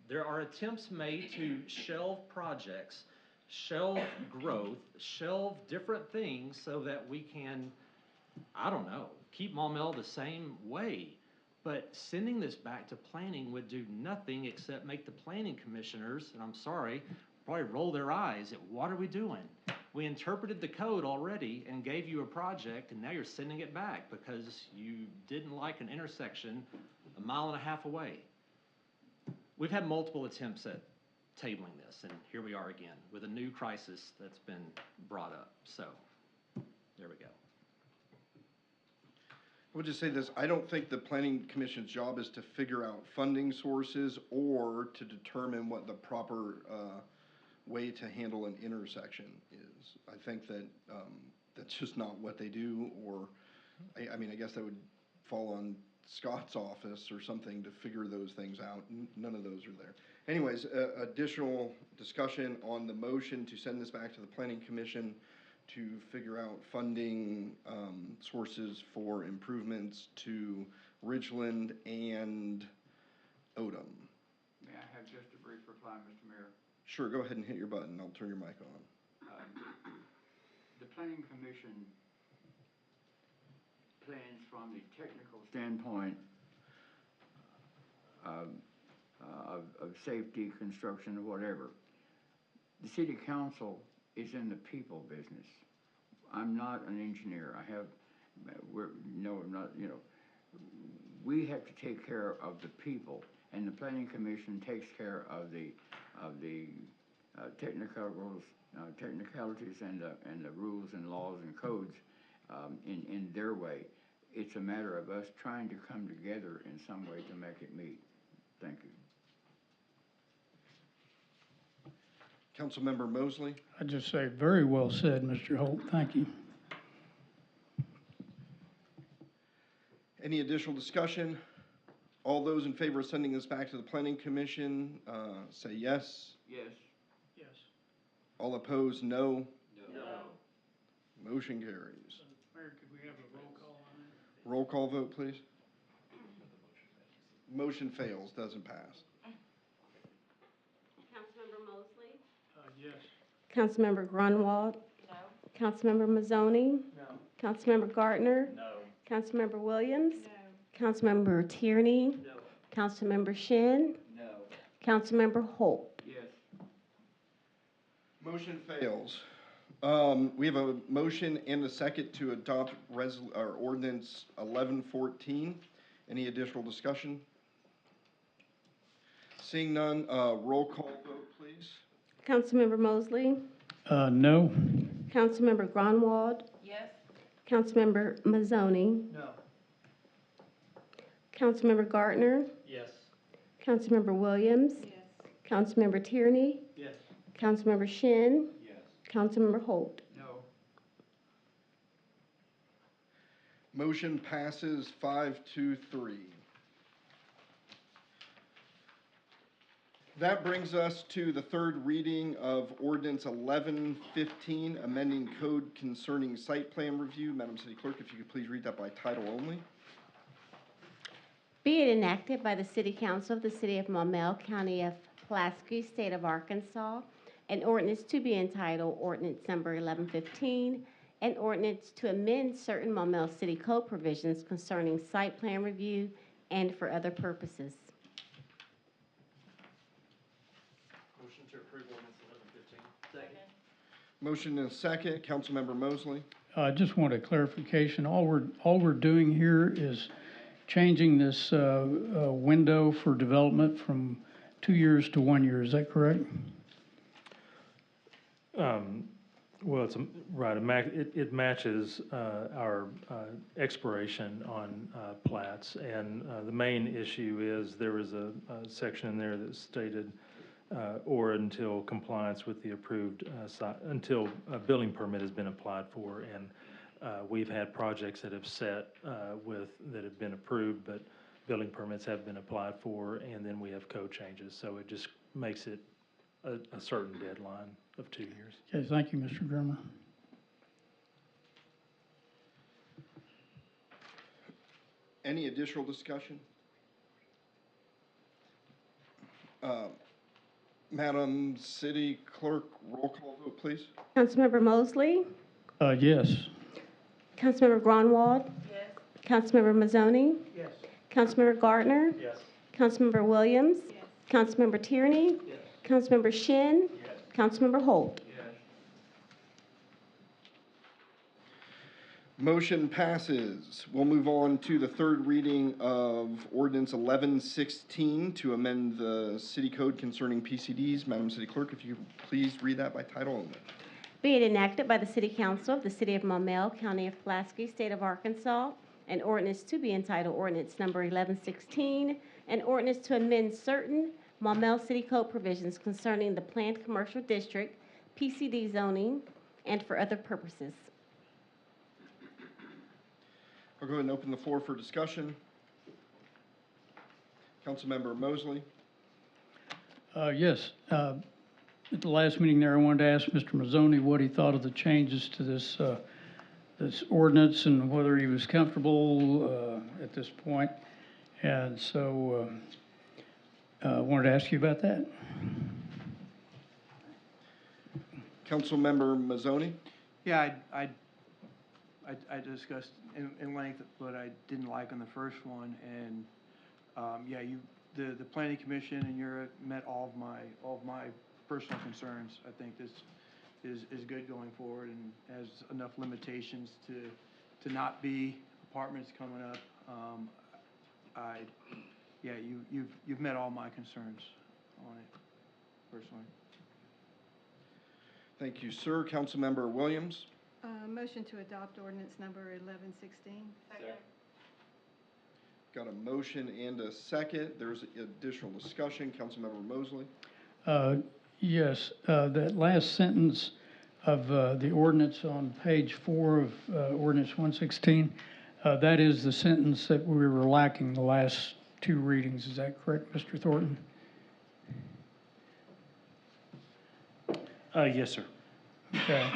there are attempts made to shelve projects, shelve growth, shelve different things so that we can, I don't know, keep Maumelle the same way. But sending this back to planning would do nothing except make the planning commissioners, and I'm sorry, probably roll their eyes at what are we doing? We interpreted the code already and gave you a project, and now you're sending it back because you didn't like an intersection 1.5 miles away. We've had multiple attempts at tabling this, and here we are again with a new crisis that's been brought up. So there we go. I would just say this, I don't think the Planning Commission's job is to figure out funding sources or to determine what the proper way to handle an intersection is. I think that that's just not what they do, or, I mean, I guess that would fall on Scott's office or something to figure those things out. None of those are there. Anyways, additional discussion on the motion to send this back to the Planning Commission to figure out funding sources for improvements to Ridgeland and Odom. May I have just a brief reply, Mr. Mayor? Sure, go ahead and hit your button. I'll turn your mic on. The Planning Commission plans from the technical standpoint of safety, construction, or whatever. The City Council is in the people business. I'm not an engineer. I'm not, we have to take care of the people. and the planning commission takes care of the technicalities and the rules and laws and codes in their way. It's a matter of us trying to come together in some way to make it meet. Thank you. Councilmember Mosley? I'd just say, very well said, Mr. Holt. Thank you. Any additional discussion? All those in favor of sending this back to the planning commission, say yes. Yes. Yes. All opposed, no. No. Motion carries. Mayor, could we have a roll call on that? Roll call vote, please. Motion fails, doesn't pass. Councilmember Mosley? Yes. Councilmember Grunwald? No. Councilmember Mazzoni? No. Councilmember Gardner? No. Councilmember Williams? No. Councilmember Tierney? No. Councilmember Shin? No. Councilmember Holt? Yes. Motion fails. We have a motion and a second to adopt ordinance 1114. Any additional discussion? Seeing none, roll call vote, please. Councilmember Mosley? No. Councilmember Grunwald? Yes. Councilmember Mazzoni? No. Councilmember Gardner? Yes. Councilmember Williams? Yes. Councilmember Tierney? Yes. Councilmember Shin? Yes. Councilmember Holt? No. Motion passes 5-3. That brings us to the third reading of ordinance 1115, amending code concerning site plan review. Madam City Clerk, if you could please read that by title only. Be it enacted by the City Council of the City of Maumelle, County of Pulaski, State of Arkansas, an ordinance to be entitled Ordinance Number 1115, an ordinance to amend certain Maumelle City Code provisions concerning site plan review and for other purposes. Motion to approve ordinance 1115. Second. Motion and a second. Councilmember Mosley. I just want a clarification. All we're doing here is changing this window for development from 2 years to 1 year. Is that correct? Well, right, it matches our expiration on plats, and the main issue is there was a section in there that stated or until compliance with the approved site, until a building permit has been applied for, and we've had projects that have that have been approved, but building permits have been applied for, and then we have code changes, so it just makes it a certain deadline of 2 years. Okay, thank you, Mr. Grimmer. Any additional discussion? Madam City Clerk, roll call vote, please. Councilmember Mosley? Yes. Councilmember Grunwald? Yes. Councilmember Mazzoni? Yes. Councilmember Gardner? Yes. Councilmember Williams? Yes. Councilmember Tierney? Yes. Councilmember Shin? Yes. Councilmember Holt? Yes. Motion passes. We'll move on to the third reading of ordinance 1116 to amend the city code concerning PCDs. Madam City Clerk, if you could please read that by title only. Be it enacted by the City Council of the City of Maumelle, County of Pulaski, State of Arkansas, an ordinance to be entitled Ordinance Number 1116, an ordinance to amend certain Maumelle City Code provisions concerning the Planned Commercial District, PCD zoning, and for other purposes. I'll go ahead and open the floor for discussion. Councilmember Mosley. Yes. At the last meeting there, I wanted to ask Mr. Mazzoni what he thought of the changes to this ordinance and whether he was comfortable at this point. And so I wanted to ask you about that. Councilmember Mazzoni. Yeah, I discussed in length what I didn't like on the first one, and yeah, the planning commission and you met all of my personal concerns. I think this is good going forward and has enough limitations to not be apartments coming up. yeah, you've met all my concerns on it, personally. Thank you, sir. Councilmember Williams? Motion to adopt ordinance number 1116. Got a motion and a second. There's additional discussion. Councilmember Mosley? Yes, that last sentence of the ordinance on page 4 of ordinance 116, that is the sentence that we were lacking the last 2 readings. Is that correct, Mr. Thornton? Yes, sir. Okay.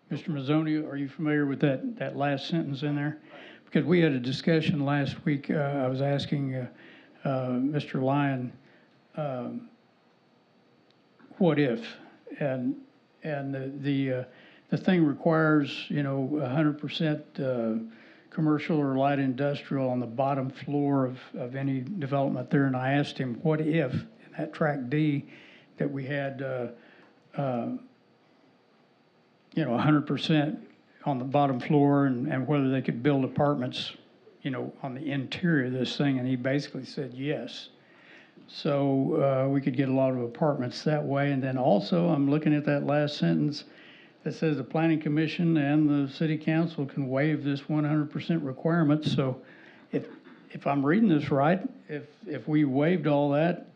Mr. Mazzoni, are you familiar with that last sentence in there? Because we had a discussion last week. I was asking Mr. Lyon, what if? And the thing requires, 100% commercial or light industrial on the bottom floor of any development there. And I asked him, what if in that track D that we had, 100% on the bottom floor and whether they could build apartments, on the interior of this thing. And he basically said yes. So we could get a lot of apartments that way. And then also, I'm looking at that last sentence that says the planning commission and the city council can waive this 100% requirement. So if I'm reading this right, if we waived all that,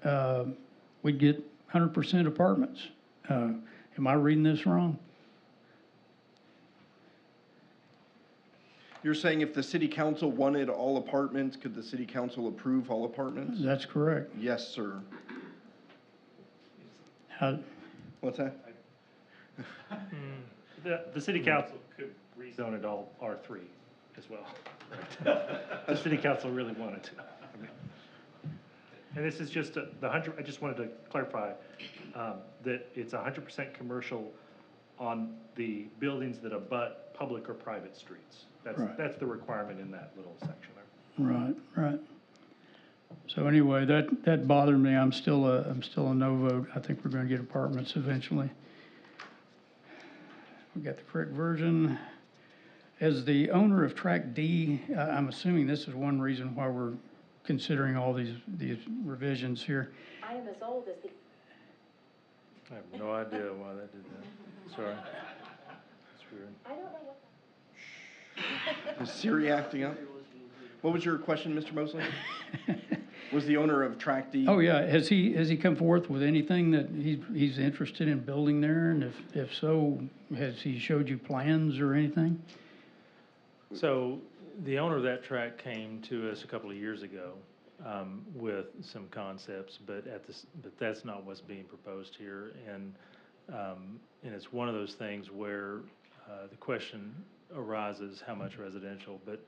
we'd get 100% apartments. Am I reading this wrong? You're saying if the city council wanted all apartments, could the city council approve all apartments? That's correct. Yes, sir. What's that? The city council could rezone it all R3 as well. The city council really wanted to. And this is just the 100, I just wanted to clarify that it's 100% commercial on the buildings that abut public or private streets. That's the requirement in that little section there. Right. So anyway, that bothered me. I'm still a no vote. I think we're going to get apartments eventually. We got the correct version. As the owner of Track D, I'm assuming this is one reason why we're considering all these revisions here. I am as old as the. I have no idea why that did that. Sorry. That's weird. I don't know what. Is Siri acting up? What was your question, Mr. Mosley? Was the owner of Track D? Oh, yeah. Has he come forth with anything that he's interested in building there? And if so, has he showed you plans or anything? So the owner of that track came to us a couple of years ago with some concepts, but that's not what's being proposed here. And it's one of those things where the question arises how much residential, but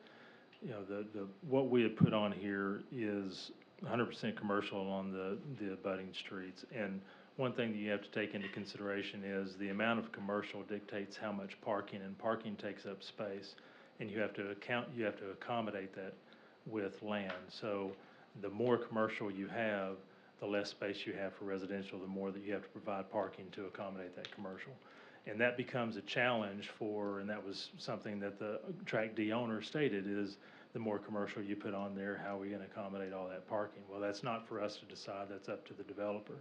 what we had put on here is 100% commercial on the abutting streets. And one thing that you have to take into consideration is the amount of commercial dictates how much parking, and parking takes up space, and you have to accommodate that with land. So the more commercial you have, the less space you have for residential, the more that you have to provide parking to accommodate that commercial. And that becomes a challenge and that was something that the Track D owner stated, is the more commercial you put on there, how are we going to accommodate all that parking? Well, that's not for us to decide, that's up to the developer.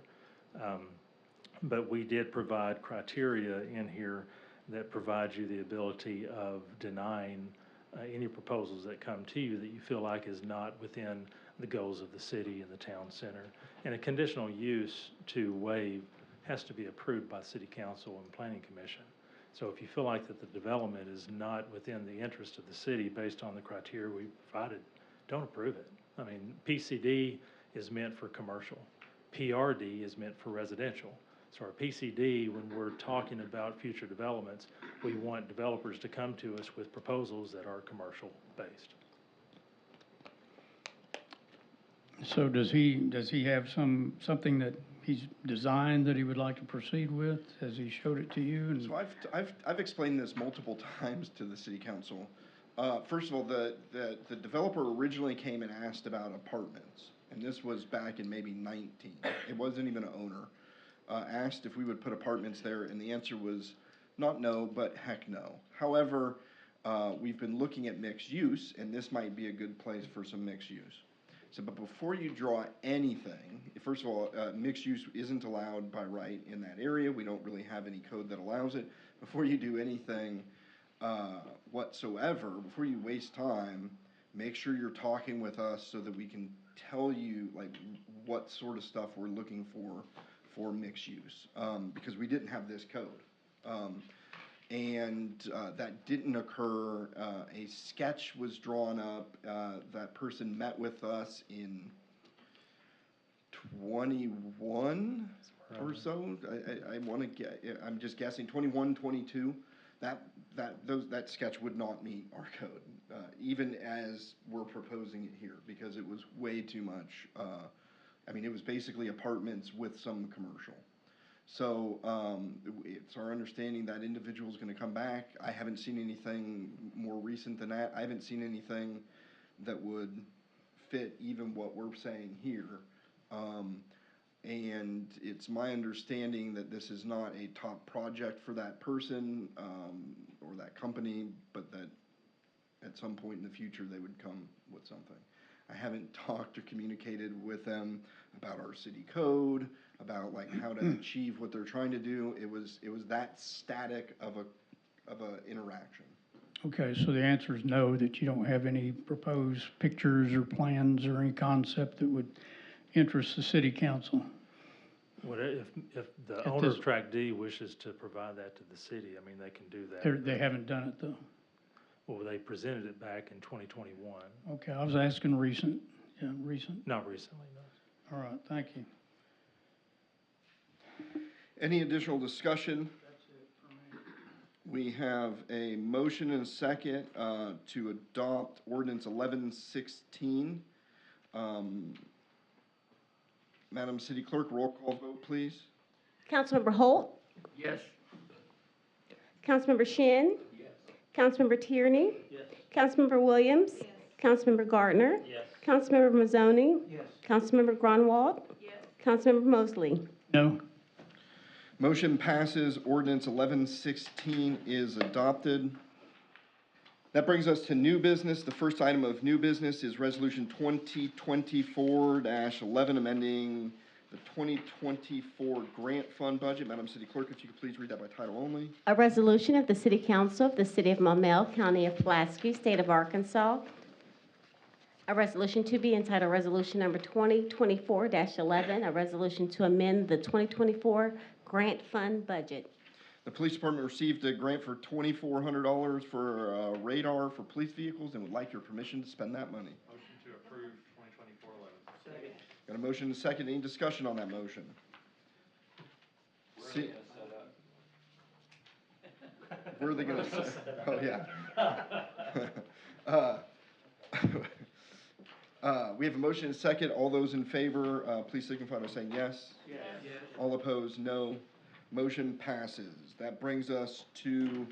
But we did provide criteria in here that provides you the ability of denying any proposals that come to you that you feel like is not within the goals of the city and the town center. And a conditional use to waive has to be approved by City Council and Planning Commission. So if you feel like that the development is not within the interest of the city based on the criteria we provided, don't approve it. I mean, PCD is meant for commercial. PRD is meant for residential. So our PCD, when we're talking about future developments, we want developers to come to us with proposals that are commercial based. So does he have something that he's designed that he would like to proceed with? Has he showed it to you? So I've explained this multiple times to the city council. First of all, the developer originally came and asked about apartments, and this was back in maybe 19. It wasn't even an owner. Asked if we would put apartments there, and the answer was not no, but heck no. However, we've been looking at mixed use, and this might be a good place for some mixed use. So, but before you draw anything, first of all, mixed use isn't allowed by right in that area. We don't really have any code that allows it. Before you do anything whatsoever, before you waste time, make sure you're talking with us so that we can tell you like what sort of stuff we're looking for mixed use, because we didn't have this code. And that didn't occur. A sketch was drawn up. That person met with us in 21 or so. I want to get. I'm just guessing 21, 22. That sketch would not meet our code, even as we're proposing it here, because it was way too much. I mean, it was basically apartments with some commercial. So it's our understanding that individual is going to come back. I haven't seen anything more recent than that. I haven't seen anything that would fit even what we're saying here. And it's my understanding that this is not a top project for that person or that company, but that at some point in the future they would come with something. I haven't talked or communicated with them about our city code, about like how to achieve what they're trying to do. It was that static of a interaction. Okay, so the answer is no, that you don't have any proposed pictures or plans or any concept that would interest the city council? What if the At owner this- of Track D wishes to provide that to the city, I mean, they can do that. They haven't done it though. Well, they presented it back in 2021. Okay, I was asking recent, recent. Not recently, no. All right, thank you. Any additional discussion? We have a motion and a second to adopt ordinance 1116. Madam City Clerk, roll call vote, please. Councilmember Holt? Yes. Councilmember Shin? Yes. Councilmember Tierney? Yes. Councilmember Williams? Yes. Councilmember Gardner? Yes. Councilmember Mazzoni? Yes. Councilmember Grunwald? Yes. Councilmember Mosley? No? Motion passes. Ordinance 1116 is adopted. That brings us to new business. The first item of new business is Resolution 2024-11, amending the 2024 grant fund budget. Madam City Clerk, if you could please read that by title only. A resolution of the City Council of the City of Maumelle, County of Pulaski, State of Arkansas. A resolution to be entitled Resolution Number 2024-11, a resolution to amend the 2024 grant fund budget. The police department received a grant for $2,400 for radar for police vehicles and would like your permission to spend that money. Motion to approve 2024-11. Second. Got a motion and a second. Any discussion on that motion? Where are they gonna set? Oh, yeah. We have a motion and a second. All those in favor, please signify by saying yes. Yes. All opposed, no. Motion passes. That brings us to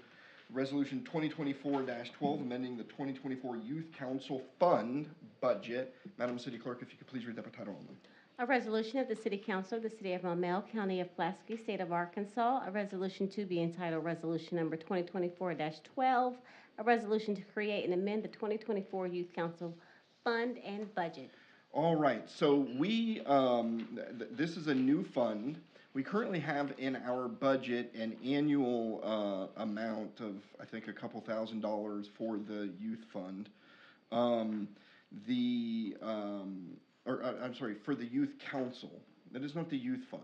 Resolution 2024-12, amending the 2024 Youth Council Fund budget. Madam City Clerk, if you could please read that by title only. A resolution of the City Council of the City of Maumelle, County of Pulaski, State of Arkansas. A resolution to be entitled Resolution Number 2024-12, a resolution to create and amend the 2024 Youth Council Fund and budget. All right, so we, this is a new fund. We currently have in our budget an annual amount of, I think, a couple $1,000s for the youth fund. I'm sorry, for the youth council. That is not the youth fund.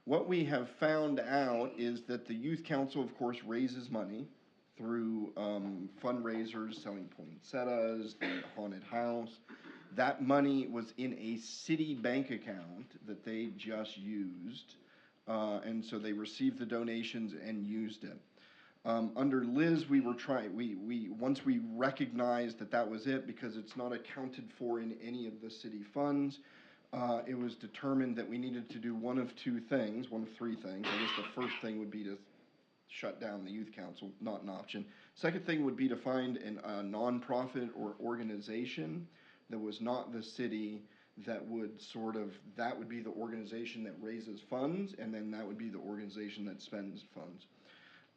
What we have found out is that the youth council, of course, raises money through fundraisers, selling poinsettias, the haunted house. That money was in a city bank account that they just used. And so they received the donations and used it. Under Liz, we were once we recognized that that was it, because it's not accounted for in any of the city funds, it was determined that we needed to do one of three things. I guess the first thing would be to shut down the youth council, not an option. Second thing would be to find a nonprofit or organization that was not the city, that would be the organization that raises funds, and then that would be the organization that spends funds.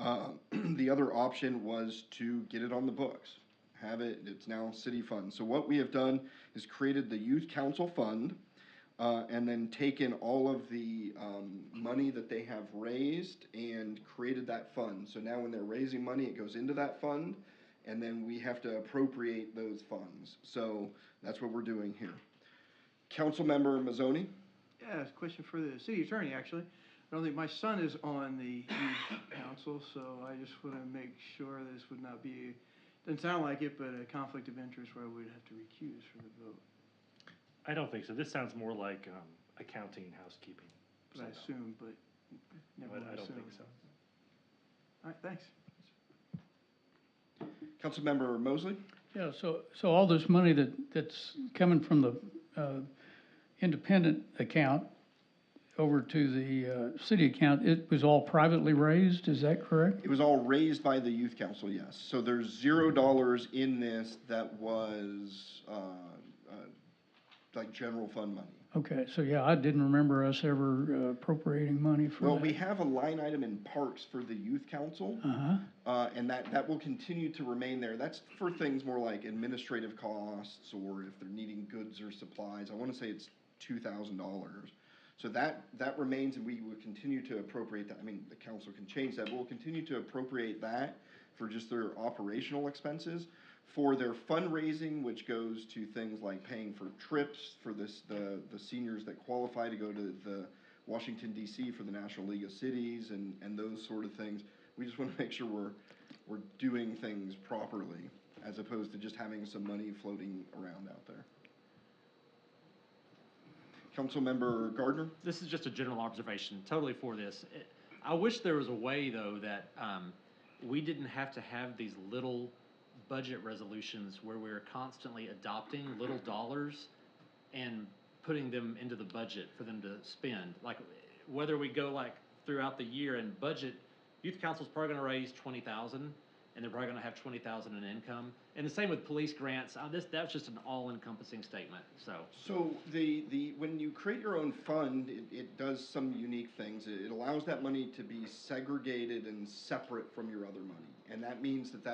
The other option was to get it on the books, have it, it's now city funds. So what we have done is created the youth council fund, and then taken all of the money that they have raised and created that fund. So now when they're raising money, it goes into that fund, and then we have to appropriate those funds. So that's what we're doing here. Councilmember Mazzoni? Yeah, it's a question for the city attorney, actually. I don't think my son is on the youth council, so I just want to make sure this would not be, doesn't sound like it, but a conflict of interest where I would have to recuse for the vote. I don't think so. This sounds more like accounting and housekeeping. But I assume, but never But would I don't assume. think so. All right, thanks. Councilmember Mosley? Yeah, so all this money that's coming from the independent account over to the city account, it was all privately raised, is that correct? It was all raised by the youth council, yes. So there's $0 in this that was like general fund money. Okay, so yeah, I didn't remember us ever appropriating money for that. Well, we have a line item in parks for the youth council, and that will continue to remain there. That's for things more like administrative costs, or if they're needing goods or supplies. I want to say it's $2,000. So that remains, and we would continue to appropriate that. I mean, the council can change that, but we'll continue to appropriate that for just their operational expenses. For their fundraising, which goes to things like paying for trips for the seniors that qualify to go to the Washington DC for the National League of Cities and those sort of things. We just want to make sure we're doing things properly, as opposed to just having some money floating around out there. Councilmember Gardner? This is just a general observation, totally for this. I wish there was a way, though, that we didn't have to have these little budget resolutions where we're constantly adopting little dollars and putting them into the budget for them to spend. Like, whether we go like throughout the year and budget, youth council's probably gonna raise 20,000, and they're probably gonna have 20,000 in income. And the same with police grants. That's just an all-encompassing statement, so. So when you create your own fund, it does some unique things. It allows that money to be segregated and separate from your other money. And that means that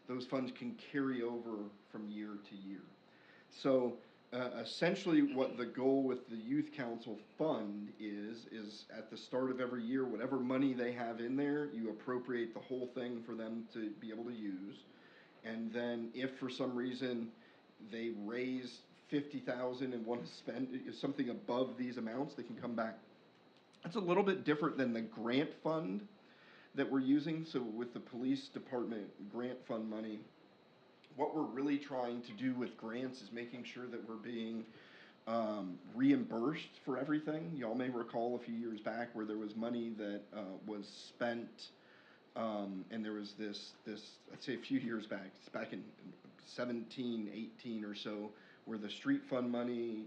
those funds can carry over from year to year. So essentially what the goal with the youth council fund is at the start of every year, whatever money they have in there, you appropriate the whole thing for them to be able to use. And then if for some reason they raise 50,000 and want to spend something above these amounts, they can come back. That's a little bit different than the grant fund that we're using. So with the police department grant fund money, what we're really trying to do with grants is making sure that we're being reimbursed for everything. Y'all may recall a few years back where there was money that was spent, and there was this, I'd say a few years back, it's back in 17, 18 or so, where the street fund money,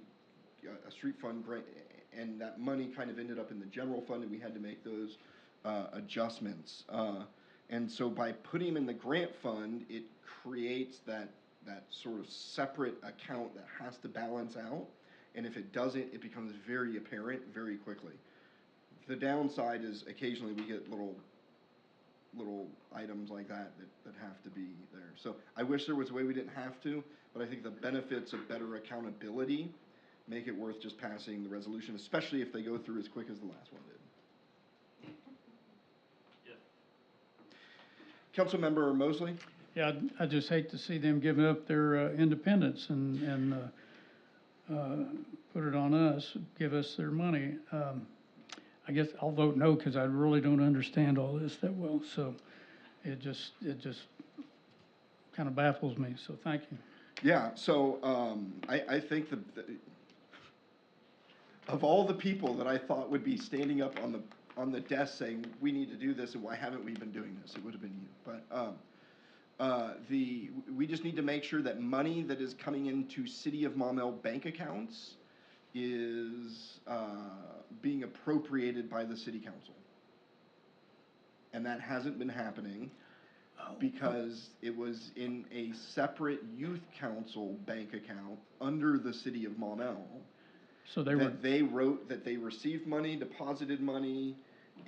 a street fund grant, and that money kind of ended up in the general fund, and we had to make those adjustments. And so by putting them in the grant fund, it creates that sort of separate account that has to balance out. And if it doesn't, it becomes very apparent very quickly. The downside is occasionally we get little items like that have to be there. So I wish there was a way we didn't have to, but I think the benefits of better accountability make it worth just passing the resolution, especially if they go through as quick as the last one did. Councilmember Mosley? Yeah, I just hate to see them giving up their independence and put it on us, give us their money. I guess I'll vote no because I really don't understand all this that well. So it just kind of baffles me. So thank you. Yeah, so I think of all the people that I thought would be standing up on the desk saying, we need to do this, and why haven't we been doing this? It would have been you. But we just need to make sure that money that is coming into City of Maumelle bank accounts is being appropriated by the city council. And that hasn't been happening because it was in a separate youth council bank account under the City of Maumelle. So they wrote that they received money, deposited money,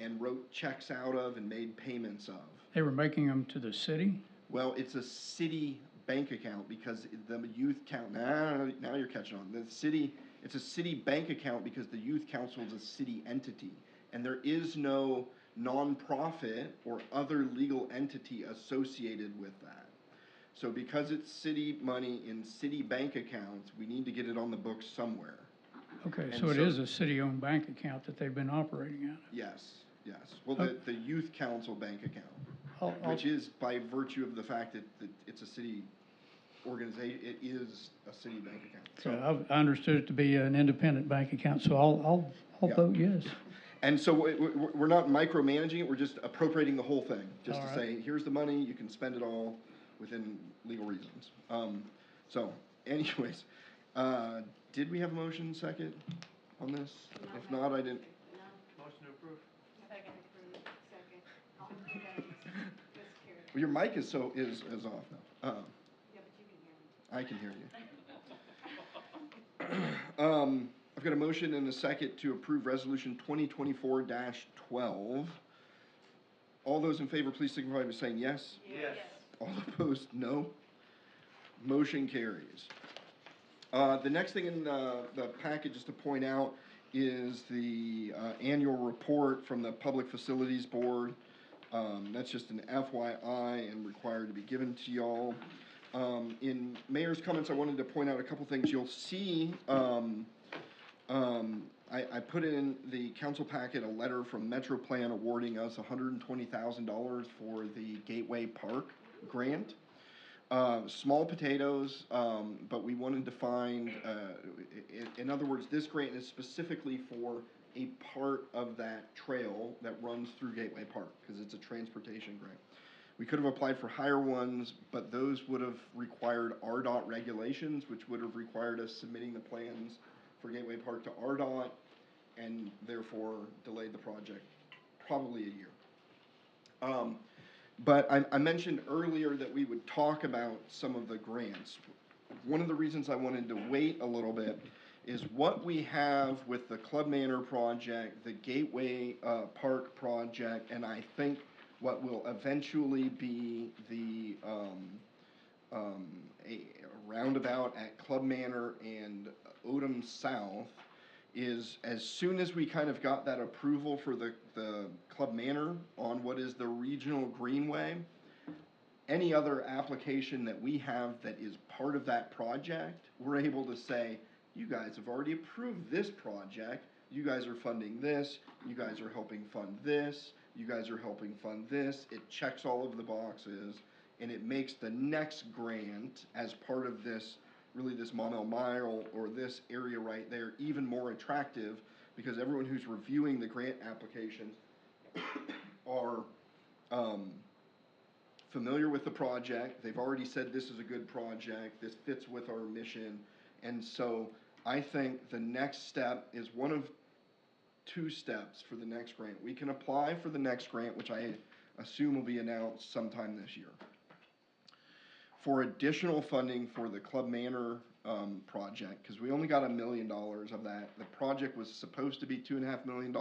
and wrote checks out of and made payments of. They were making them to the city? Well, it's a city bank account because the youth count, now you're catching on. It's a city bank account because the youth council is a city entity. And there is no nonprofit or other legal entity associated with that. So because it's city money in city bank accounts, we need to get it on the books somewhere. Okay, And so it is a city-owned bank account that they've been operating out of? Yes, yes. Well, Oh. the youth council bank account, I'll- which is by virtue of the fact that it's a city organization, it is a city bank account. So I understood it to be an independent bank account, so I'll Yeah. vote yes. And so we're not micromanaging it, we're just appropriating the whole thing, just to All say, here's the money, you can spend it all within legal reasons. So anyways, did we have a motion second on this? If not, I didn't. Motion to approve. Well, your mic is off now. I can hear you. I've got a motion and a second to approve resolution 2024-12. All those in favor, please signify by saying yes. Yes. All opposed, no. Motion carries. The next thing in the package, just to point out, is the annual report from the Public Facilities Board. That's just an FYI and required to be given to y'all. In Mayor's comments, I wanted to point out a couple things. You'll see, I put in the council packet a letter from Metro Plan awarding us $120,000 for the Gateway Park grant. Small potatoes, but we wanted to find, in other words, this grant is specifically for a part of that trail that runs through Gateway Park, because it's a transportation grant. We could have applied for higher ones, but those would have required RDOT regulations, which would have required us submitting the plans for Gateway Park to RDOT, and therefore delayed the project probably a year. But I mentioned earlier that we would talk about some of the grants. One of the reasons I wanted to wait a little bit is what we have with the Club Manor project, the Gateway Park project, and I think what will eventually be the a roundabout at Club Manor and Odom South, is as soon as we kind of got that approval for the Club Manor on what is the regional greenway, any other application that we have that is part of that project, we're able to say, you guys have already approved this project, you guys are funding this, you guys are helping fund this, you guys are helping fund this. It checks all of the boxes, and it makes the next grant as part of this, really this Maumelle Mile or this area right there, even more attractive, because everyone who's reviewing the grant applications are familiar with the project. They've already said this is a good project, this fits with our mission, and so I think the next step is one of two steps for the next grant. We can apply for the next grant, which I assume will be announced sometime this year, for additional funding for the Club Manor project, because we only got $1 million of that. The project was supposed to be $2.5 million.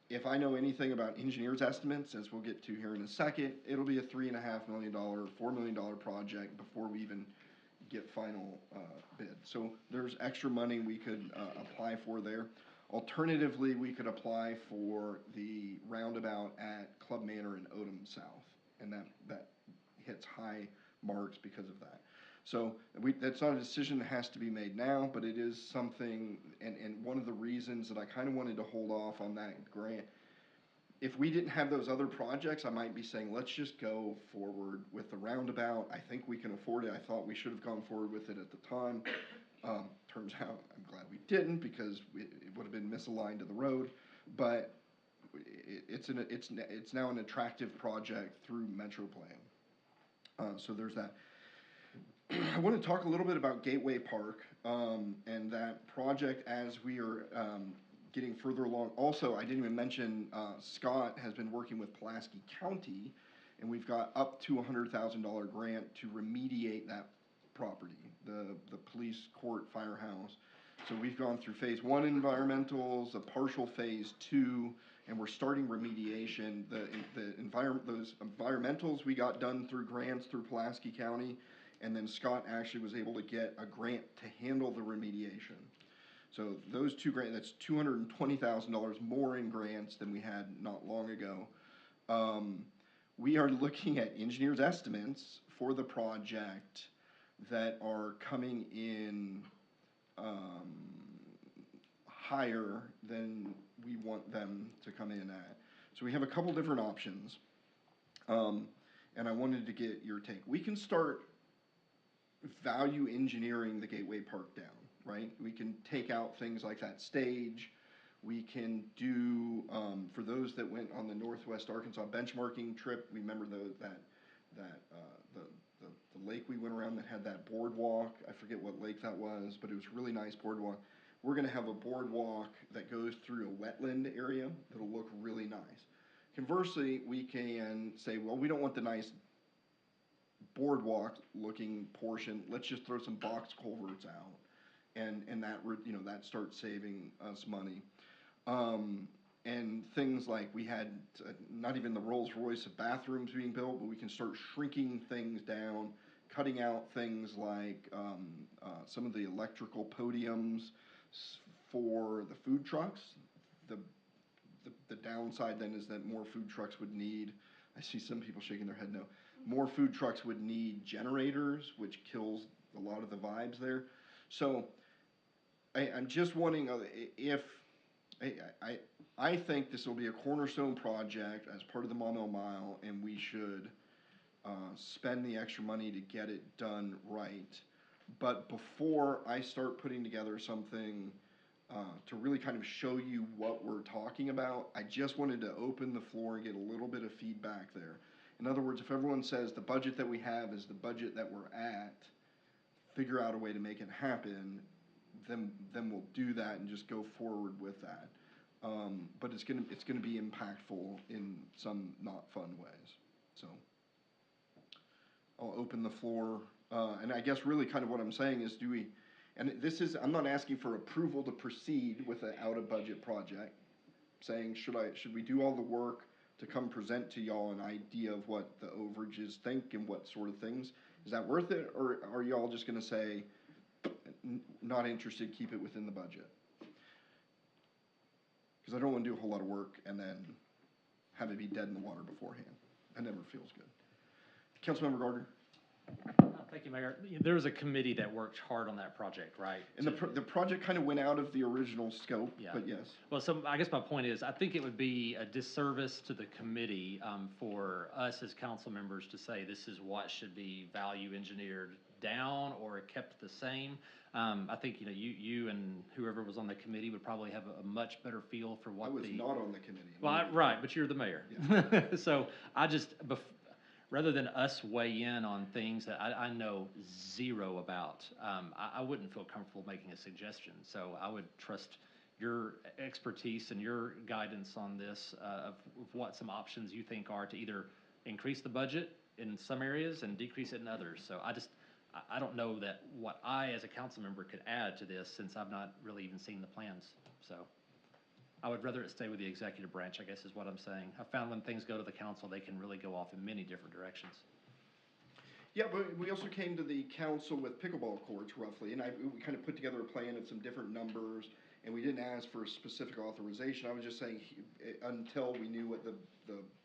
If I know anything about engineers' estimates, as we'll get to here in a second, it'll be a $3.5 million, $4 million project before we even get final bid. So there's extra money we could apply for there. Alternatively, we could apply for the roundabout at Club Manor and Odom South, and that hits high marks because of that. So that's not a decision that has to be made now, but it is something, and one of the reasons that I kind of wanted to hold off on that grant. If we didn't have those other projects, I might be saying, let's just go forward with the roundabout. I think we can afford it. I thought we should have gone forward with it at the time. Turns out I'm glad we didn't, because it would have been misaligned to the road, but it's now an attractive project through Metro Plan. So there's that. I want to talk a little bit about Gateway Park and that project as we are getting further along. Also, I didn't even mention Scott has been working with Pulaski County, and we've got up to $100,000 grant to remediate that property, the police court firehouse. So we've gone through phase 1 environmentals, a partial phase 2, and we're starting remediation. Those environmentals we got done through grants through Pulaski County, and then Scott actually was able to get a grant to handle the remediation. So those two grants, that's $220,000 more in grants than we had not long ago. We are looking at engineers' estimates for the project that are coming in higher than we want them to come in at. So we have a couple different options, and I wanted to get your take. We can start value engineering the Gateway Park down, right? We can take out things like that stage. We can do, for those that went on the Northwest Arkansas benchmarking trip, remember the lake we went around that had that boardwalk. I forget what lake that was, but it was a really nice boardwalk. We're gonna have a boardwalk that goes through a wetland area that'll look really nice. Conversely, we can say, well, we don't want the nice boardwalk looking portion. Let's just throw some box culverts out. And that, that starts saving us money. And things like we had, not even the Rolls Royce of bathrooms being built, but we can start shrinking things down, cutting out things like some of the electrical podiums for the food trucks. The downside then is that more food trucks would need, I see some people shaking their head no, more food trucks would need generators, which kills a lot of the vibes there. So I'm just wanting, if, I think this will be a cornerstone project as part of the Maumelle Mile, and we should spend the extra money to get it done right. But before I start putting together something to really kind of show you what we're talking about, I just wanted to open the floor and get a little bit of feedback there. In other words, if everyone says the budget that we have is the budget that we're at, figure out a way to make it happen, then we'll do that and just go forward with that. But it's gonna be impactful in some not fun ways. So I'll open the floor, and I guess really kind of what I'm saying is, I'm not asking for approval to proceed with an out-of-budget project, saying should we do all the work to come present to y'all an idea of what the overages think and what sort of things, is that worth it, or are y'all just gonna say, not interested, keep it within the budget? Because I don't want to do a whole lot of work and then have it be dead in the water beforehand. That never feels good. Councilmember Gardner? Thank you, Mayor. There was a committee that worked hard on that project, right? And the project kind of went out of the original scope, Yeah. but yes. Well, so I guess my point is, I think it would be a disservice to the committee for us as council members to say this is what should be value engineered down or kept the same. I think, you and whoever was on the committee would probably have a much better feel for what I was not on the committee. Well, right, but you're the mayor. Yeah. So I just, rather than us weigh in on things that I know zero about, I wouldn't feel comfortable making a suggestion. So I would trust your expertise and your guidance on this, of what some options you think are to either increase the budget in some areas and decrease it in others. So I don't know that what I, as a council member, could add to this, since I've not really even seen the plans. So I would rather it stay with the executive branch, I guess is what I'm saying. I found when things go to the council, they can really go off in many different directions. Yeah, but we also came to the council with pickleball courts roughly, and we kind of put together a plan of some different numbers, and we didn't ask for a specific authorization. I was just saying, until we knew what the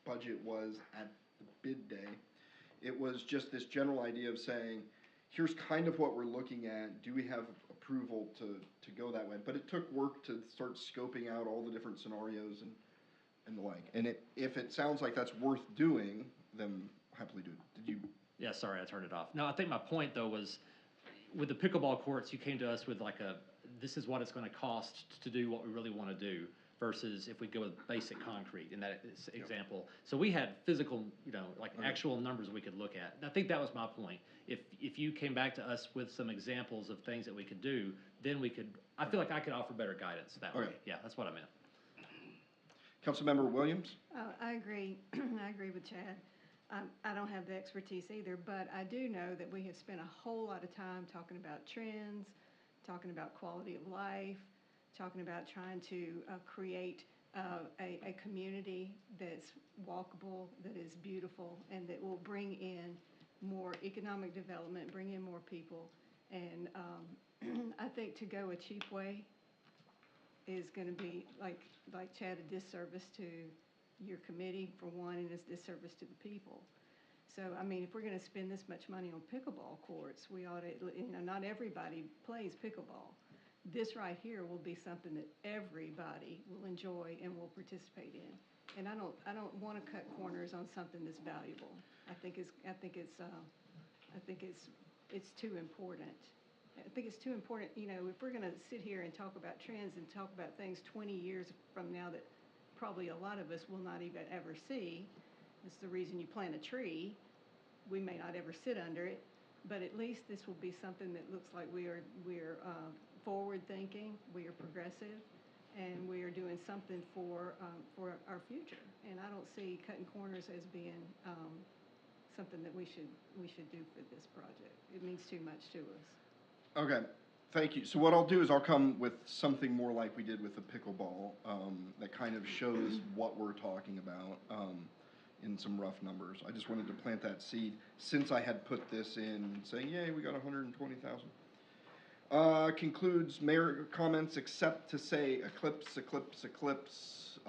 budget was at the bid day, it was just this general idea of saying, here's kind of what we're looking at. Do we have approval to go that way? But it took work to start scoping out all the different scenarios and the like. And if it sounds like that's worth doing, then happily do it. Did you? Yeah, sorry, I turned it off. No, I think my point though was, with the pickleball courts, you came to us with this is what it's gonna cost to do what we really wanna do, versus if we go with basic concrete in that example. So we had physical, actual numbers we could look at. And I think that was my point. If you came back to us with some examples of things that we could do, then I feel like I could offer better guidance that way. Yeah, that's what I meant. Councilmember Williams? I agree. I agree with Chad. I don't have the expertise either, but I do know that we have spent a whole lot of time talking about trends, talking about quality of life, talking about trying to create a community that's walkable, that is beautiful, and that will bring in more economic development, bring in more people. And I think to go a cheap way is going to be, like Chad, a disservice to your committee, for one, and it's disservice to the people. So, I mean, if we're going to spend this much money on pickleball courts, we ought to, not everybody plays pickleball. This right here will be something that everybody will enjoy and will participate in. And I don't want to cut corners on something that's valuable. I think it's too important. I think it's too important, if we're going to sit here and talk about trends and talk about things 20 years from now that probably a lot of us will not even ever see. It's the reason you plant a tree. We may not ever sit under it, but at least this will be something that looks like we're forward-thinking, we are progressive, and we are doing something for our future. And I don't see cutting corners as being something that we should do for this project. It means too much to us. Okay, thank you. So what I'll do is I'll come with something more like we did with the pickleball, that kind of shows what we're talking about in some rough numbers. I just wanted to plant that seed since I had put this in, saying, yay, we got 120,000. Concludes mayor comments except to say eclipse, eclipse, eclipse.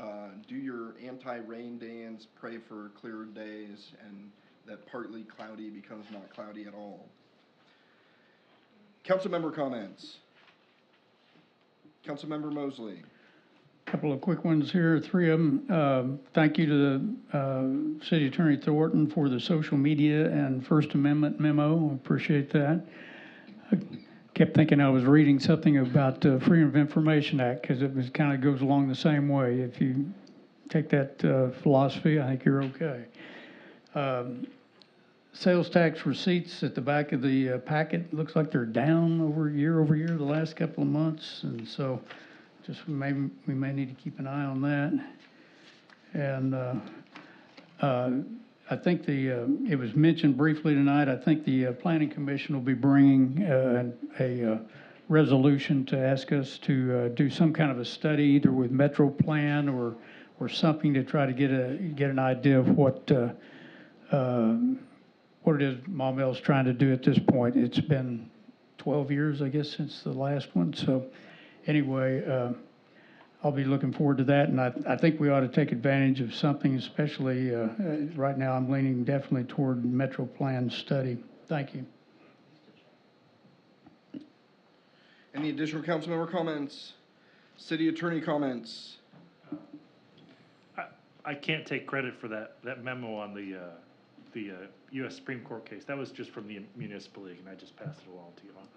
Do your anti-rain dance, pray for clearer days, and that partly cloudy becomes not cloudy at all. Councilmember comments. Councilmember Mosley. Couple of quick ones here, 3 of them. Thank you to the City Attorney Thornton for the social media and First Amendment memo. I appreciate that. I kept thinking I was reading something about the Freedom of Information Act, because it was kind of goes along the same way. If you take that philosophy, I think you're okay. Sales tax receipts at the back of the packet, looks like they're down over year the last couple of months, and so just we may need to keep an eye on that. And I think it was mentioned briefly tonight, I think the Planning Commission will be bringing a resolution to ask us to do some kind of a study, either with Metro Plan or something, to try to get an idea of what it is Maumell's trying to do at this point. It's been 12 years, I guess, since the last one. So anyway, I'll be looking forward to that, and I think we ought to take advantage of something, especially right now I'm leaning definitely toward Metro Plan study. Thank you. Any additional council member comments? City attorney comments? I can't take credit for that memo on the U.S. Supreme Court case. That was just from the Municipal League, and I just passed it along to you all.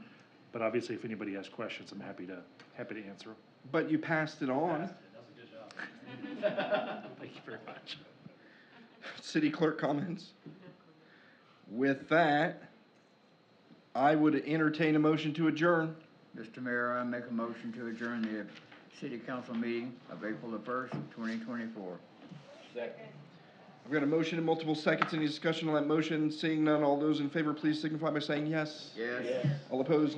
But obviously, if anybody has questions, I'm happy to answer them. But you passed it on. That was a good job. Thank you very much. City clerk comments? With that, I would entertain a motion to adjourn. Mr. Mayor, I make a motion to adjourn the city council meeting of April the 1st, 2024. Second. I've got a motion and multiple seconds. Any discussion on that motion? Seeing none, all those in favor, please signify by saying yes. Yes. All opposed,